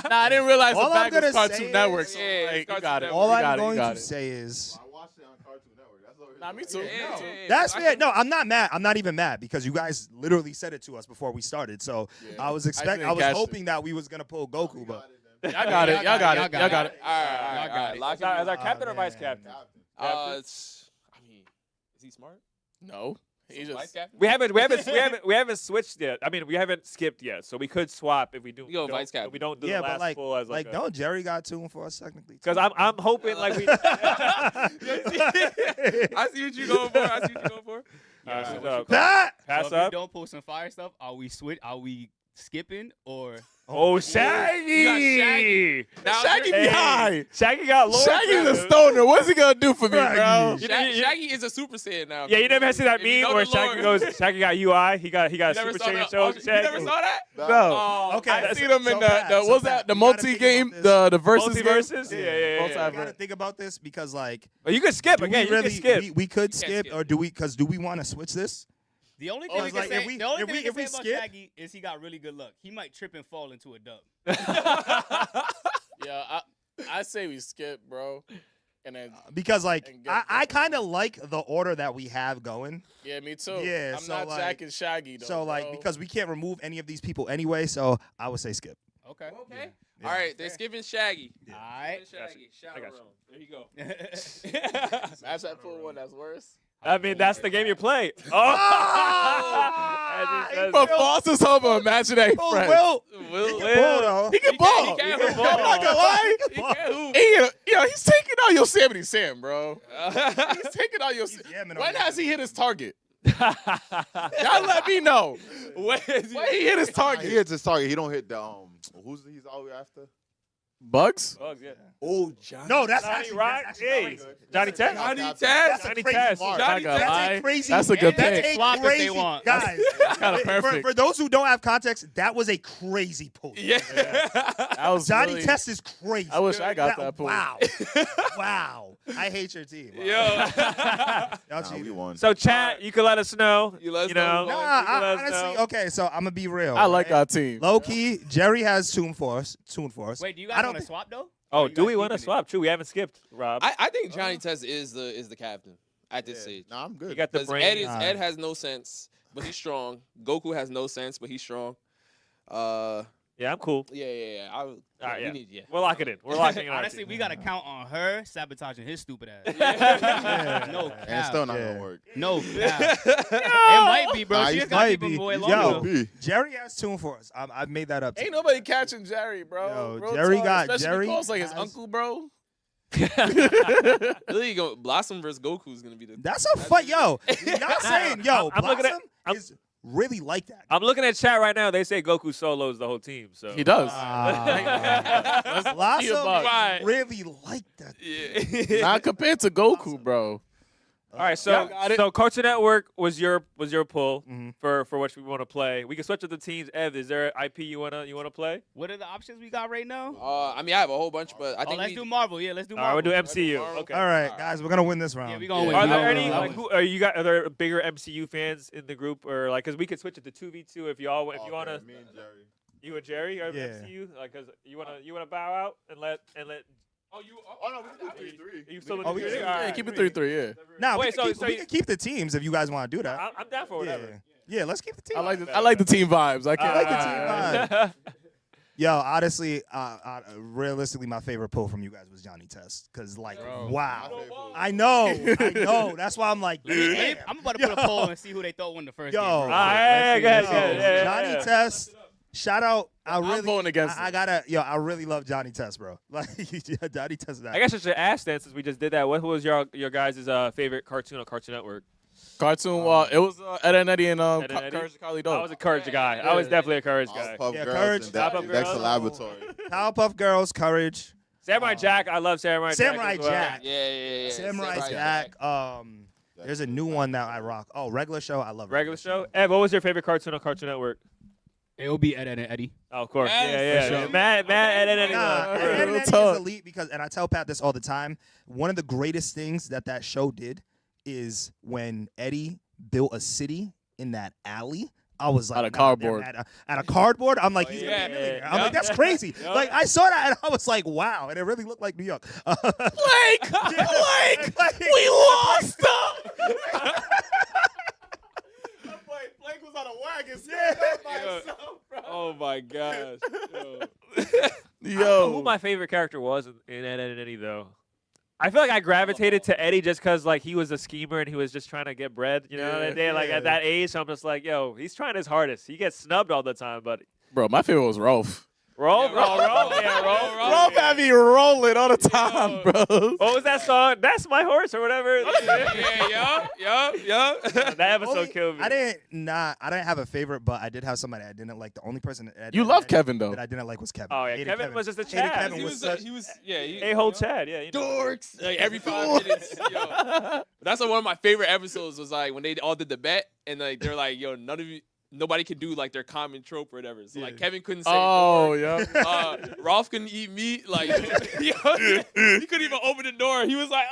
Nah, I didn't realize All the I'm bag was gonna Cartoon say Network. is- So, Yeah, like, it's you got Cartoon it. Network. All You I'm got it, you going got to it. say is I watched it on Cartoon Network. That's all. Nah, me too. Yeah. that's I fair. can- No, I'm not mad. I'm not even mad because you guys literally said it to us before we started. So Yeah. I was didn't I was catch it. hoping that we was gonna pull Goku, but Y'all got it. Y'all got it. Y'all got it. All right, Y'all all right, got all right. it. Lock As our it. captain or vice man. captain? I mean, is he smart? No. He Vice just. captain? We haven't switched yet. I mean, we haven't skipped yet, so we could swap if we do. You go don't- vice captain. We don't do yeah, the but last like, full as like, a, don't Jerry got tuned for us technically? Because I'm hoping like we. I see what you going for. I see what you going for. That. So Pass if we up. don't pull some fire stuff, are we skipping or? Oh, Shaggy! Now, Shaggy Hey, be high. Shaggy got Lord. Shaggy's a stoner. What's he gonna do for me, bro? Shaggy is a Super Saiyan now. Yeah, you never seen that If you meme know where the Shaggy lore. goes, Shaggy got UI, he got You never Super saw Saiyan that? shows. You never saw that? No. Oh, Okay, I so- seen him in so the Pat, what so was Pat, that? The you gotta think multi-game, about this. the versus game? Multiverses? Yeah. You gotta think about this because like, But you can skip do again. we You really can skip. we could You can't skip skip. or do we? Because do we want to switch this? The only Oh, thing we can like, say, if we- the only if thing we- we can if we say about skip- Shaggy is he got really good luck. He might trip and fall into a dub. Yeah, I say we skip, bro. And then Because like And get I this kind of like the order that we have going. yeah, me too. Yeah, I'm so, not like- jacking Shaggy though. So like bro. because we can't remove any of these people anyway, so I would say skip. Okay. Okay. Yeah. All right, they're skipping Shaggy. All right. Shaggy. I Shadow got you. Realm. There you go. match that full one that's worse. I mean, that's the game you play. Oh! As he says- But Foster's home of imaginary Oh, friends. Will, Will. he can ball, though. He can ball. He can't I'm ball. not gonna lie. He can't hoop. He's taking out Yosemite Sam, bro. He's taking out Yosemite. jamming on When that. has he hit his target? Y'all let me know. When is When he hit his He target? hits his target. He don't hit the he's always after. Bugs? Bugs, yeah. Oh, Johnny. No, that's Johnny actually Rock, that's hey, actually good. Johnny Test. Johnny That's Test. a Johnny crazy Test. mark. Johnny Not gonna Test. lie. That's a crazy. That's a good That's pick. a Swap if they crazy, want. guys. Kinda perfect. For those who don't have context, that was a crazy pull. Yeah. That was Johnny really, Test is crazy. I wish I got that pull. Wow, wow. I hate your team. Wow. Yo. Y'all Nah, cheated. we won. So chat, you can let us know. You let us you know. know. Nah, You can let us honestly, know. okay. So I'm gonna be real. I like right? our team. Low key. Jerry has tuned for us. Wait, do you I guys don't want to think- swap though? Oh, Or you do guys we want to keeping it? swap? True, we haven't skipped, Rob. I think Johnny Test is the captain at this stage. Nah, I'm good. You got the Because brain. Ed has no sense, but he's strong. Goku has no sense, but he's strong. Yeah, I'm cool. Yeah. All right, yeah. We need, We're locking in. We're locking in. our Honestly, team. we gotta count on her sabotaging his stupid ass. Yeah. No And it's cap. still not Yeah. gonna work. No cap. It might be, bro. Nah, She you just gotta might keep him be. boy Yo. long. B. Jerry has tuned for us. I've made that up. Ain't nobody catching Jerry, bro. Yo, Real Jerry talk, got- especially Jerry because, like his has- uncle, bro. Really, Blossom versus Goku is gonna be the. That's a fun. Yo, not saying yo. I'm looking at- Blossom I'm- is really like that. I'm looking at chat right now. They say Goku solos the whole team. So He does. Blossom buck. Right. really like that. Yeah. Not compared to Goku, bro. All right, so got it. so Cartoon Network was your pull Mhm. for what we want to play. We can switch up the teams. Ev, is there an IP you wanna play? What are the options we got right now? I mean, I have a whole bunch, but I Oh, think let's do Marvel. Yeah, let's do All right, Marvel. we'll do MCU. Marvel. Okay. All right, guys, we're gonna win this round. Yeah, we gonna win. Are We there gonna any win. like are there bigger MCU fans in the group or like because we could switch it to 2v2 if you wanna Me and Jerry. you and Jerry are Yeah. MCU like because you wanna bow out and let Oh, you. Oh no, we can do 3-3. you still Oh, we in can- the Yeah, keep it 3-3. Yeah. Now Wait, we so can you- keep the teams if you guys want to do that. I'm down for whatever. Yeah, let's keep the team. I like the team vibes. I can't. like the team Alright. vibe. Yo, honestly, realistically, my favorite pull from you guys was Johnny Test, cause like, wow, I know. That's why I'm like, damn. I'm about to put a poll and see who they thought won the first Yo, game. bro. yeah, go ahead, Let's go see. ahead, yeah, Johnny yeah. Test. Shout out. I'm voting against I gotta. Yo, I really love Johnny Test, bro. Like Johnny Test. I guess I should ask then since we just did that. What was your guys' favorite cartoon on Cartoon Network? Cartoon. It was Ed and Eddie and Ed and Eddie? Courage the Cowardly I Dog. was a Courage guy. I was definitely a Courage guy. Powerpuff Yeah, Girls Courage, and Powerpuff Girls. Dexter Laboratory. Powerpuff Girls, Courage, Samurai Jack. I love Samurai Jack. Samurai as well. Jack. Yeah. Samurai Jack. There's a new one that I rock. Oh, Regular Show. I love Regular show. Ev, what was your favorite cartoon on Cartoon Network? It'll be Ed and Eddie. Oh, of course. Yes, Yeah. for sure. Matt, Ed, Eddie. Nah, Yeah, Ed and real Eddie talk. is elite because, and I tell Pat this all the time. One of the greatest things that show did is when Eddie built a city in that alley. I was like, Out of nah, cardboard. they're Out of cardboard. I'm like, he's yeah, gonna be a millionaire. yeah. I'm like, that's crazy. Yup. Like I saw that and I was like, wow, and it really looked like New York. Blake, Like, we lost them. Blake was on a wagon Oh my gosh. Yo. I don't know who Yo, my favorite character was in Ed, and Eddie though. I feel like I gravitated to Eddie just because like he was a schemer and he was just trying to get bread. You know, Yeah, that day, like yeah. at that age, so I'm just like, yo, he's trying his hardest. He gets snubbed all the time, but bro, my favorite was Rolf. roll. Rolf had me rolling all the time, bro. What was that song? That's my horse or whatever. Yup. That episode only- killed me. I didn't have a favorite, but I did have somebody I didn't like. The only person You love Kevin though. that I didn't like was Kevin. Oh yeah, Hated Kevin was just a Hated Chad. Kevin He was was, such- he was, yeah. A-hole Chad, yeah. You know. Dorks. Like every 5 minutes. Yo. That's like one of my favorite episodes was like when they all did the bet and like they're like, yo, nobody could do like their common trope or whatever. So like Kevin couldn't say Oh door. yeah. Rolf couldn't eat meat. Like yo, he couldn't even open the door. He was like,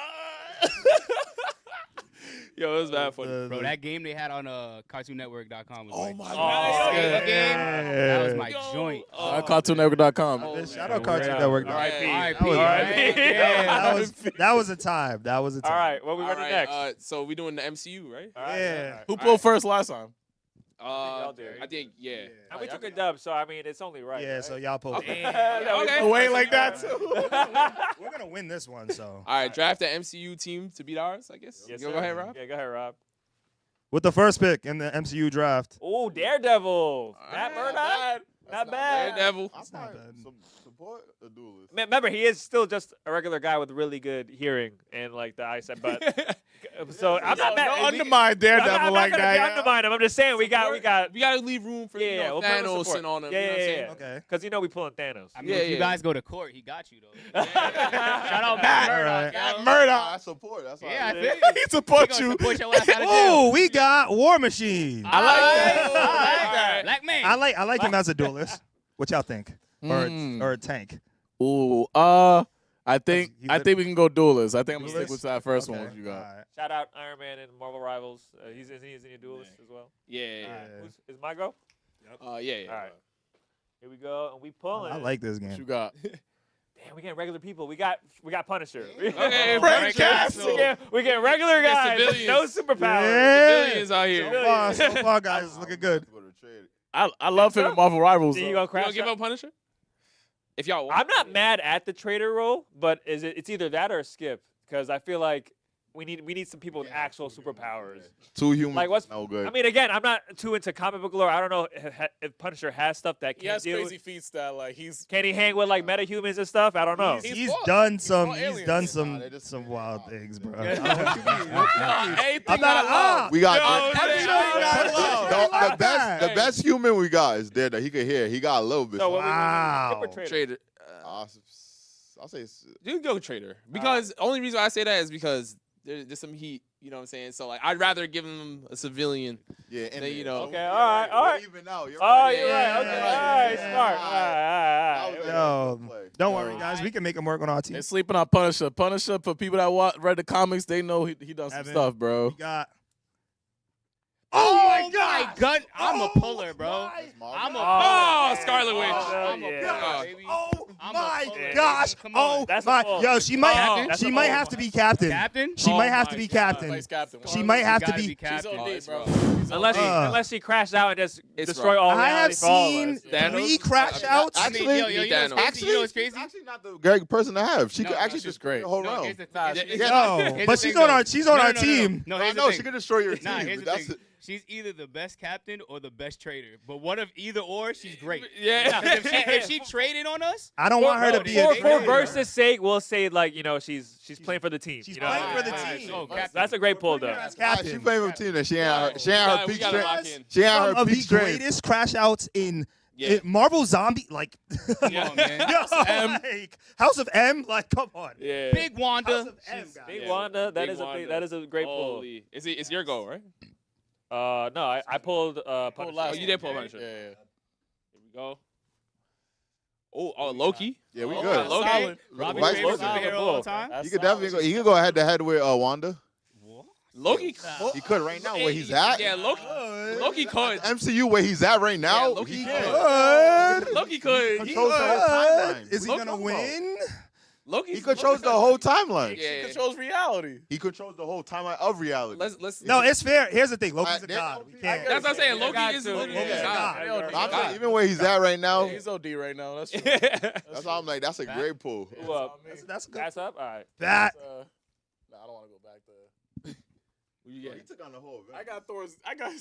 yo, it was bad funny. Bro, that game they had on CartoonNetwork.com was Oh like, my oh, God. yeah. game. That was my Yo. joint. CartoonNetwork.com. Oh, Shout out man. Cartoon Yeah. Network. R.I.P. R.I.P. was- R.I.P. Yeah, that was a time. That was a time. All right, what we All gonna do right, next? so we doing the MCU, right? All right, Yeah. all right. Who pulled first last time? y'all did. I think yeah. And we took a dub, so I mean, it's only right. Yeah, right? so y'all post. Okay. Okay. The way like that too. We're gonna win this one. So All right, draft the MCU team to beat ours, I guess. Yes, Yo, sir. go ahead, Rob. Yeah, go ahead, Rob. with the first pick in the MCU draft, Oh, Daredevil. Matt right, Murdock. Not bad. Daredevil. I not might bad. support a duelist. Remember, he is still just a regular guy with really good hearing and like the eyesight. But so I'm not mad. Don't we- undermine I'm not Daredevil like gonna that. undermine him. I'm just saying we got. We gotta leave room for Yeah, we'll put him in Thanos support. and all them. Yeah, you know what I'm yeah, saying? yeah. okay. Because you know we pulling Thanos. I mean, Yeah, if you yeah. guys go to court, he got you, though. Shout out Matt Murdock. Alright. yo. Murdoch. I support. That's why. Yeah, I I feel you. He support He you. gonna support your ass out of jail. Oh, we got War Machine. I like that. Oh, I like all that. right. Black man. I like him as a duelist. What y'all think? Or a tank? Ooh, I think we can go duelist. I think I'm gonna stick with that first one. Okay. What you got? Alright. Shout out Iron Man and Marvel Rivals. He's in your duelist as well. Yeah, Alright. Is my go? yeah. All right. Here we go, and we pulling. I like this What you game. got? Damn, we getting regular people. We got Punisher. Okay, Frank Castle. we get regular get guys. with No civilians. superpowers. Yeah. Civilians out here. So far, guys, it's looking good. Go to trade. I love him in Marvel Rivals. So you though. gonna You crash don't give out? up Punisher? If y'all want. I'm not mad at the trader role, but it's either that or a skip because I feel like we need some people with actual superpowers. Two humans. Like what's no good. I mean, again, I'm not too into comic book lore. I don't know if Punisher has stuff that He can has deal. crazy feats that like he's. Can he hang with like metahumans and stuff? I don't know. He's fought- done some. fought He's aliens. done Nah, some they just- some wild things, bro. Anything I'm not. I we got Yo, Everything I love. the best human we got is there that he could hear. He got a little bit. So what Wow. we skip or trader? Trader. I'll say You go Trader because only reason why I say that is because there's some heat. You know what I'm saying? So like, I'd rather give him a civilian. Yeah, Than, you know. Okay, all right. Even out. You're Oh, right. you're right. Okay, all right, smart. All right. Yo, don't worry, guys. We can make him work on our team. They sleeping on Punisher. Punisher, for people that read the comics, they know he done some Evan, stuff, bro. We got. Oh my God! I'm a puller, bro. I'm a Oh, puller. Scarlet Witch. I'm a Yeah. puller, baby. Oh I'm a my puller. gosh! Come on. Oh That's a my! pull. Yo, she might. Captain? She might have to be captain. Captain? She Oh might have to my be God. captain. Vice captain. She might have to Gotta be. She's captain. OD, bro. Unless she crashed out and just It's destroy rough. all I have reality for all of seen us. Thanos? 3 crash outs. I mean, yo, Actually, you know what's crazy? Actually, You know what's crazy? she's actually not the great person to have. She No, could no, actually she's just great. hold No, around. here's the Nah, thing. she's- No, Here's but the she's thing, on though. our. She's on No, our no, no, team. No, I here's the know thing. she could destroy your team. Nah, here's but the that's thing. She's either the best captain or the best trader. But one of either or, she's great. Yeah. 'Cause if she traded on us, I don't want her to be a. For trader. versus sake, we'll say like she's playing for the team. She's you know? playing for the Alright, team. so, That's captain. a great pull though. As She captain. playing with a team that she ain't her We peak gotta lock strength. in. She ain't Some her of peak the strength. greatest crash outs in Yeah. Marvel Zombie, like, Come on, man. yo, like House of M, like, come on. Yeah. Big House Wanda. of M, guys. Big Yeah, Wanda, Big Wanda. that is a great pull. Holy. It's your goal, right? No, I pulled Punisher. last Oh, you did pull one. Punisher. Yeah, Here we go. Oh, Loki. Yeah, we Oh, good. Loki. Solid. Robbie Vice favorite versa. superhero of all time. That's He could solid. definitely go. He could go head to head with Wanda. Loki. He could right now where he's at. Yeah, Loki could. MCU where he's at right now. Yeah, Loki he could. can. Loki could. Controls the whole timeline. Is he Loki- gonna win? Loki. He controls the whole timeline. Yeah. He controls reality. He controls the whole timeline of reality. Let's. No, it's fair. Here's the thing. Loki's a Alright, god. We can't. That's what I'm saying. Loki got is. to. Loki's Loki's a god. I'm saying, even where he's at right now, He's OD right now. That's true. that's why I'm like, that's a great pull. Who up? That's a good. That's up. All right. That. Nah, I don't want to go back there. Yeah. He took on the whole event. I got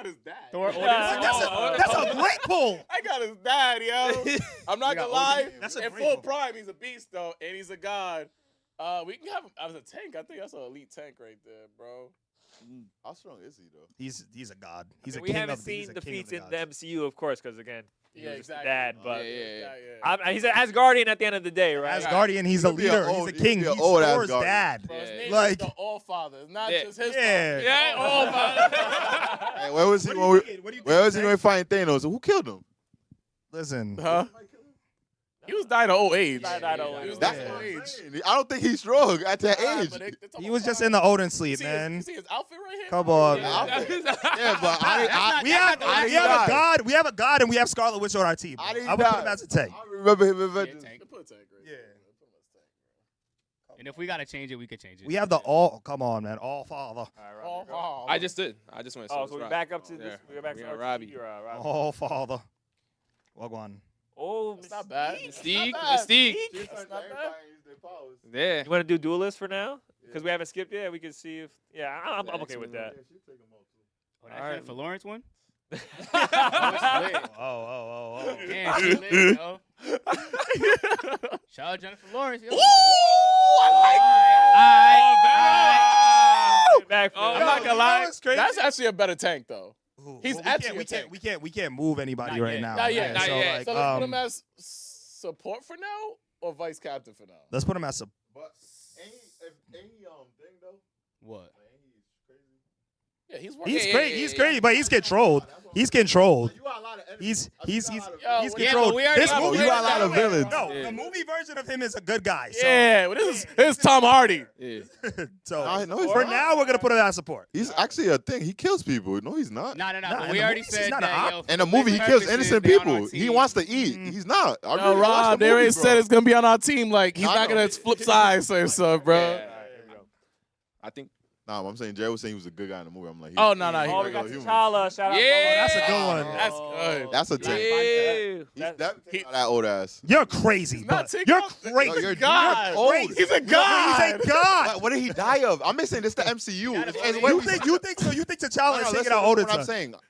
his dad. Thor That's a great pull. I got his dad, yo. I'm not gonna lie. That's a In great full pull. prime, he's a beast though, and he's a god. We can have him as a tank. I think that's an elite tank right there, bro. How strong is he though? He's a god. He's a We king haven't of the, he's seen a king defeats of in the the gods. MCU, of course, because again, he Yeah, was just the exactly. dad. But Yeah. he's an Asgardian at the end of the day, right? Asgardian, he's a He could be leader. an old- He's a he could king. be an He's old Thor's Asgardian. dad. Bro, his name Like- is the All Father. It's not Yeah. just his Yeah. Yeah. Oh my. Hey, where was he when we? Where was he when we fighting Thanos? Who killed him? Listen. Huh? He was dying of old age. Died of old He was age. dying That's of what old I'm age. saying. I don't think he's strong at that age. But they talk He about was just prime. in the Odin You sleep, see man. you see his outfit right here? Come on, Yeah. man. Yeah, but I We have I we have a died. god. We have a god, and we have Scarlet Witch on our team. I didn't I would put him die. as a tank. I remember him in Avengers. tank. Put a tank right Yeah. there. Put him as tank. And if we gotta change it, we could change it. We have the all. Come on, man. All father. Oh, I just did. I just went. Oh, so we it's back Rob. up to this. Yeah. We go back We to got RTTV, Robbie. or, Robbie. All father. Wagwan. Oh, That's not bad. Mystique. Not bad. Mystique. That's not bad. Yeah. You want to do duelist for now? Because we haven't skipped yet. We can see if. Yeah, I'm okay with that. Oh, that Jennifer Lawrence one? Oh. Damn, she lit, yo. Shout out Jennifer Lawrence, yo. Back Oh, for I'm not gonna lie. That's actually a better tank though. He's actually a tank. We can't move anybody Not right yet. now. Not yet. Yeah, Not so, yet. like, So let's put him as support for now or vice captain for now. let's put him as a. But any thing though. What? Yeah, he's working. He's crazy, but he's controlled. He's controlled. You got a lot of enemies. He's Yo, he's yeah, controlled. but we already This got- movie, you got a lot of villains. No, Yeah. the movie version of him is a good guy. So, Yeah, but this is Tom Hardy. Yeah. so No, he's for not. now, we're gonna put him as support. He's actually a thing. He kills people. No, he's not. No. Nah, But in we the already movies, he's said not a that, op. yo. In the for movie, he kills purposes, innocent they on our people. He team. wants to eat. He's not. I Yo, really watched Rob, the they movie, already bro. said it's gonna be on our team. Like he's I not know. gonna flip sides or something, bro. Yeah. I think. Nah, I'm saying Jerry was saying he was a good guy in the movie. I'm like, Oh, no, he's he- Oh, a we got regular human. T'Challa. Shout out. Yeah. That's a good one. That's good. That's a Yeah. tank. He's That- definitely not that old ass. You're crazy, not but taking you're off the- crazy. You're God. old. He's a god. He's a god. What did he die of? I'm missing this the MCU. Gotta And be- wait, You think so? You think T'Challa is listen taking out to Odin? what I'm saying.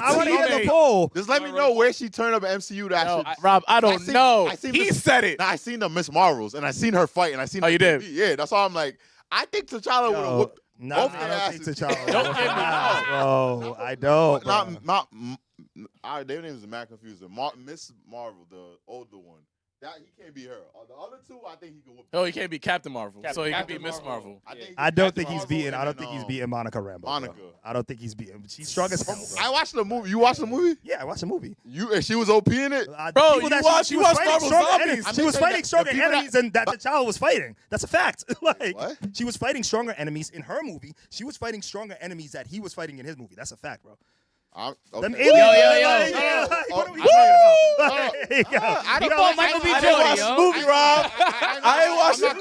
I want to hear the poll. Just let me know where she turned up MCU. That Yo, shit. Rob, I don't know. I seen He Miss- said it. Nah, I seen the Miss Marvels and I seen her fight and I seen. Oh, her you did? TV. Yeah, that's why I'm like. I think T'Challa would Yo. have whooped. No, Both I their don't think asses. T'Challa. Don't get me wrong. Bro, I don't. bro. Their names are mad confusing. Miss Marvel, the older one. That he can't be her. The other two, I think he can whoop. Oh, he can't be Captain Marvel, so he can Captain be Miss Marvel. Marvel. I don't Captain think he's Marvel beating. and I don't then, think he's beating Monica Rambeau. bro. Monica. I don't think he's beating. She's strong as hell. I Bro. watched the movie. You watched the movie? Yeah, I watched the movie. And she was OP in it. Bro, people you that watched- she you was watched fighting Marvel stronger Zombies. enemies. I'm She was just saying fighting that stronger the people enemies than that T'Challa was fighting. That's a fact. Like What? she was fighting stronger enemies in her movie. She was fighting stronger enemies that he was fighting in his movie. That's a fact, bro. Okay. Them Yo, aliens. yo, yo. What are we Oh, talking about? I He don't fought Michael B. I Jordan, didn't watch yo. the movie, Rob. I ain't watched it.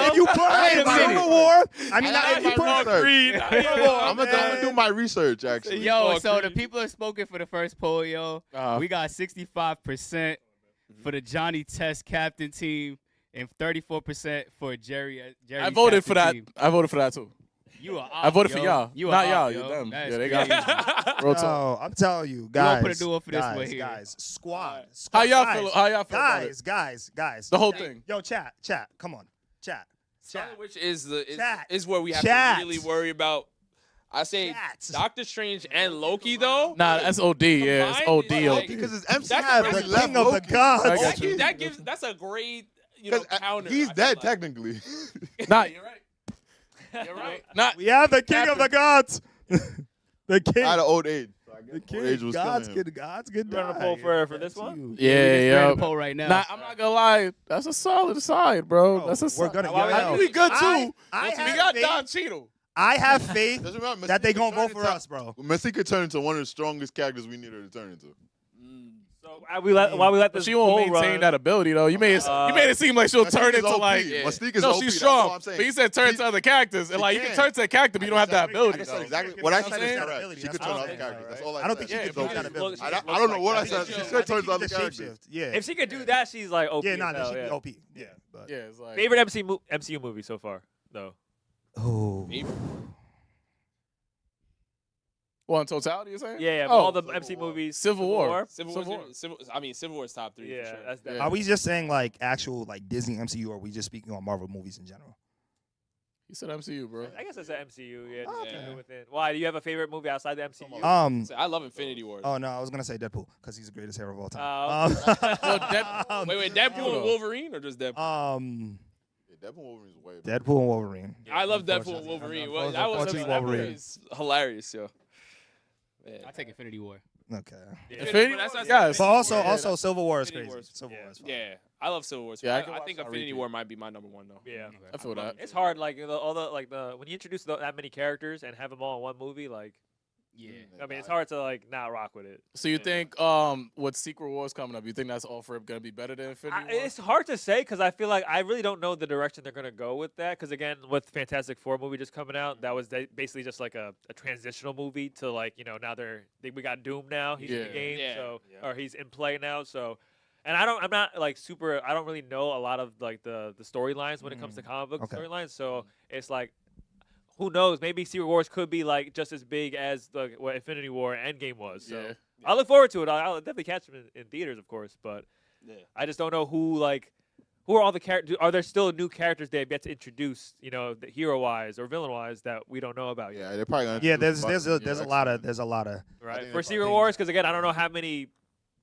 If you put Wait a minute. Civil War, I mean, I if you did my put research. I'm gonna do my research actually. Yo, so the people have spoken for the first poll, yo. Uh, We got 65% for the Johnny Test captain team and 34% for Jerry. I voted for that. captain team. I voted for that too. You are I voted for yo. y'all. You Not are y'all. off, You yo. them. That's Yeah, they got crazy. Real talk. No, I'm telling you, gonna guys. put a duel for this guys, one here. guys, squad. How y'all guys, feel? How y'all feel about it? Guys. The whole Chat. thing. Yo, chat, come on, chat. Which is Chat. is where we have Chat. to really worry about. I say Chat. Doctor Strange and Loki though. Nah, that's OD. Yeah, it's Combined, OD. like, OD. Because it's MC That's Yeah, the the Loki. king of the I gods. got you. That gives that's a great counter. He's I feel dead like. technically. Nah, you're right. You're right. Not. We have the king of the gods. The king. At an old age. So I guess The old king. age was God's killing him. good. God's good. You running a die. poll for That's this one? you. Yeah, Ran yeah. the poll right now. Nah, I'm not gonna lie. That's a solid side, bro. Bro, That's a we're solid. gonna. I Yo, We good too. I we have got faith- Don Cheadle. I have faith Just remember, that they Mystique gonna could vote for turn us, bro. Mystique could turn into one of the strongest characters we need her to turn into. So while we let this She won't poll maintain run, that ability though. You made it seem like she'll Mystique turn is into OP. like. Yeah. Mystique is No, OP. she's That's all strong. I'm saying. But you said turn to other characters, and like you can turn to a character, but you don't have that ability. I said though. exactly what I said. That's Is not correct. ability. She could That's turn not to other ability, characters. right? That's all I I don't said. think she Yeah, could do but that ability. she I just don't know looks what I like said. that. She I said think turns to other The characters. shapeshift. Yeah. if she could do that, she's like OP. Yeah, as nah, that hell, should be yeah. OP. Yeah, but. Yeah, it's like Favorite MCU movie so far, though. Oh. well, in totality, you're saying? Yeah, Oh, all the Civil MC War. movies. Civil War. Civil War's top 3. Yeah, for sure. that's Yeah. that. Are we just saying like actual like Disney MCU, or are we just speaking on Marvel movies in general? He said MCU, bro. I guess it's an MCU. Yeah, Oh, just okay. within. Why? Do you have a favorite movie outside the MCU? I love Infinity War. Oh no, I was gonna say Deadpool because he's the greatest hero of all time. Oh, Wait, Deadpool and Wolverine or just Deadpool? Deadpool Wolverine's way better. Deadpool and Wolverine. I love Deadpool and Unfortunately. Wolverine. Well, that was Wolverine. hilarious, yo. Man. I take Infinity War. Okay. Infinity That's War? what I Yes. But also, Yeah, also Civil War is Infinity crazy. War is- Civil War is fine. Yeah, I love Civil War. Yeah, I I, can I watch think that Infinity repeat. War might be my number 1 though. yeah. I feel that. It's hard, like all the like the when you introduce that many characters and have them all in one movie, like Yeah. I mean, it's hard to like not rock with it. So you think with Secret Wars coming up, you think that's all for it gonna be better than Infinity War? It's hard to say because I feel like I really don't know the direction they're gonna go with that. Because again, with Fantastic Four movie just coming out, that was basically just like a transitional movie to like now we got Doom now. He's in the Yeah. game, Yeah. so or he's in play now. So, and I'm not like super. I don't really know a lot of like the storylines when it comes to comic book Okay. storylines. So it's like. Who knows? Maybe Secret Wars could be like just as big as what Infinity War and Endgame was. So Yeah. I look forward to it. I'll definitely catch them in theaters, of course. But Yeah. I just don't know who are all the characters. Are there still new characters they have yet to introduce? The hero wise or villain wise that we don't know about yet. Yeah, they're probably gonna. Yeah, introduce there's Bucky. a lot of Right. think For it's Secret like- Wars, because again, I don't know how many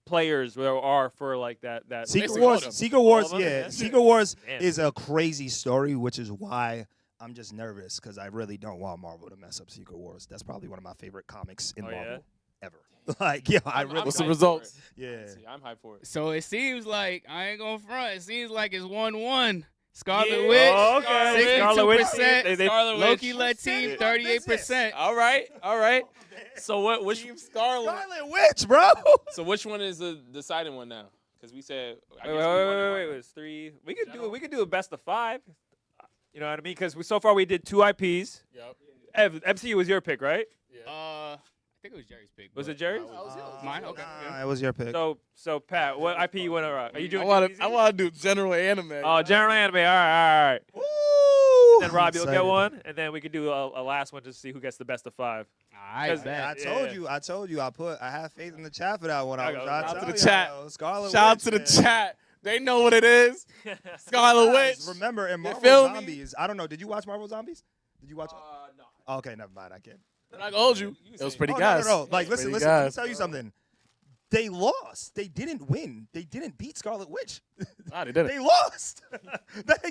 players there are for like that. Secret Basically all of them. Wars. Secret Wars, of them? yeah. Yeah. Secret Wars Damn. is a crazy story, which is why I'm just nervous because I really don't want Marvel to mess up Secret Wars. That's probably one of my favorite comics in Oh, yeah? Marvel ever. Like, yeah, I I'm really. What's the hyped results? for it. Yeah. See, I'm hyped for it. So it seems like I ain't gonna front. It seems like it's 1-1. Scarlet Yeah. Witch, Oh, okay. Scarlet Witch. 62%. Scarlet Loki Witch. led team, 38%. All right. So which Scarlet Witch, bro. So which one is the deciding one now? Because we said. I Wait, guess we won it wait. right. It was 3. We could do a best of 5. You know what I mean? Because so far we did 2 IPs. Yep. Ev, MCU was your pick, right? I think it was Jerry's pick. Was but- it Jerry? Mine? Okay. It was your pick. So Pat, what IP you want to rock? Are you I doing? want DBZ? to do general anime. Oh, general anime. All right. Woo! Then Rob, you'll Excited. get one, and then we could do a last one to see who gets the best of 5. I Because- bet. I told you. I have faith in the chat for that one. I There was you go. trying Shout out to tell the you, chat. yo, Scarlet Shout out Witch, to the man. chat. They know what it is. Scarlet Witch. Remember, in Marvel feel me? Zombies, I don't know. Did you watch Marvel Zombies? Did you watch? No. Oh, okay, never mind. I can't. I'm not gonna hold you. It was pretty Oh, gas. no. Like, It was listen. pretty Let me gas, tell you bro. something. They lost. They didn't win. They didn't beat Scarlet Witch. Nah, they did They it. lost.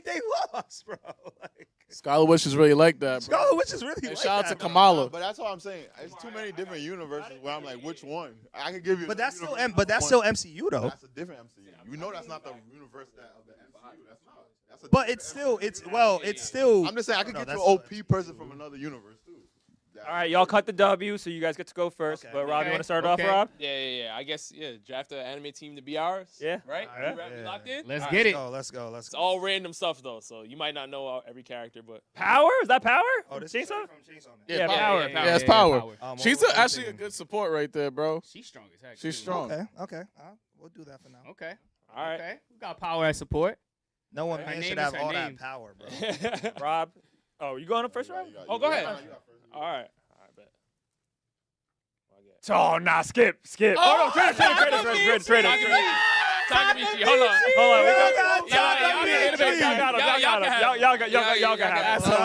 they lost, bro. Like, Scarlet Witch is really like that, bro. Scarlet Witch is really And like shout out that, to bro. Kamala. But that's what I'm saying. It's too many different universes where I'm like, which one? I could give you. But the that's still universe but that's one. still MCU though. That's a different MCU. You know that's not the universe that of the MCU. That's not. That's a But different it's still MCU. it's still. I'm just saying I could No, get you that's an still OP person from another universe too. All right, y'all cut the W, so you guys get to go first. Okay. But Rob, you Okay. want to start off, Okay. Rob? Yeah. I guess draft the anime team to be ours. Yeah. Right? Yeah. We locked in? Let's All get right. it. Let's go. It's all random stuff though, so you might not know every character, but Power? Is that Power? Oh, this is Chainsaw? from Chainsaw Man. Yeah, Power. Yeah, it's Power. She's what was I actually a thinking? good support right there, bro. She's strong as heck. She's too. strong. Okay. We'll do that for now. Okay. all right. Okay. We got power as support. No one Her man name should is have her all name. that power, bro. Rob. Oh, you going up first, Rob? Oh, go ahead. All right, bet. Oh, nah, skip. Oh, no, trade. Takamichi, hold on. Hold on, we Y'all y'all got That's it. What?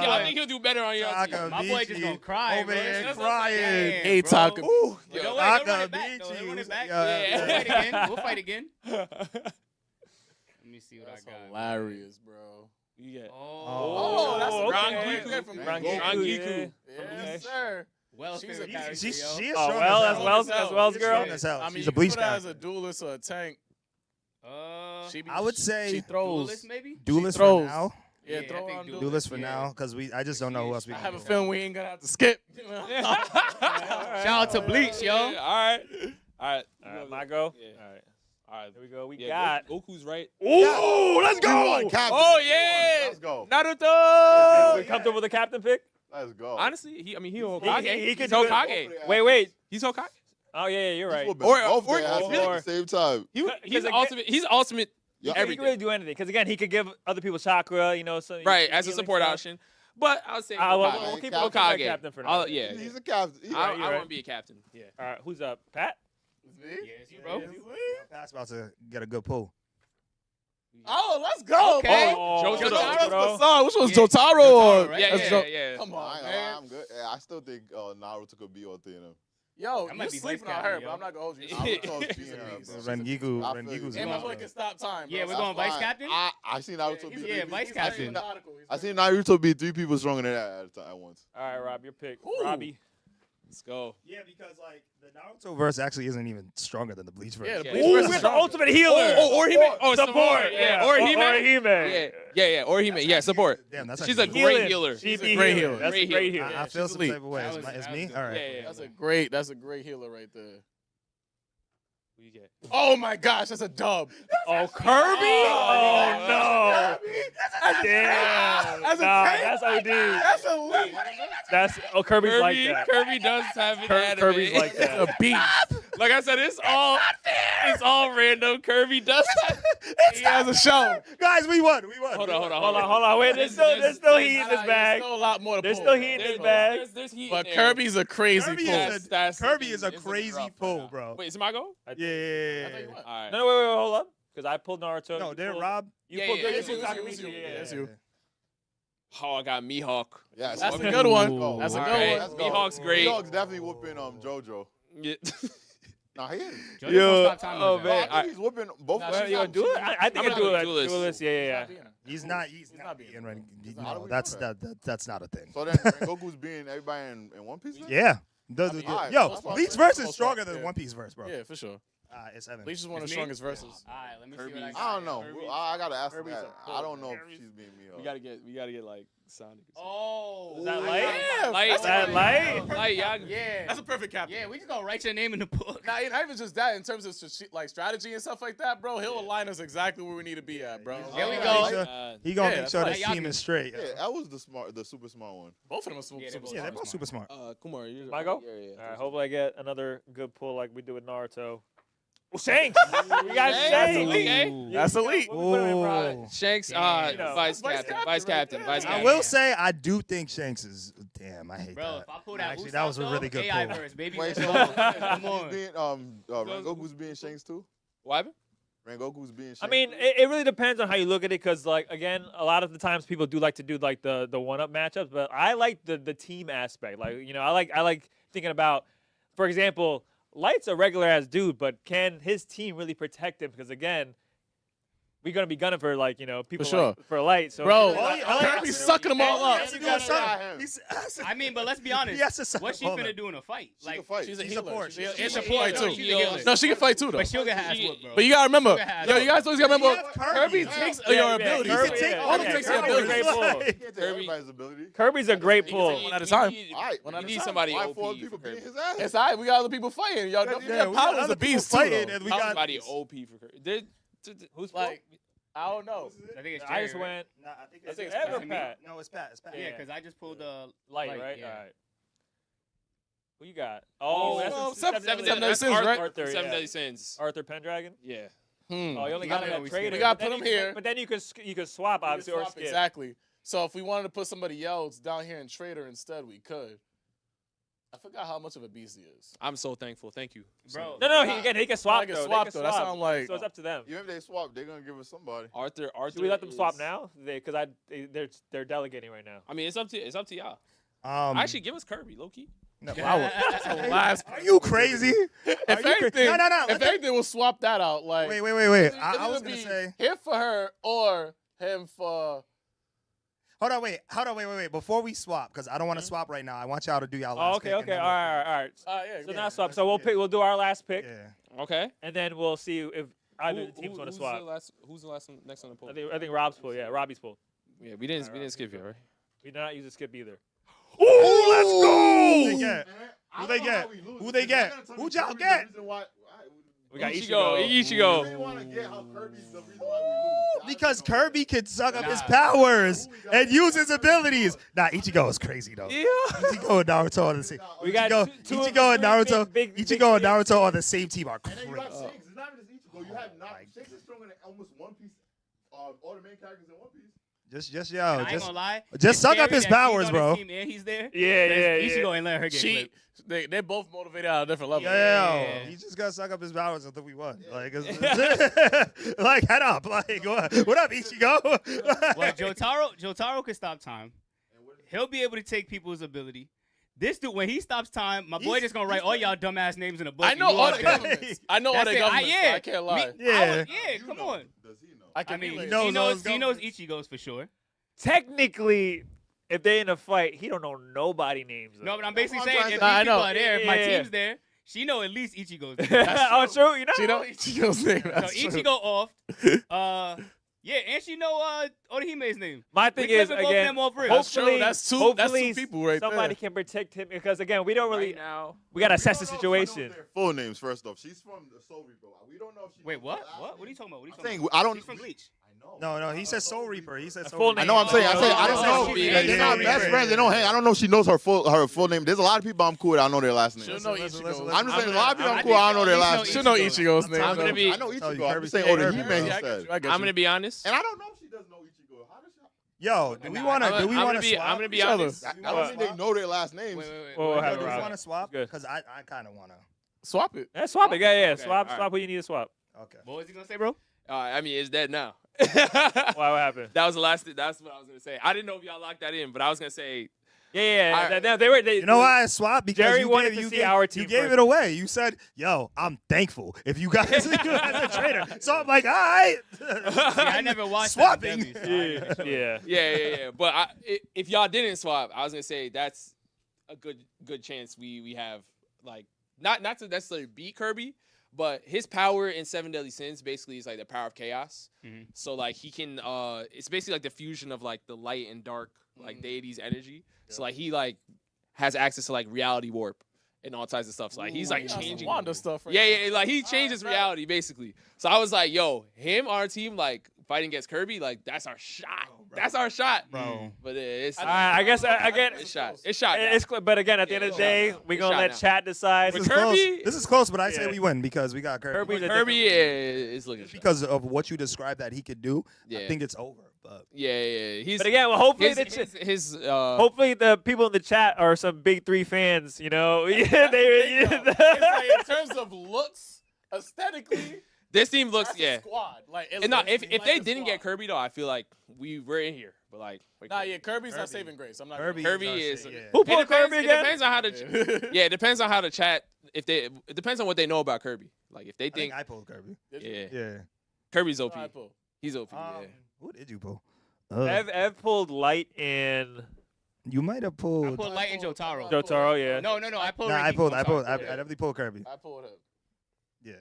I think he'll do better on your team. My boy just gonna cry, over bro. here That's crying. damn, Hey, bro. Taka. Ooh, Yo, yo, don't run Taka it back, though. beat Don't run you. it back. Yeah. We'll fight again. We'll fight again. Let me see what That's I got. hilarious, bro. You get Oh, that's okay. Rangiku from Rangiku. Yes, sir. Well, She's favorite a- character, She's yo. she is Oh, strong well, as as well as She's girl. strong as hell. I mean, She's you a bleach put her as character. a duelist or a tank. She be, I would say she throws. Duelist, maybe? Duelist for throws. now. Yeah, Yeah, I throw think on duelist. Duelist for Yeah. now, because I just don't know who else we I can have a do. feeling we ain't gonna have to skip. Shout out to Bleach, yo. All right. All right, my go. Yeah. All right, All right. here we go. We Yeah, got. Goku's right. Ooh, let's Go! go. Oh yeah. Let's go. Naruto. We comfortable with the captain pick? Let's go. Honestly, he's He Hokage. could He's do it. Hokage. Wait. He's Hokage. Oh yeah, you're right. Both or- their asses at the same time. He's again- ultimate. He's ultimate. Yeah. He can Everything. really do anything. Because again, he could give other people chakra. You know, so Right, as a healing support stuff. option. But I would say We'll Hokage. keep Hokage. that captain for now. Yeah. He's a captain. I you're want right. to be a captain. Yeah. All right, who's up? Pat? Yes, bro. Pat's about to get a good pull. Oh, let's go. Okay. Oh, Jotaro. Jotaro. Which one's Yeah. Jotaro? Jotaro, or- right? Yeah, That's yeah, Jo- yeah. Come I on, ain't gonna lie, man. I'm good. Yeah, I still think Naruto could be all three of them. Yo, That you might be sleeping vice on her, captain, but yo. I'm not gonna hold you. Naruto's She's a being beast. her, bro. Rengiku, I feel you. Renguku's And a my good boy one. can stop time. Yeah, bro. we're going vice Fine. captain? I seen Naruto be. Yeah, vice captain. I seen Naruto be three people stronger than that at once. All right, Rob, your pick. Ooh. Robbie. Let's go. Yeah, because like the Naruto verse actually isn't even stronger than the Bleach verse. Yeah, the Yeah. Bleach Ooh, versus we got the stronger. ultimate healer. Or he may. Oh, support. Yeah. Or he Or may. He-Man. Yeah. Or he may. Yeah, support. Damn, that's She's a actually great Healing. healer. She's a great healer. That's Great a great healer. healer. I feel she's some elite. type of way. That It's was me. good. All right. Yeah. That's a great healer right there. Who you get? Oh my gosh, that's a dub. Oh, Kirby? Oh, no. Damn. That's a Nah, tank? that's OD. That's elite. Kirby's like that. Kirby does have an anime. Kirby's like that. A beast. Like I said, it's all random. Kirby does have. He has a show. Guys, we won. Hold on. Hold on. Wait, there's still heat in this bag. There's still a lot more to There's pull. still heat in this bag. There's heat. But in there. Kirby's a crazy Kirby pull. is That's Kirby is a it's crazy rough right pull, now. bro. Wait, is it my go? Yeah. I tell you what. All right. No, wait, hold up. Because I pulled Naruto. No, you they're pulled- Rob. You Yeah, pulled yeah, you it's pulled you, Takamichi, it's you, yeah. it's you. Oh, I got Mihawk. Yes, That's a okay. good one. Ooh. That's a All good right. one. Let's go. Mihawk's great. Mihawk's definitely whooping JoJo. Yeah. Nah, he is. Jojo Yo, won't stop time oh, with man. that. I think he's whooping both. Nah, of Well, them. you gonna do it? I think I'm I'm gonna do do it. duelist. Duelist, yeah. He's not being being ready. How do No, we that's know that's not a thing. So then Goku's being everybody in One Piece. Then? Yeah. alright, Yo, that's fine. Bleach verse is Most stronger part, than yeah. One Piece verse, bro. Yeah, for sure. It's Evan. Bleach is one of the It's me? strongest verses. All right, let me see what I Kirby's- got. I don't know. Kirby's- I gotta ask Kirby's that. a I don't know if Kirby's- she's being me. We gotta get like Sonic. Oh. Is that light? Light. Is that light? Light, yeah. Yeah. That's a perfect captain. Yeah, we just gonna write your name in the book. Not even just that. In terms of like strategy and stuff like that, bro, he'll align us exactly where we need to be at, bro. There we He go. gonna make sure- He gonna Yeah, make that's sure fine. this Y'all team can- is straight. Yeah, that was the super smart one. Both of them are super, Yeah, they super both Yeah, they're smart. both super smart. Kumar, you're My go? Yeah. All right, hopefully I get another good pull like we did with Naruto. Oh, Shanks! We got Shanks, Shanks! elite, eh? Ooh. That's elite. What we put him in, bro? Ooh. Shanks, Yeah, you know. vice Vice captain, captain vice right captain, there. vice I captain. will say I do think Shanks is. Damn, I hate Bro, that. if I pull that Actually, Usopp that was a though, really good AI pull. verse, baby. Wait, Let's so go. Come on. he's being Rengoku's being Shanks too? What happened? Rengoku's being. I mean, it really depends on how you look at it, because like again, a lot of the times people do like to do like the one-up matchups, but I like the team aspect. Like I like thinking about, for example, Light's a regular ass dude, but can his team really protect him? Because again, we're gonna be gunning for like people For sure. like, for Light. So Bro, Kirby's Kirby's sucking them all up. I mean, but let's be honest. He has to suck What's she all finna that. do in a fight? She can fight. She's a She's healer. support. She's She's a a fight healer. too. She's a healer. No, she can fight too though. But she'll get her ass whooped, bro. But you gotta remember, She'll get yo, her you guys always gotta remember, Kirby. Kirby Yeah. takes Yeah, your yeah, abilities. Kirby, He can take yeah, all yeah, the takes your Kirby's a abilities. great pull. You can't take Kirby. everybody's ability. Kirby's a great pull. One at a time. Alright, One at a need time. somebody Why OP four for people Kirby. beating his ass? It's alright. We got other people fighting, y'all. Don't Yeah, forget, we got Power's other a beast too. people fighting, though. and we Power's got somebody OP for Kirby. Who's Like, I don't know. I think it's I just Jerry, right? went Nah, I think I think it's it's Ever Pat. Pat. No, it's Pat. It's Pat. Yeah, because I just pulled the Light, right? Yeah. All right. Who you got? Oh, Oh, Seven Deadly Deadly Sins, Arthur, right? Arthur, Seven yeah. Deadly Sins. Arthur Pendragon. Yeah. Oh, you only We got gotta him know at we trader. skip. We gotta But then put him you- here. But then you could swap obviously or Swap, skip. exactly. So if we wanted to put somebody else down here in Trader instead, we could. I forgot how much of a beast he is. I'm so thankful. Thank you. Bro. No, he can swap I can though. swap, They can though. That swap. sound like- So it's up to them. Even if they swap, they're gonna give us somebody. Arthur. Should we let them swap is- now? Because they're delegating right now. I mean, it's up to y'all. Um, Actually, give us Kirby, low key. no, That's the last. Are you crazy? If Are you cra- anything, No, no, no. if anything, we'll swap that out. Like, Wait. I it's was either gonna be say. him for her or him for. Hold on, wait. Before we swap, because I don't want to swap right now. I want y'all to do y'all Oh, last okay, pick, and okay. then All right. Yeah, So yeah. now swap. So we'll do our last pick, Yeah. Okay. and then we'll see if either of the teams want to who's swap. Who's the last one next on the poll? I think Rob's pull. Yeah, Robbie's pull. Yeah, we didn't skip yet, right? We did not use a skip either. Oh, let's go! Who they get? Who they get? Who y'all get? We got Ichigo. Ichigo. They want to get how Kirby's the reason why we lose. Because Kirby can suck up his powers and use his abilities. Nah, Ichigo is crazy though. Yeah. Ichigo and Naruto are the same. We got two of Ichigo and the Naruto. big Ichigo and Naruto on the same team are And then you crazy. got Shanks. It's not even just Ichigo. You have not. Shanks is stronger than almost One Piece. All the main characters in One Piece. Just I ain't gonna lie. just It's suck up scary his that she's powers, on bro. his team and he's there. Yeah. Ichigo ain't letting her get She, clipped. they're both motivated at a different level. Yeah, he just gotta suck up his powers until we won. Like, like head up, like what up, Ichigo? Well, Jotaro can stop time. He'll be able to take people's ability. This dude, when he stops time, my boy just gonna write all y'all dumbass names in a book. I and know you all all the gonna- governments. I know all That's the it. governments. Yeah. I can't lie. Yeah. Come on. Does he know? I I can mean, relate. knows he knows Ichigo's for sure. Technically, if they in a fight, he don't know nobody names. No, but I'm That's basically what I'm saying if trying these to people say. are there, if my Yeah. team's there, she know at least Ichigo's there. Oh, true. You know. She know Ichigo's name. So That's true. Ichigo off. Yeah, and she know Orihime's name. My thing We is clipping both of again. them off rip. That's true. Hopefully, That's two hopefully people right somebody there. can protect him because again, we don't really. Right now. We gotta We assess the don't know if she knows situation. their full names first off. She's from the Soul Reaper. We don't know if she. Wait, knows what? their last What? What are name. you talking about? What are you I'm talking saying about? I don't. She's from Bleach. I know. No, he said Soul Reaper. He said A Soul full Reaper. I know. I'm saying. I Oh, say I don't oh, know. oh, They're yeah, not yeah, best yeah, friends. They don't hang. I don't know if she knows her full name. There's a lot of people I'm cool with. I don't know their last She'll name. know Listen, Ichigo. listen, I'm just saying a lot of people I I'm cool. I don't know their think last at name. least She'll know Ichigo's I'm name. I'm gonna though. be. I know tell you, Ichigo. I'm Kirby's just saying favorite. Orihime. Yeah, He I get said. you. I get I'm you. gonna be honest. And I don't know if she does know Ichigo. How does she? Yo, do we want to? Do we I'm want gonna to be. swap? I'm gonna be Each other. honest. I don't think they know their last names. Wait. Well, Yo, have do it, we Rob. want to swap? Good. Because I kind of want to. Swap it. Yeah, swap it. Yeah. Okay, Swap. all right. Swap what you need to swap. Okay. What was he gonna say, bro? I mean, it's dead now. Why? What happened? That was the last. That's what I was gonna say. I didn't know if y'all locked that in, but I was gonna say. Yeah. I- They were. They, You know why I swapped? Because Jerry you wanted gave, to you see gave, our you team gave first. it away. You said, "Yo, I'm thankful if you guys as a trader." So I'm like, all right. See, I never watched Swapping. that with Debbie, so I- Yeah. Yeah. But if y'all didn't swap, I was gonna say that's a good chance we have like not to necessarily beat Kirby, but his power in Seven Deadly Sins basically is like the power of chaos. Mhm. So like he can it's basically like the fusion of like the light and dark like deities energy. So like he like has access to like reality warp and all types of stuff. So like he's like He got some changing. Wanda stuff. Right Yeah, like he changes reality basically. So I was like, yo, him, our team, like fighting against Kirby, like that's our shot. That's our shot, Bro. But it's I guess I get. it's shot. It's shot. now. It's but again, at the end of the day, we gonna let chat decide. With This is close. Kirby- This is close, but I say Yeah. we win because we got Kirby. Kirby's a Kirby different- is looking shot. Because of what you described that he could do, Yeah. I think it's over. But Yeah. He's But again, well, hopefully his hopefully the people in the chat are some big 3 fans. You know, yeah, they. It's like in terms of looks, aesthetically, This team looks That's yeah. a squad. Like, And no, if like they a didn't get squad. Kirby though, I feel like we're in here. But like, wait, Nah, yeah, Kirby's Kirby. not saving grace. I'm not. Kirby, Kirby our is. shit, yeah. Who It pulled depends, Kirby it again? depends on how the yeah, it depends on how the chat. It depends on what they know about Kirby. Like if they I think think I pulled Kirby. yeah, Yeah. Kirby's OP. All right, pull. He's OP. Yeah. Who did you pull? Ev pulled Light and You might have pulled. I pulled Light and Jotaro. Jotaro, yeah. No, I pulled. Nah, I Renki. pulled. I'm I pulled. I sorry. definitely pulled Kirby. I pulled him. Yeah.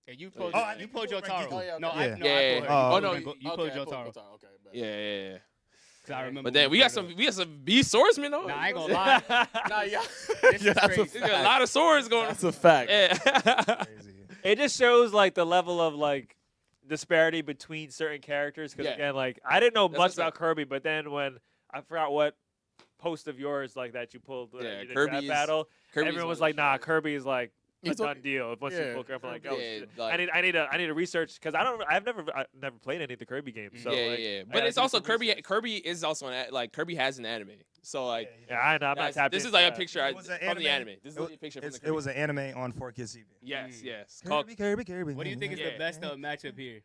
And you pulled. Oh, you pulled you pulled Jotaro. Renki. Oh, yeah, No, okay. I Yeah. no, Yeah. I pulled her. Oh, You no, pulled Okay, I pulled Jotaro. Okay, bet. Yeah. 'Cause I remember. But then we got some beast swordsmen though. Nah, I ain't gonna lie. Nah, yeah. This is Yeah, that's a crazy. We got a lot of swords going. That's a fact. Yeah. Crazy. it just shows like the level of like disparity between certain characters. Because Yeah. again, like I didn't know That's much what's up. about Kirby, but then when I forgot what post of yours like that you pulled Yeah, you did Kirby that is- battle, Kirby's everyone one was of like, the "Nah, strongest. Kirby is like a He's done deal." Once yeah. you pull Kirby, like, Yeah, oh, shit. like- I need to research because I've never played any of the Kirby games. So yeah, like, yeah. I But gotta it's do also some Kirby. research. Kirby is also like Kirby has an anime. So like Yeah, I know. I'm not that's- tapped this is into like a that. picture It was an from the anime. anime. This is a picture from the Kirby. It was an anime on 4Kids TV. Yes, yes. Called Kirby. What do you think is Yeah. the best matchup here?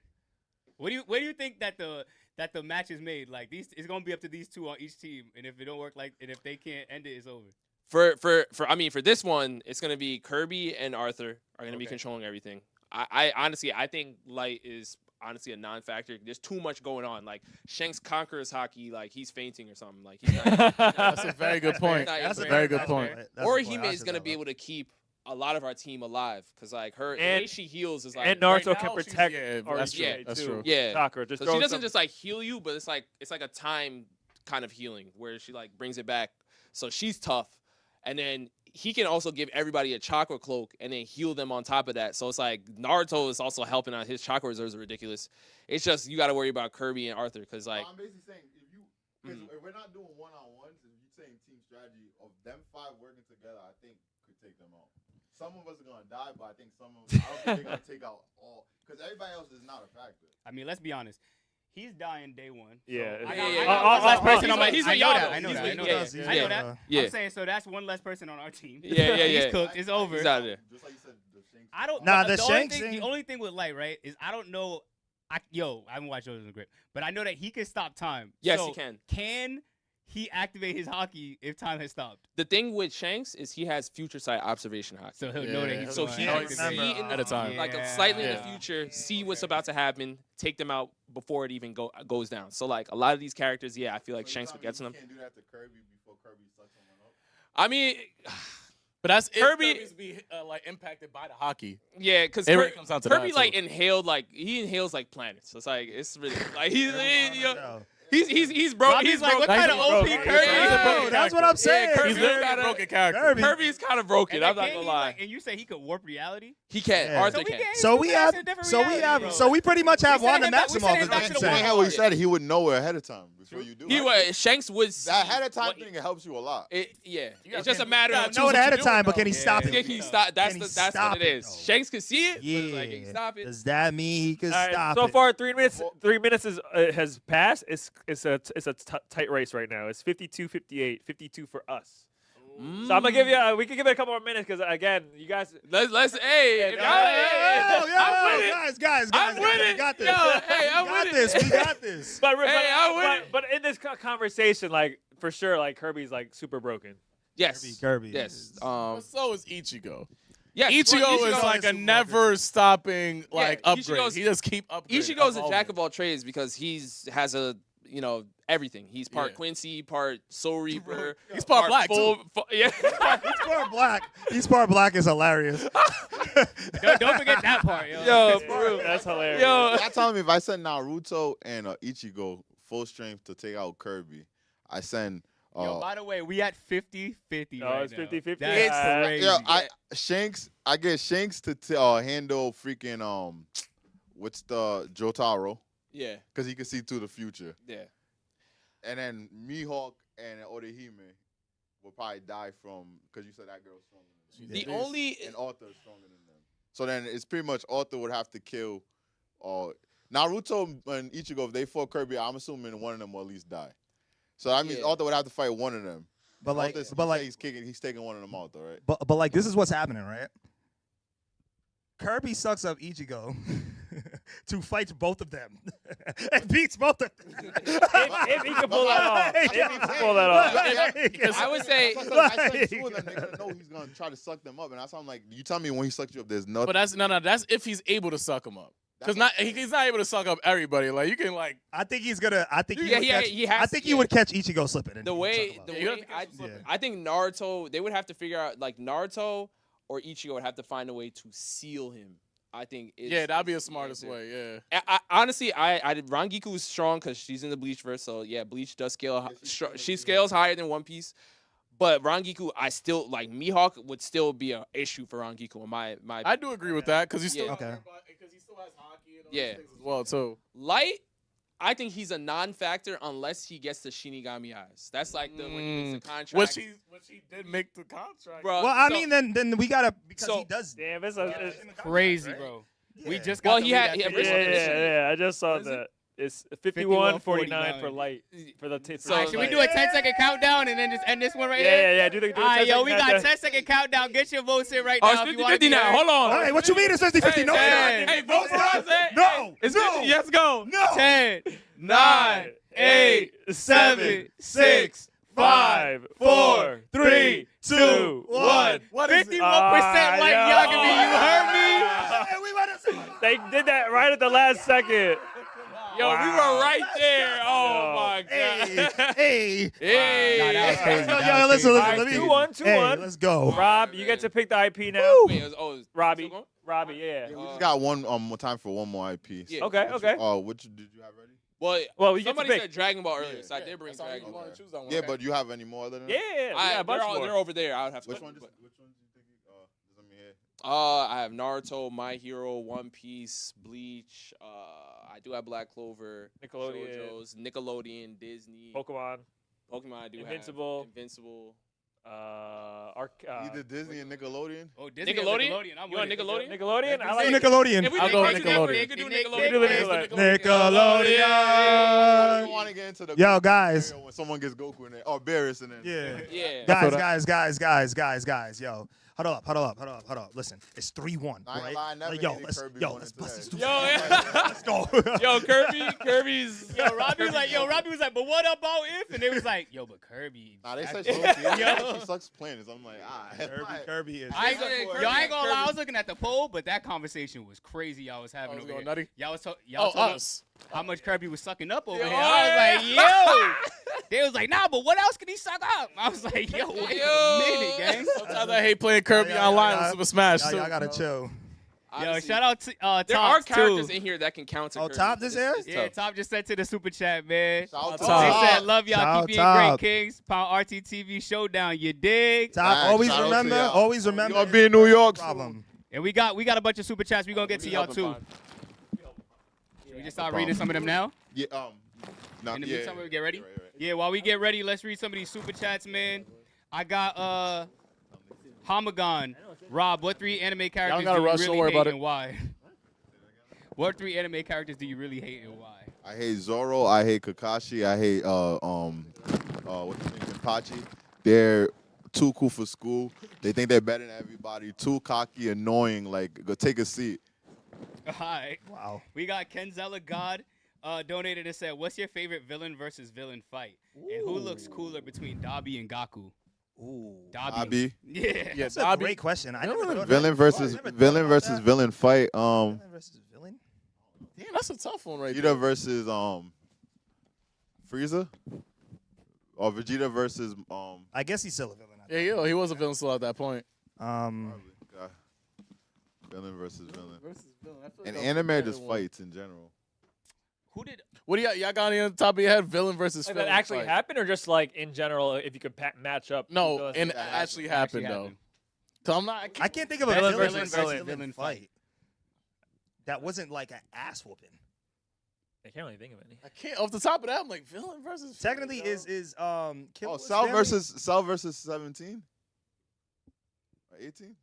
Where do you think that the match is made? Like these, it's gonna be up to these two on each team, and if it don't work, and if they can't end it, it's over. for this one, it's gonna be Kirby and Arthur are gonna be Okay. controlling everything. I honestly I think Light is honestly a non-factor. There's too much going on. Like Shanks conquers hockey, like he's fainting or something. Like he's not, That's a very good point. That's That's a a very good point. Orihime is gonna be able to keep a lot of our team alive because like the way And- she heals is like And Right Naruto can now, she's- protect yeah, or that's true. yeah, That's too. true. Yeah. Sakura, just So throw she doesn't some- just like heal you, but it's like a time kind of healing where she like brings it back. So she's tough, and then he can also give everybody a chakra cloak and then heal them on top of that. So it's like Naruto is also helping out. His chakra reserves are ridiculous. It's just you got to worry about Kirby and Arthur because like I'm basically saying if we're not doing one-on-ones, if you're saying team strategy of them 5 working together, I think could take them out. Some of us are gonna die, but I think I don't think they're gonna take out all because everybody else is not a factor. I mean, let's be honest. He's dying day one. So Yeah. I Yeah, got, yeah, I yeah. got one less person on my. he's I with know y'all, that. though. I know He's that. with- I know yeah, that. yeah, I know yeah. that. Yeah. I'm saying so. That's one less person on our team. Yeah. He's cooked. It's over. He's out of there. Just like you said, the Shanks. I don't. Nah, the the only Shanks thing, thing- the only thing with Light, right, is I don't know. I haven't watched Jojo's Grip, but I know that he can stop time. Yes, So he can. Can he activate his hockey if time has stopped? The thing with Shanks is he has future sight observation hockey. So he'll Yeah. know that he's So going he to can activate. see Remember, in at a time. like Yeah. slightly in the Yeah. future, see what's about to happen, take them out before it even goes down. So like a lot of these characters, yeah, I feel like So you Shanks telling would get to me them. you can't do that to Kirby before Kirby sucks someone up. I mean, But that's if Kirby- Kirby's be like impacted by the hockey. yeah, because It really comes down to Kirby that, like too. inhaled like he inhales like planets. So it's like it's really like Yo, he's broke. Robbie's He's like, broke. what kind of He's OP broken. Kirby? He's a is? broken that's what I'm saying. Kirby- He's literally gotta- a broken character. Kirby. Kirby's kind of broken. And I'm then not can't gonna he, lie. like, and you say he could warp reality? He can. Yeah. Arthur So we can. can't- So we That's have, a different so we reality, have, bro. so we pretty much have We said Wanda him back- we said Maximoff him as back the to the same. one- How he said he would know ahead of time before you do He it. was Shanks was That ahead of time what- thing helps you a lot. It, yeah, You gotta it's just a pick- matter you of gotta Know it what ahead you of time, doing, but can he though. stop Yeah. it? Can he stop? That's Can he that's stop what it it, is. though? Shanks can see it, but Yeah. it's like, can he stop it? Does that mean he can All right, stop so it? far, 3 minutes has passed. It's a tight race right now. It's 52-58, 52 for us. So I'm gonna give you. We can give it a couple more minutes because again, you guys. Let's hey, if y'all, I'm with it. guys, I'm with we it. got this. Yo, hey, I'm we got with this. it. We got this. But, Hey, I'm with it. but in this conversation, like for sure, like Kirby's like super broken. Yes, Kirby. yes, But so is Ichigo. yes. Ichigo is like a never stopping like Yeah, upgrade. Ichigo's- He just keep upgrading. Ichigo's a evolving. jack of all trades because has a everything. He's part Yeah. Quincy, part Soul Reaper. He's part black, too. Yeah. He's part black. He's part black is hilarious. Don't forget that part, yo. Yo, for real. That's hilarious. Yo, Y'all telling me if I send Naruto and Ichigo full strength to take out Kirby, I send. Yo, by the way, we at 50-50 No, right it's now. 50-50. That's It's- crazy. Shanks. I get Shanks to handle freaking what's the Jotaro yeah, because he can see to the future, yeah. and then Mihawk and Orihime will probably die from because you said that girl's stronger than them. The only and Arthur is stronger than them. So then it's pretty much Arthur would have to kill Naruto and Ichigo. If they fought Kirby, I'm assuming one of them will at least die. So that means Yeah. Arthur would have to fight one of them. But like, Arthur, but like, he's taking one of them out, though, right? but like, this is what's happening, right? Kirby sucks up Ichigo. to fight both of them and beats both of them. If he can pull that off. If he can pull that off. I would say. I said two of them. They're gonna know he's gonna try to suck them up, and that's why I'm like, you tell me when he sucks you up, there's nothing. But that's no. That's if he's able to suck him up. Because he's not able to suck up everybody. Like you can like. I think he's gonna. I think he Yeah, would yeah, catch, he has I think to, he yeah. would catch Ichigo slipping. And The way, suck the him up. way I think Naruto, they would have to figure out like Naruto or Ichigo would have to find a way to seal him. I think. Yeah, that'd be the smartest way. Yeah. Honestly, I did. Rangiku is strong because she's in the Bleach verse, so yeah, Bleach does scale. She scales higher than One Piece, but Rangiku, I still like Mihawk would still be an issue for Rangiku in my. I do agree with that because he's still Yeah. because he still has hockey and all Yeah. these things as well too. Light, I think he's a non-factor unless he gets the Shinigami eyes. That's like when he makes the contract. Which he did make the contract. Bro, Well, I so- mean, then we gotta because so- he does. Damn, it's Crazy, right? bro. Yeah. We just got Well, to he read had- that he had video. Yeah, I just saw What is it? that. It's 51-49 for 51-49. light for the So, All right, should we like- do a 10-second countdown and then just end this one right Yeah, here? yeah, yeah. Do the All right, yo, we got a countdown. 10-second countdown. Get your votes in right Oh, now. it's if you wanna 50-50 be now. heard. Hold on. All right, what you mean it's 50-50? No, Hey, it's not. Hey, vote for us. Hey, No, hey, it's no. 50. Let's go. No. 10, 9, 8, 7, 6, 5, 4, 3, 2, 1. 51% like yo. Yagami, you heard me? Hey, we about to say- They did that right at the last second. Yo, we were right there. Oh Yo. my god. Hey, Hey. Nah, that was crazy. Yo, That yo, was listen, crazy. let me. 2-1, 2-1. Hey, let's go. Rob, you get to pick the IP now. Wait, it's Robbie, still going? Robbie, yeah. Yeah, we just got one more time for one more IP. Yeah. Okay, okay. Oh, which did you have ready? Well, you get to somebody pick. said Dragon Ball earlier, Yeah. so I did bring That's all you Dragon Ball. want to choose that one. Yeah, Okay. but you have any more other than Yeah, that? yeah, we got a bunch more. They're over there. I would have to. Which ones do you think just let me hear. I have Naruto, My Hero, One Piece, Bleach. I do have Black Clover, Nickelodeon. JoJo's, Nickelodeon, Disney, Pokemon, Pokemon. I do Invincible. have Invincible. Either Disney and Nickelodeon? Oh, Disney or Nickelodeon? Nickelodeon? I'm You with want it. Nickelodeon? Nickelodeon. I like Do Nickelodeon. If we I'll do go Cartoon Network, Nickelodeon. you could do Nick- Nickelodeon. Nick- Nickelodeon. I don't want to get into the Yo, guys. when someone gets Goku in there. Oh, Beerus in there. Yeah. Yeah. Guys. Yo, hold up. Listen, it's 3-1, I ain't right? lying, never Like, yo, hated let's Kirby yo, going let's into bust that. this. Yo, yeah. Let's go. Yo, Kirby's. Yo, Robbie was like, but what about if? And they was like, yo, but Kirby. Nah, they that's- such low-key. Yo. He sucks playing. I'm like, Kirby is. I ain't, Yeah, yo, Kirby- I ain't gonna lie. I was looking at the poll, but that conversation was crazy. Y'all was having was over going here. nutty? Y'all Oh, told us. how much Kirby was sucking up over Yo, here. I was yeah. like, yo. They was like, nah, but what else can he suck up? I was like, yo, wait Yo. a minute, gang. Sometimes I hate playing Kirby Yeah, online yeah, on Super Smash. Y'all, too. y'all gotta chill. Yo, Honestly, shout out to there are Tops characters too. in here that can counter. Oh, Kirby. Top this It's- is? it's Yeah, tough. Top just sent to the super chat, man. Shout out to Top. They Top. said, love y'all, Shout keep being Top. great kings. Pound RTTV showdown, you dig? Top, Facts. always Shout out to remember. y'all. Always remember. Y'all be in New York soon. Problem. And we got a bunch of super chats. We gonna get to y'all too. We just start reading some of them now. Yeah, no, In the yeah, meantime, we get ready. Right. Yeah, while we get ready, let's read some of these super chats, man. I got Hamagon. Rob, what 3 anime characters gotta do you rush, don't really worry hate about it. and why? What 3 anime characters do you really hate and why? I hate Zoro. I hate Kakashi. I hate what's his name, Kenpachi. They're too cool for school. They think they're better than everybody. Too cocky, annoying. Like, go take a seat. All right. Wow. We got Kenzella God donated and said, what's your favorite villain versus villain fight? And who looks cooler between Dabi and Gaku? Ooh. Abi. Yeah. Yeah, That's a Dobby. great question. I never thought of Villain that. versus I never villain thought about versus that. villain fight. Villain versus villain. Damn, that's a tough one right there. Vegeta versus Frieza. Or Vegeta versus I guess he's still a villain. I Yeah, he was a villain still at that point. think. Villain versus villain. And Like anime just fights in general. Who did? What do y'all got on the top of your head? Villain versus Like villain that actually fight. happened, or just like in general, if you could match up? No, villains and it that actually happened though. So I'm not. I can't think of a Villain villain versus versus villain villain fight. That wasn't like an ass whooping. I can't really think of any. I can't. Off the top of that, I'm like villain versus. Technically, villain, is Oh, Kill Cell versus 17? Or 18?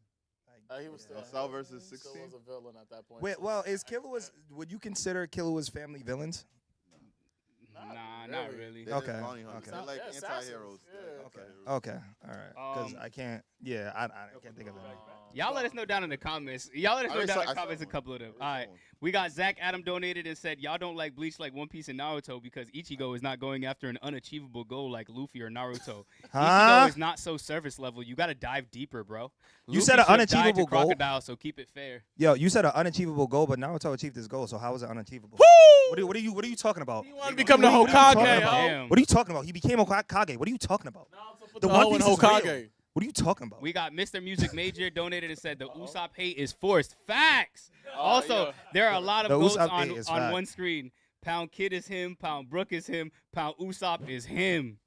He was still. Cell versus he still 16? was a villain at that point. Wait, well, is Killua's? Would you consider Killua's family villains? Nah, Nah, not really. They're Okay, just bounty hunters. okay. They're like Yeah, anti-heroes. assassins. They're Yeah. anti-heroes. Okay, all right. Because I can't. Yeah, I can't think of it. Y'all let us know down in the comments. Y'all let us I know already down saw- in the I saw comments a one. couple of them. I All already right. saw one. We got Zach Adam donated and said, y'all don't like Bleach like One Piece and Naruto because Ichigo is not going after an unachievable goal like Luffy or Naruto. Huh? Ichigo is not so surface level. You got to dive deeper, bro. You Luffy said an should have died to unachievable goal? Crocodile, so keep it fair. Yo, you said an unachievable goal, but Naruto achieved his goal. So how is it unachievable? What are you talking about? He wanted to become the What are you talking Hokage, about? yo. Damn. What are you talking about? He became Hokage. What are you talking about? Put The the One hoe in Piece is real. Hokage. What are you talking about? We got Mr. Music Major donated and said the Usopp hate is forced. Facts. Also, yeah. there are a lot of The goals Usopp on, hate is on fact. one screen. Pound Kid is him. Pound Brook is him. Pound Usopp is him.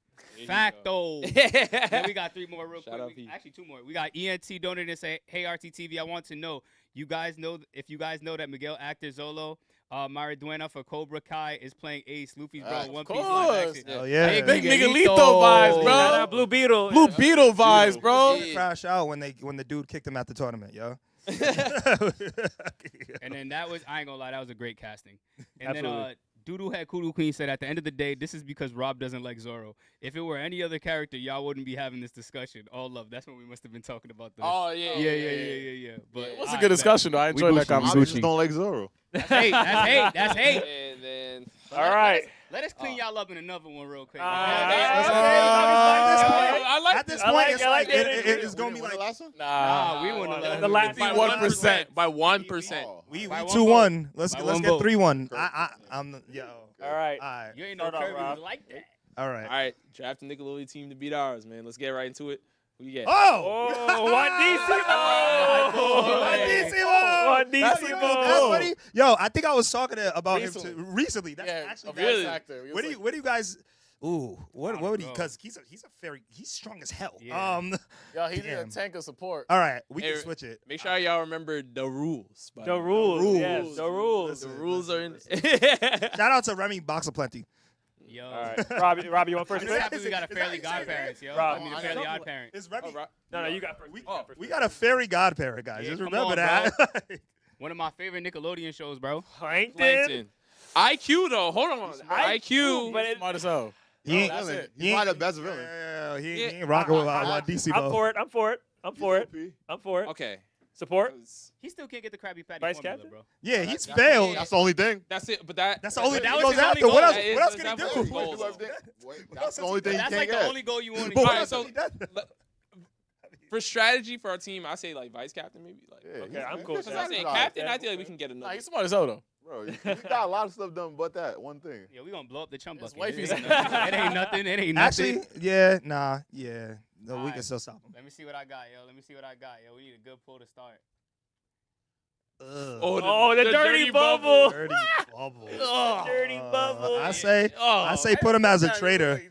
Facto. Then we got 3 more real Shout quick. out Pete. Actually, 2 more. We got ENT donated and say, hey, RTTV, I want to know, you guys know that Miguel actor Zolo Mariduena for Cobra Kai is playing Ace, Luffy's brother, Of One Piece course. live action. Oh yeah. Big Big Miguelito. Miguelito vibes, bro. Nah, Blue Beetle. Blue Beetle vibes, bro. Yeah. Crash out when the dude kicked him at the tournament, yo. And then that was, I ain't gonna lie, that was a great casting. And Absolutely. then Doodoo Head Kudu Queen said, at the end of the day, this is because Rob doesn't like Zoro. If it were any other character, y'all wouldn't be having this discussion. All love. That's what we must have been talking about. Oh yeah. Yeah. But It was a alright, good bet. discussion, though. I enjoyed that I conversation. just don't like Zoro. That's hate. That's hate. That's hate. And then All right. Let us clean y'all up in another one real quick. I like At this I point, like- it's I like like it. it's gonna be What, the like last one? Nah, we won The last by 1%. By 1%. Oh. we By one 2-1. Let's By let's one get vote. 3-1. I'm yo. All right. All right. You ain't no Start off, Kirby Rob. was like that. All All right. right, draft the Nickelodeon team to beat ours, man. Let's get right into it. Who you get? Oh! One That's funny. Yo, I think I was talking about him recently. That's Yeah, actually a very voice Really? actor. He was What do like- you what do you guys Ooh, what would he? know. Because he's strong as hell. Yeah. Yo, he needed a Damn. tank of support. All right, we Hey, can switch it. Make sure y'all remember the rules. by The way. rules. Yes, the rules. The rules are in. Shout out to Remy Boxer Plenty. Yo. All right. Robbie, you want first I'm pick? just happy we got a Is fairly that- is that godparents, yo. Rob, I mean, a I fairly know. odd parent. It's Remy. No, you got first. We got a fairy godparent, guys. Yeah, Just come remember on, that. One of my favorite Nickelodeon shows, bro. Plankton. Plankton. IQ though, hold on. IQ. But it, Smart as hell. He ain't, That's it. he He's ain't- probably the best villain. Yeah, he Yeah. ain't rocking with DC, I'm bro. for it. I'm for it. I'm for it. OP. I'm for it. Okay. Support. He still can't get the Krabby Patty Vice formula, captain? bro. Yeah, he's failed. That's the only thing. That's it. But that. That's the only That thing he was goes his only after. What goal. else? That is- What else can that's he not do? his goal, though. That's the only thing he That's can't like get. the only goal you want to But get. what Alright, else so- has he done? For strategy for our team, I say like vice captain maybe. Like, Yeah, Okay, I'm cool with because that. I say Nah, captain, I feel like we can get Nah, another. he's smart as hell, though. Bro, you got a lot of stuff done but that one thing. Yeah, we gonna blow up the chum His bucket. wife It is- ain't nothing. It ain't nothing. It ain't nothing. Actually, yeah, nah, yeah. No, we Alright. can still stop him. Let me see what I got, yo. Let me see what I got, yo. We need a good pull to start. Oh, the dirty bubble. Dirty bubble. Dirty bubble. I say put him as a traitor.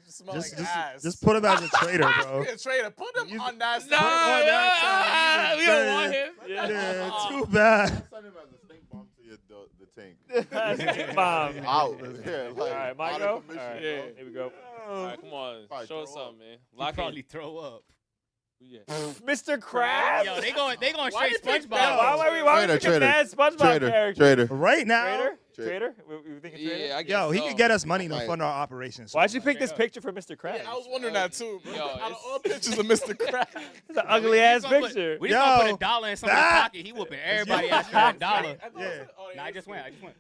Just put him as a traitor, bro. Be a traitor. Put him on that Nah, side. we don't want him. Yeah, too bad. Send him as a stink bomb to the tank. Bomb. Out. Yeah, like, All right, my out go. of commission, All right, bro. here we go. All right, come on, Probably show us throw up. something, man. He Lock in. probably throw up. Yeah. Mr. Krabs. Yo, they going Why straight you pick SpongeBob. that? Why are we picking Traitor. mad SpongeBob Trader. character? Trader. Right now, Trader? Trader. Trader? We think it's Trader? Yeah, I guess yo, he so. could get us money to Like- fund our operations. Why'd you pick this picture for Mr. Krabs? Yeah, I was wondering that too, bro. Yo, Out of it's- all pictures of Mr. Krabs. It's an ugly ass We just gonna picture. We just gonna put Yo, a dollar in somebody's that- pocket. He whooping everybody asking for a dollar. Yeah. Nah, I just went. I just went.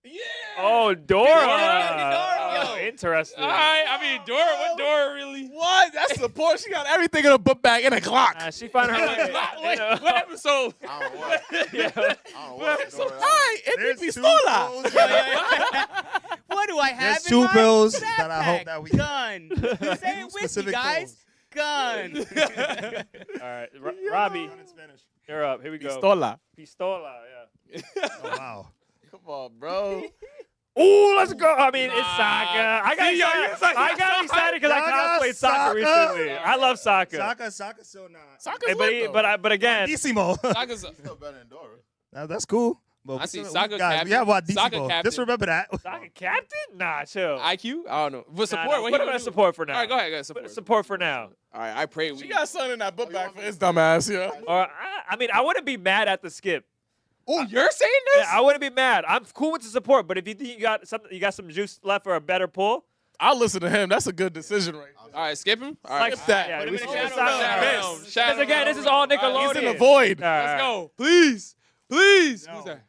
Yeah. Oh, Dora. Dora. Oh, interesting. All right, I mean, Dora, what Dora really? What? That's support. She got everything in a book bag and a Glock. She found her way. What episode? I don't know what. Yeah. I don't know what. So- Dora- Hi, There's it's two pistola. pills. What do I have There's in two my pills that I hope backpack? that we Gun. Say it with me, specific guys. Gun. All right, Robbie, In Spanish. you're up. Here we go. Pistola. Pistola, yeah. Oh wow. Come on, bro. Ooh, let's go. I mean, it's Nah. soccer. I got See, yo, excited. it's like- I got excited because I Y'all got cosplayed soccer soccer? recently. I love soccer. Soccer, so not. Soccer's Hey, lit, though. but again, Wadissimo. Soccer's Still better than Dora. That's cool. But I we see still- soccer guys, captain. we have Soccer Wadissimo. captain. Just remember that. soccer captain? Nah, chill. IQ? I don't know. But support. Nah, what put he him gonna as do? support for now. All right, go ahead. Support. Support for now. All right, I pray we. She got something in that book bag for his dumb ass, yeah. Or I mean, I wouldn't be mad at the skip. Oh, you're saying this? Yeah, I wouldn't be mad. I'm cool with the support, but if you think you got some juice left for a better pull, I'll listen to him. That's a good decision right there. All right, skip him. All right. Skip that. Yeah, Put him we in should the just shadow stop realm. that. Shadow Because again, this is realm. all All right, Nickelodeon. He's in the void. All right, Let's all right. go. Please. Please. No. Who's that?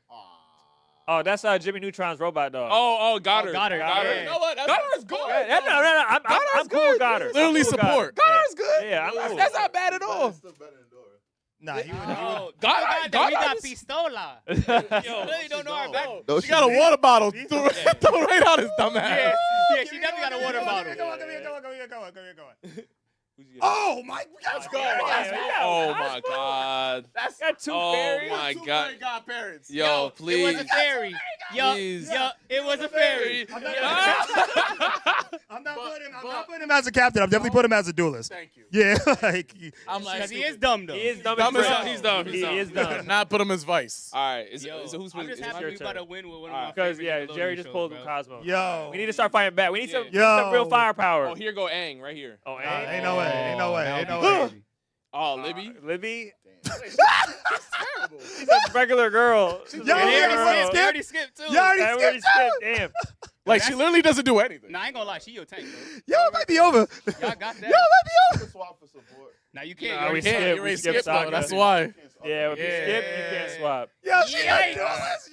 Oh, that's Jimmy Neutron's robot dog. Oh, Goddard. Goddard, Goddard. yeah. You know what? That's Goddard's good. Yeah, no. I'm Goddard's cool with good. Goddard. Literally I'm cool with support. Goddard. Goddard's good. Yeah, I'm cool. That's not bad at all. Nah, he would. Oh, God- God, we got God- pistola. You really don't know our back. No, She got a water bottle. Threw it right out his dumb Yeah, ass. yeah, she definitely got a water bottle. Come here. Oh my God! Let's go. Oh my God. That's Got two Oh fairies. my two God. fairy godparents. Yo, It was please. a fairy. Yo, Please. it was a fairy. I'm not putting him as a captain. I'm definitely putting him as a duelist. Thank you. Yeah, like I'm like, Because he is dumb, though. He is dumb. Dumb as as crap. hell. He's dumb. He is dumb. not put him as vice. All right. Is Yo, it who's I'm just it's happy your we about to turn. win with one of All my right. Because favorite Jerry Nickelodeon just shows, pulled bro. Cosmo. yo. We need to start fighting back. We need some Yo. real firepower. Oh, here go Aang right here. Oh, Ain't no way. That would be crazy. Oh, Libby. Libby. Terrible. She's a regular girl. She's a Yo, regular we girl. They already skipped, too. You already I already skipped skipped. Damn. Like, she literally doesn't do anything. Nah, I ain't gonna lie. She your tank, bro. Yo, it might be over. Y'all got that. Yo, it might be over. Swap for support. Now you can't. Nah, you we already skip. You We already skip skipped, though. Saga. That's why. Yeah, if you skip, you can't swap. Yo, she got Yikes. duelist.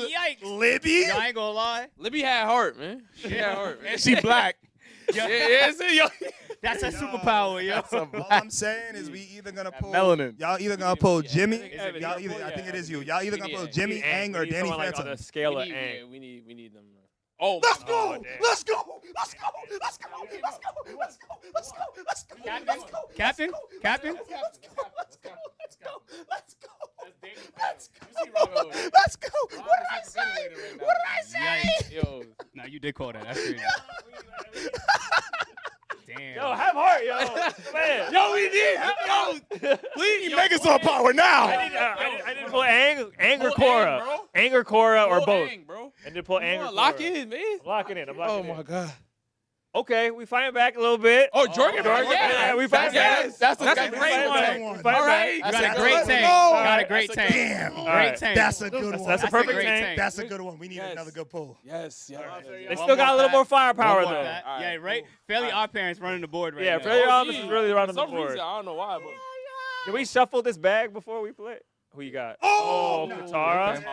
Yikes. Yikes. Libby. Yo, I ain't gonna lie. Libby had heart, man. She had heart. Man. And she black. Yo, Yo. that's a superpower, yo. All I'm saying is we either gonna pull melanin. Y'all either gonna pull Jimmy. Evan, Y'all you either pull- I think yeah, it is you. Y'all either gonna need pull Aang. Jimmy, Aang, or Danny on Phantom. the scale of Yeah, Aang. we need them. Oh, Let's my go! God. damn. Let's go! Let's go! Let's go! Let's go! Let's go! Let's go! Let's go! Captain? Let's go! Captain? Captain? Let's go! Let's go! Let's go! Let's go! Let's go. Let's go! What did I say? What did I say? Yo. Nah, you did call that. That's crazy. Damn. Yo, have heart, yo. Man. Yo, we did. Yo, please. You make us all power now. I didn't pull Aang or Pull Korra. Aang, bro. Aang or Korra or Pull both. Aang, bro. I did pull Aang or Come on, Korra. lock in, man. I'm locking in. I'm Oh locking in. my God. Okay, we fighting back a little bit. Oh, Jordan. Yeah, we fighting Yes. back. That's That's a a great great one. We fighting All right. You back. got That's a great let's tank. go. Got a great That's a tank. Damn. Great tank. That's a good one. That's a a perfect great tank. tank. That's a good one. We need Yes. another good pull. Yes. They One still got a more little that. more firepower One more though. that. All right. Yeah, right. Fairly our parents running the board right Yeah, now. Fairly Odd Parents yeah. is really running For the some board. reason, I don't know why, but Can we shuffle this bag before we play? Who you got? Oh, no. Katara. Okay.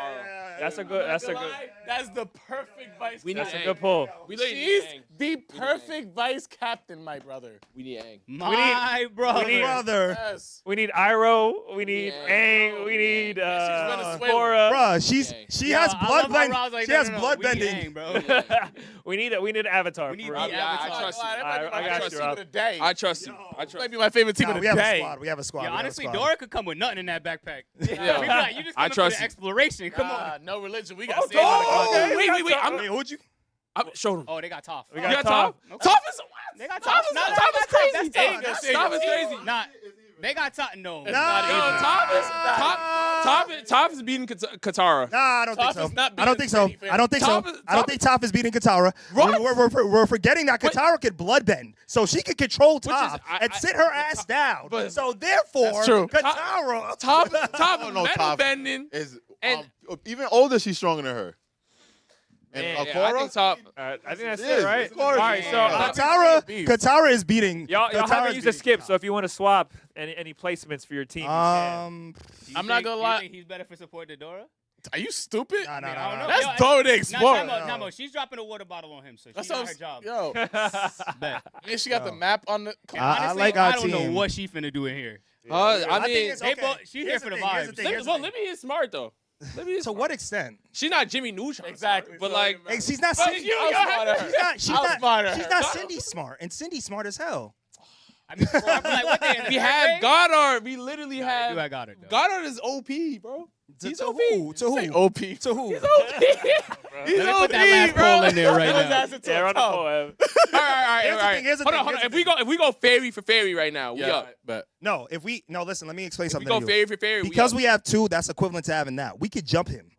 That's a good. That's a good. That's the perfect vice We need That's a Aang. good pull. We need She's Aang. the perfect vice captain, my brother. We need Aang. My brother. we need- Brother. Yes. We need Iroh. We need Yeah. Aang. We need Venezuelan. Korra. Bruh, she has blood bending. She has blood bending. bro. we need an Avatar. We need for the real. Avatar. I trust you. That might be I my got favorite you, team Rob. of the day. I trust you. I Might trust be my favorite team Nah, of we the have a day. squad. We have a squad. Yeah, We have a honestly, squad. Dora could come with nothing in that backpack. Yeah. We'd be like, you just I coming for trust the you. exploration. Come Nah, on. no religion. We got Oh, saved by the oh, gospel. okay. Wait. Wait, who'd you? Show them. Oh, they got Toph. We You got got Toph. Toph? Toph is They got Toph Toph. is No, Toph no, is that's crazy. Toph. Ain't That's gonna Toph say is it. crazy. Nah, they got Toph. No. Yo, Toph is beating Katara. Nah, I don't think Toph so. is not I don't think so. beating Teddy I don't think so. Toph is- I don't think Toph is beating Katara. What? We're forgetting that Katara could bloodbend, so she could control Which is- Toph I- and sit her ass down. but- So therefore, That's true. Katara. Toph don't know metal Toph. bending. Is And- even older, she's stronger than her. And Yeah, I Akora? think Toph. I think that's It it, is. right? Of All course. right, so Yeah. Katara is beating. y'all haven't Katara's used a beating skip, Toph. so if you want to swap any placements for your team, you can. I'm not gonna lie. You think he's better for support than Dora? Are you stupid? Nah, I don't nah, know. nah. That's Yo, Dora the Nah, Explorer. time out. She's dropping a water bottle on him, so That's she's not what her job. Yo. Bet. And she got the map on the. And I honestly, like our I don't know team. what she finna do in here. I think mean, it's they okay. both- she's here Here's for the the thing, here's the vibes. thing, here's the thing. Libby is smart though. Libby is To what extent? She's not Jimmy Neutron. Exactly. But So like, it Hey, she's not But Cindy. you gotta have- She's I'll spot her. not Cindy smart, and Cindy's smart as hell. I mean, bro, I'm like, what they in the we third have grade? Goddard. We literally Nah, have. I got it. Though. Goddard is OP, bro. He's to OP. who? To Say who? OP. To who? He's OP. He's Let me OP, put that last bro. poll in there right now. Yeah, run the poll, Ev. All right. Here's the thing, here's the Hold thing, on. here's the If we go fairy for fairy right now, we Yeah, up. but No, listen, let me explain If we something go to you. fairy for fairy, Because we we have two, that's equivalent to having that. We could jump him.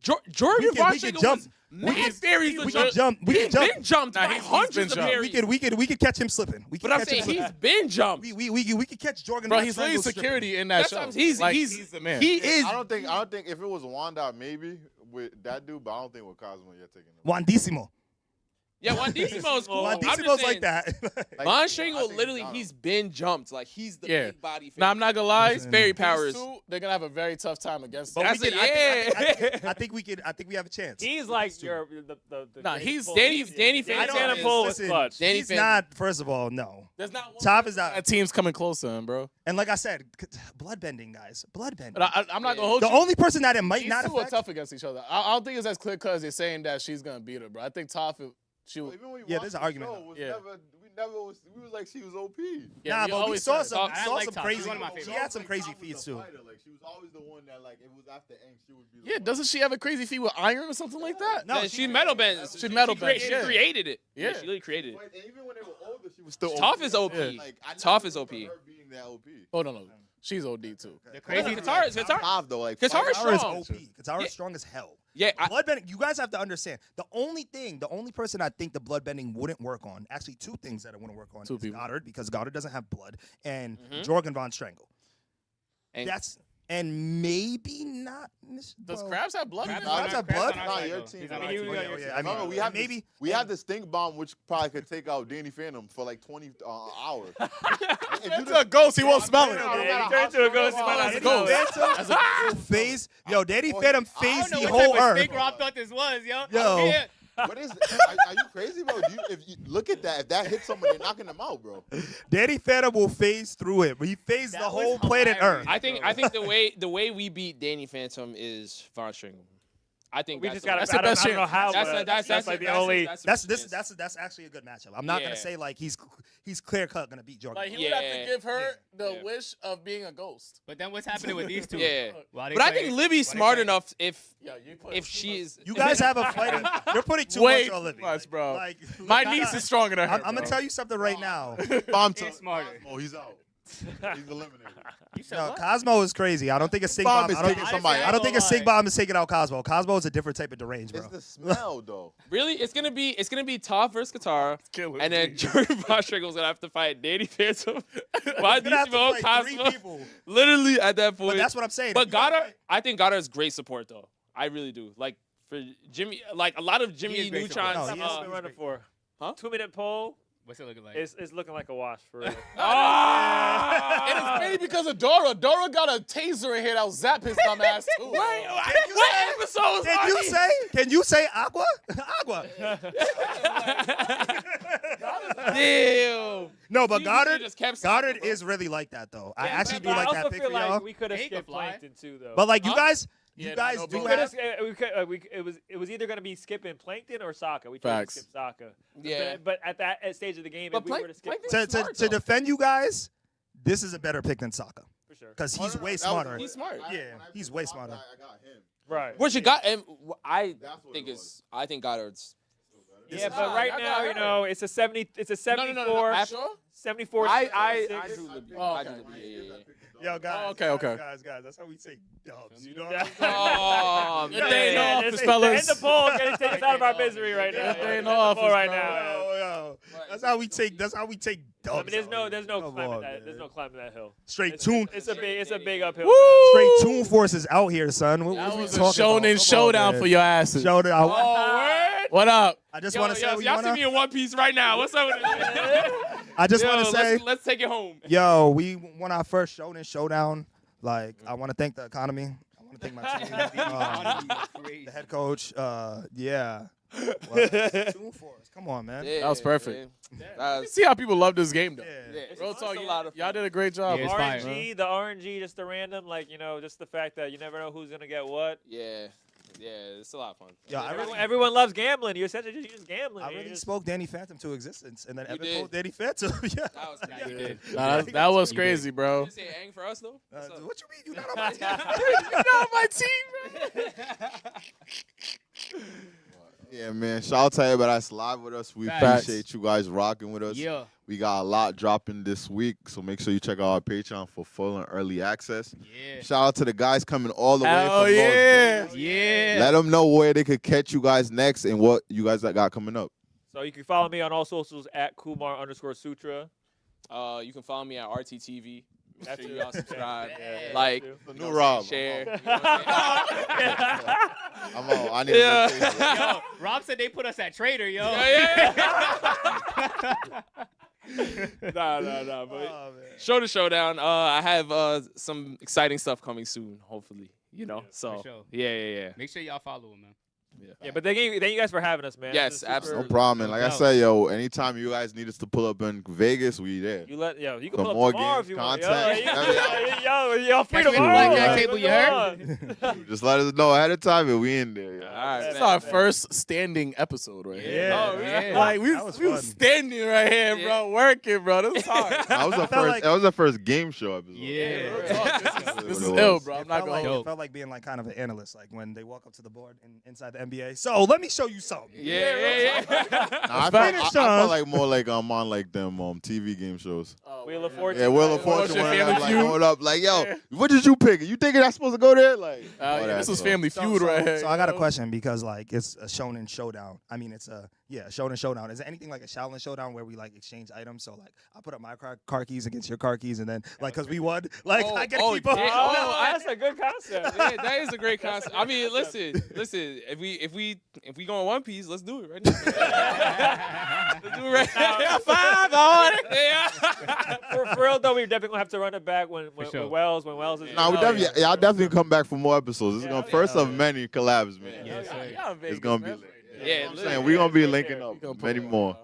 Jordan we Von can Stringer jump. was mad series We can jump. We can He's jump. been jumped Nah, by he's hundreds been of jumped. Perry. We could catch him slipping. We But can I'm catch saying him he's slipping. been jumped. We could catch Jordan. Bro, Von he's Stringer leading slipping. security in that That's show. what I'm saying. Like, He's the man. He is. I don't think if it was Wanda, maybe with that dude, but I don't think with Cosmo you're taking him. Wandissimo. Yeah, Wandissimo is cool. I'm just Wandissimo's saying, like that. Von Stringer, I think literally, Donald. he's been jumped. Like, he's the Yeah. big body. Now, I'm not gonna lie. Listen. Fairy These powers. two, they're gonna have a very tough time against But them. That's we could, it, I think we could. I think we have a chance. He's like your the Nah, greatest he's- pull. Danny Danny Phantom Phantom is- pull was listen, clutch. Danny He's Phantom. not. First of all, no. There's not one Top is out. that team's coming close to him, bro. And like I said, bloodbending, guys. Bloodbending. But I'm not gonna hold The you. only person that it might These not two are affect. tough against each other. I don't think it's as clear cut as they're saying that she's gonna beat her, bro. I think Toph, she Well, would. even when we Yeah, watched there's an the argument, show, though. was Yeah. we was like she was OP. Yeah, Nah, you but we always saw said- some. I Saw like some Toph. crazy. She's one of my She favorites. had some crazy Toph was feats a too. fighter. Like she was always the one that like it was after Eng, she would be. Yeah, doesn't she have a crazy feat with iron or something like that? No, Yeah, she metal bends. She metal bends, She yeah. created it. Yeah. She really created it. But, and even when they were older, she was still Toph is OP. Yeah. Like, I Toph never is OP. remember her being that OP. Oh no, she's OD too. The crazy Katara is Katara. Toph though, like Katara's fighting- Katara is strong. OP. Katara's Yeah. strong as hell. Yeah, Bloodbending. You guys have to understand. The only person I think the bloodbending wouldn't work on. Actually, two things that it wouldn't work on. Two is people. Goddard, because Goddard doesn't have blood, and Mhm. Jorgen von Strangle. And- And maybe not. Does well, Krabs have blood? Krabs in it? Krabs have blood? Nah, your team. I I mean, mean, you- yeah, I Remember, mean, we have maybe this, we have this stink bomb which probably could take out Danny Phantom for like 20 hours. It's a ghost. He won't smell it. Yeah, he turned into a ghost. He might not That's a smell ghost. it. phase. Yo, Danny Well, Phantom I phased I the don't know what whole type of earth. snake Rob thought this was, yo. Yo. Yeah. What is? Are you crazy, bro? If you look at that, if that hits someone, they're knocking them out, bro. Danny Phantom will phase through it. He phased That the was whole planet hilarious. Earth. I think the way we beat Danny Phantom is Von Stringer. I think We that's just the gotta. way- That's the I don't best know how. That's but that's like the that's- only. That's actually a good matchup. I'm not Yeah. gonna say like he's clear cut gonna beat Jordan. Like he would have to Yeah. give her the Yeah. wish of being a ghost. But then what's happening with these two? Yeah. Why they But I play- think Libby's why they smart play- enough if Yeah, you put she is. You guys have a fighting. You're putting too way much on too Libby. much, bro. Like, My look, niece is stronger than her. I'm gonna tell you something right now. Bomb He's to smarter. Oh, he's out. He's eliminated. You said No, what? Cosmo is crazy. I don't think a Sig Bomb bomb. is I don't, taking somebody I don't think a out. Sig bomb is taking out Cosmo. Cosmo is a different type of deranged, bro. It's the smell, though. Really, it's gonna be Toph versus Katara, Killing and then me. Jordan Von Stringer's gonna have to fight Danny Phantom. Why You're gonna have to Dissimo, fight three Cosmo? people. Literally at that But point. that's what I'm saying. But If you gotta Goddard, fight- I think Goddard is great support though. I really do. Like for Jimmy, like a lot of Jimmy is great Neutron's. support. No, he is- uh, Been running for. Huh? 2-minute poll What's it looking like? is looking like a wash for real. Ah! And it's maybe because of Dora. Dora got a taser in here that'll zap his dumb ass too. What episodes Can are you these? say? Can you say Aqua? Aqua. Damn. No, but You Goddard. just kept Goddard stopping, bro. is really like that though. I Yeah, actually but do I like also that pick feel for like y'all. we could have He could skipped fly. Plankton too, though. But like Huh? you guys Yeah, do no, we bro. have. it was either gonna be skipping Plankton or Sokka. We tried Facts. to skip Sokka. Yeah. But at that stage of the game, But if we were to skip Plankton's smart, To though. defend you guys, this is a better pick than Sokka for sure. because Oh, he's no, no, way that was- smarter. He's smart. Yeah, he's way smarter. I got him. Right. What you got? And I That's what think it is. I think Goddard's. Yeah, Nah, but right I now, got you her. know, it's a 70. It's a 74. I- Sure? 74. I 66. do Libby. Oh, I do okay. Libby. Yeah. Yo, guys. Oh, okay. Guys, that's how we take dubs. You know. Yeah. Oh Good man. day in the office, End fellas. the poll. Get take us out of our misery right now. Good day in End the the office, poll right bro. now. Yo. That's how we take. That's how we take I dubs. mean, there's no Come climbing on, that. man. There's no climbing that hill. Straight It's, tune. it's a big uphill. Straight tune forces out here, son. What That we was a talking about? shonen Come showdown on, man. for your asses. Showdown. Oh, word. What up? I just Yo, want to say. yo, what y'all you see wanna- me in One Piece right now. What's up with it? I just Yo, want to say. let's take it home. Yo, we won our first shonen showdown. Like, I want to thank the economy. I want to thank my team, the head coach. Yeah. Tune Force. Come on, man. Yeah, That was perfect. man. You That's- see how people love this game, though. Yeah. yeah, Real it's talk, a lot of y'all fun. did a great job. Yeah, it's fire. RNG, the RNG, just the random, like, you know, just the fact that you never know who's gonna get what. Yeah, it's a lot of fun. Yeah, I really, Everyone loves gambling. You're essentially just gambling. I You're really just- spoke Danny Phantom to existence, and then You Evan did. told Danny Phantom. Yeah. That was Yeah, you did. Nah, that was You crazy, You bro. didn't say Aang for us though. What's up? What you mean? You not on my team? You're not on my team, bro. Yeah, Yeah, man. Shout out to everybody that's live with us. We Facts. appreciate you guys rocking with us. Yeah. We got a lot dropping this week, so make sure you check out our Patreon for full and early access. Yeah. Shout out to the guys coming all the way Hell from yeah. Los Vegas. Yeah. Let them know where they could catch you guys next and what you guys got coming up. So you can follow me on all socials at Kumar_Sutra. You can follow me at RTTV. Make That's sure it. you all subscribe, Yeah. like, The you new know, Rob. share. I'm You know what I'm saying? I need Yeah. to look at Yo, Rob said they put us at Trader, yo. Nah, but show the showdown. I have some exciting stuff coming soon, hopefully. You know, so sure. yeah. Make sure y'all follow him, man. Yeah, but thank you guys for having us, man. Yes, This is super- absolutely. No problem, man. Like I No. said, yo, anytime you guys need us to pull up in Vegas, we there. You can For pull up more tomorrow games, if you want. content, Y'all free Catch me at the tomorrow. blackjack Like, table, you what's heard? on? Just let us know ahead of time and we in there. Yo. All right, This is man. our first standing episode right here. Yeah. Oh, yeah. Like we That was was fun. standing right here, bro, working, bro. This was hard. That was the felt first. like- That was the first game show episode. Yeah. Real talk. This That's is what it ill, was. bro. I'm It not felt, like, gonna. it felt like being like kind of an analyst, like when they walk up to the board inside the NBA. So let me show you something. Yeah. Nah, I Finish, felt Sean. like more like I'm on like them TV game shows. Wheel of Fortune. Yeah, Wheel of Fortune, Fortune. When Family I'm like Feud. going up, like, yo, what did you pick? You thinking that's supposed to go there? Like, all Yeah, that this was stuff. Family Feud right here. So I got a you know? question because like it's a shonen showdown. I mean, it's a shonen showdown. Is it anything like a Shaolin showdown where we like exchange items? So like I put up my car keys against your car keys, and then like because we won, like I get to keep up. yeah. Oh, that's a good concept. Yeah, that is a great concept. I mean, listen. If we go on One Piece, let's do it right now. Let's do it right now. 5 on it. Yeah. For real though, we definitely gonna have to run it back when sure. Wells is. Nah, we definitely, y'all definitely come back for more episodes. This is gonna first of many collabs, man. Yes, sir. Y'all in Vegas, It's gonna be man. lit. Yeah, I'm look, saying we're gonna be right linking there. up We gonna pull many it, more. bro.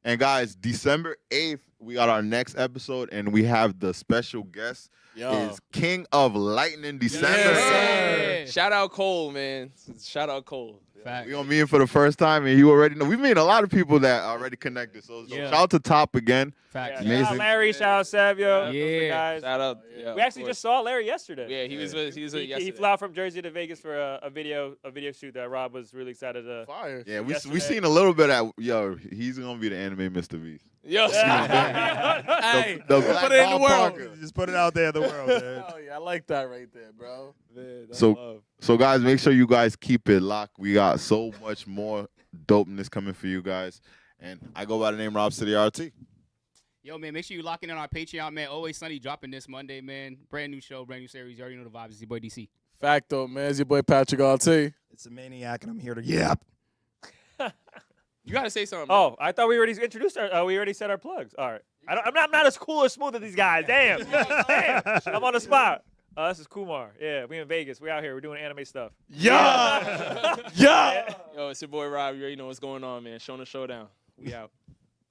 And guys, December 8th, we got our next episode, and we have the special guest Yo. is King of Lightning December. Yes, sir. Shout out Cole, man. Shout out Cole. Fact. We gonna meet him for the first time, and you already know. We meet a lot of people that already connected. So Yeah. shout out to Top again. Fact. Shout Amazing. out Larry, shout out Savio. Yeah. Guys. Shout out. Yeah, We actually just saw Larry yesterday. Yeah, he was He yesterday. flew out from Jersey to Vegas for a video shoot that Rob was really excited to. Fire. Yeah, we Yesterday. seen a little bit at he's gonna be the anime Mr. Beast. Yo. Hey, The put Black it in the Bob world. Parker. Just put it out there in the world, man. Oh yeah, I like that right there, bro. So guys, make sure you guys keep it locked. We got so much more dopeness coming for you guys. And I go by the name Robcityrt. Yo, man, make sure you locking in on our Patreon, man. Always Sunny dropping this Monday, man. Brand new show, brand new series. You already know the vibes. It's your boy DC. Facto, man. It's your boy Patricrt. It's a maniac, and I'm here to yap. You gotta say something. Oh, I thought we already introduced our. We already said our plugs. All right. I'm not as cool or smooth as these guys. Damn. Damn. I'm on the spot. This is Kumar. Yeah, we in Vegas. We out here. We're doing anime stuff. Yeah. Yeah. Yo, it's your boy Rob. You already know what's going on, man. Showing showdown. We out.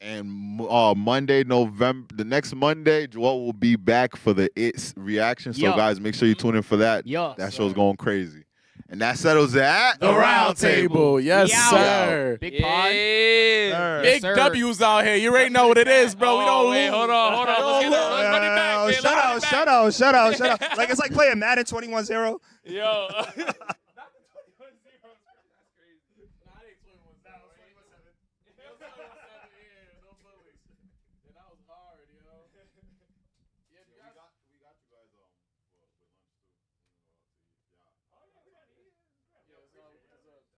And Monday, the next Monday, Joel will be back for the It's reaction. So Yo. guys, make sure you tune in for that. Yo. That show's going crazy. And that settles it. The round table. Yes, We out. sir. Big pod. Yeah. Yes, Big sir. W's out here. You already know what it is, bro. We don't wait, lose. hold on. Let's get it. Let's run it back, man. Shout out. Like it's like playing Madden 21-0. Yo.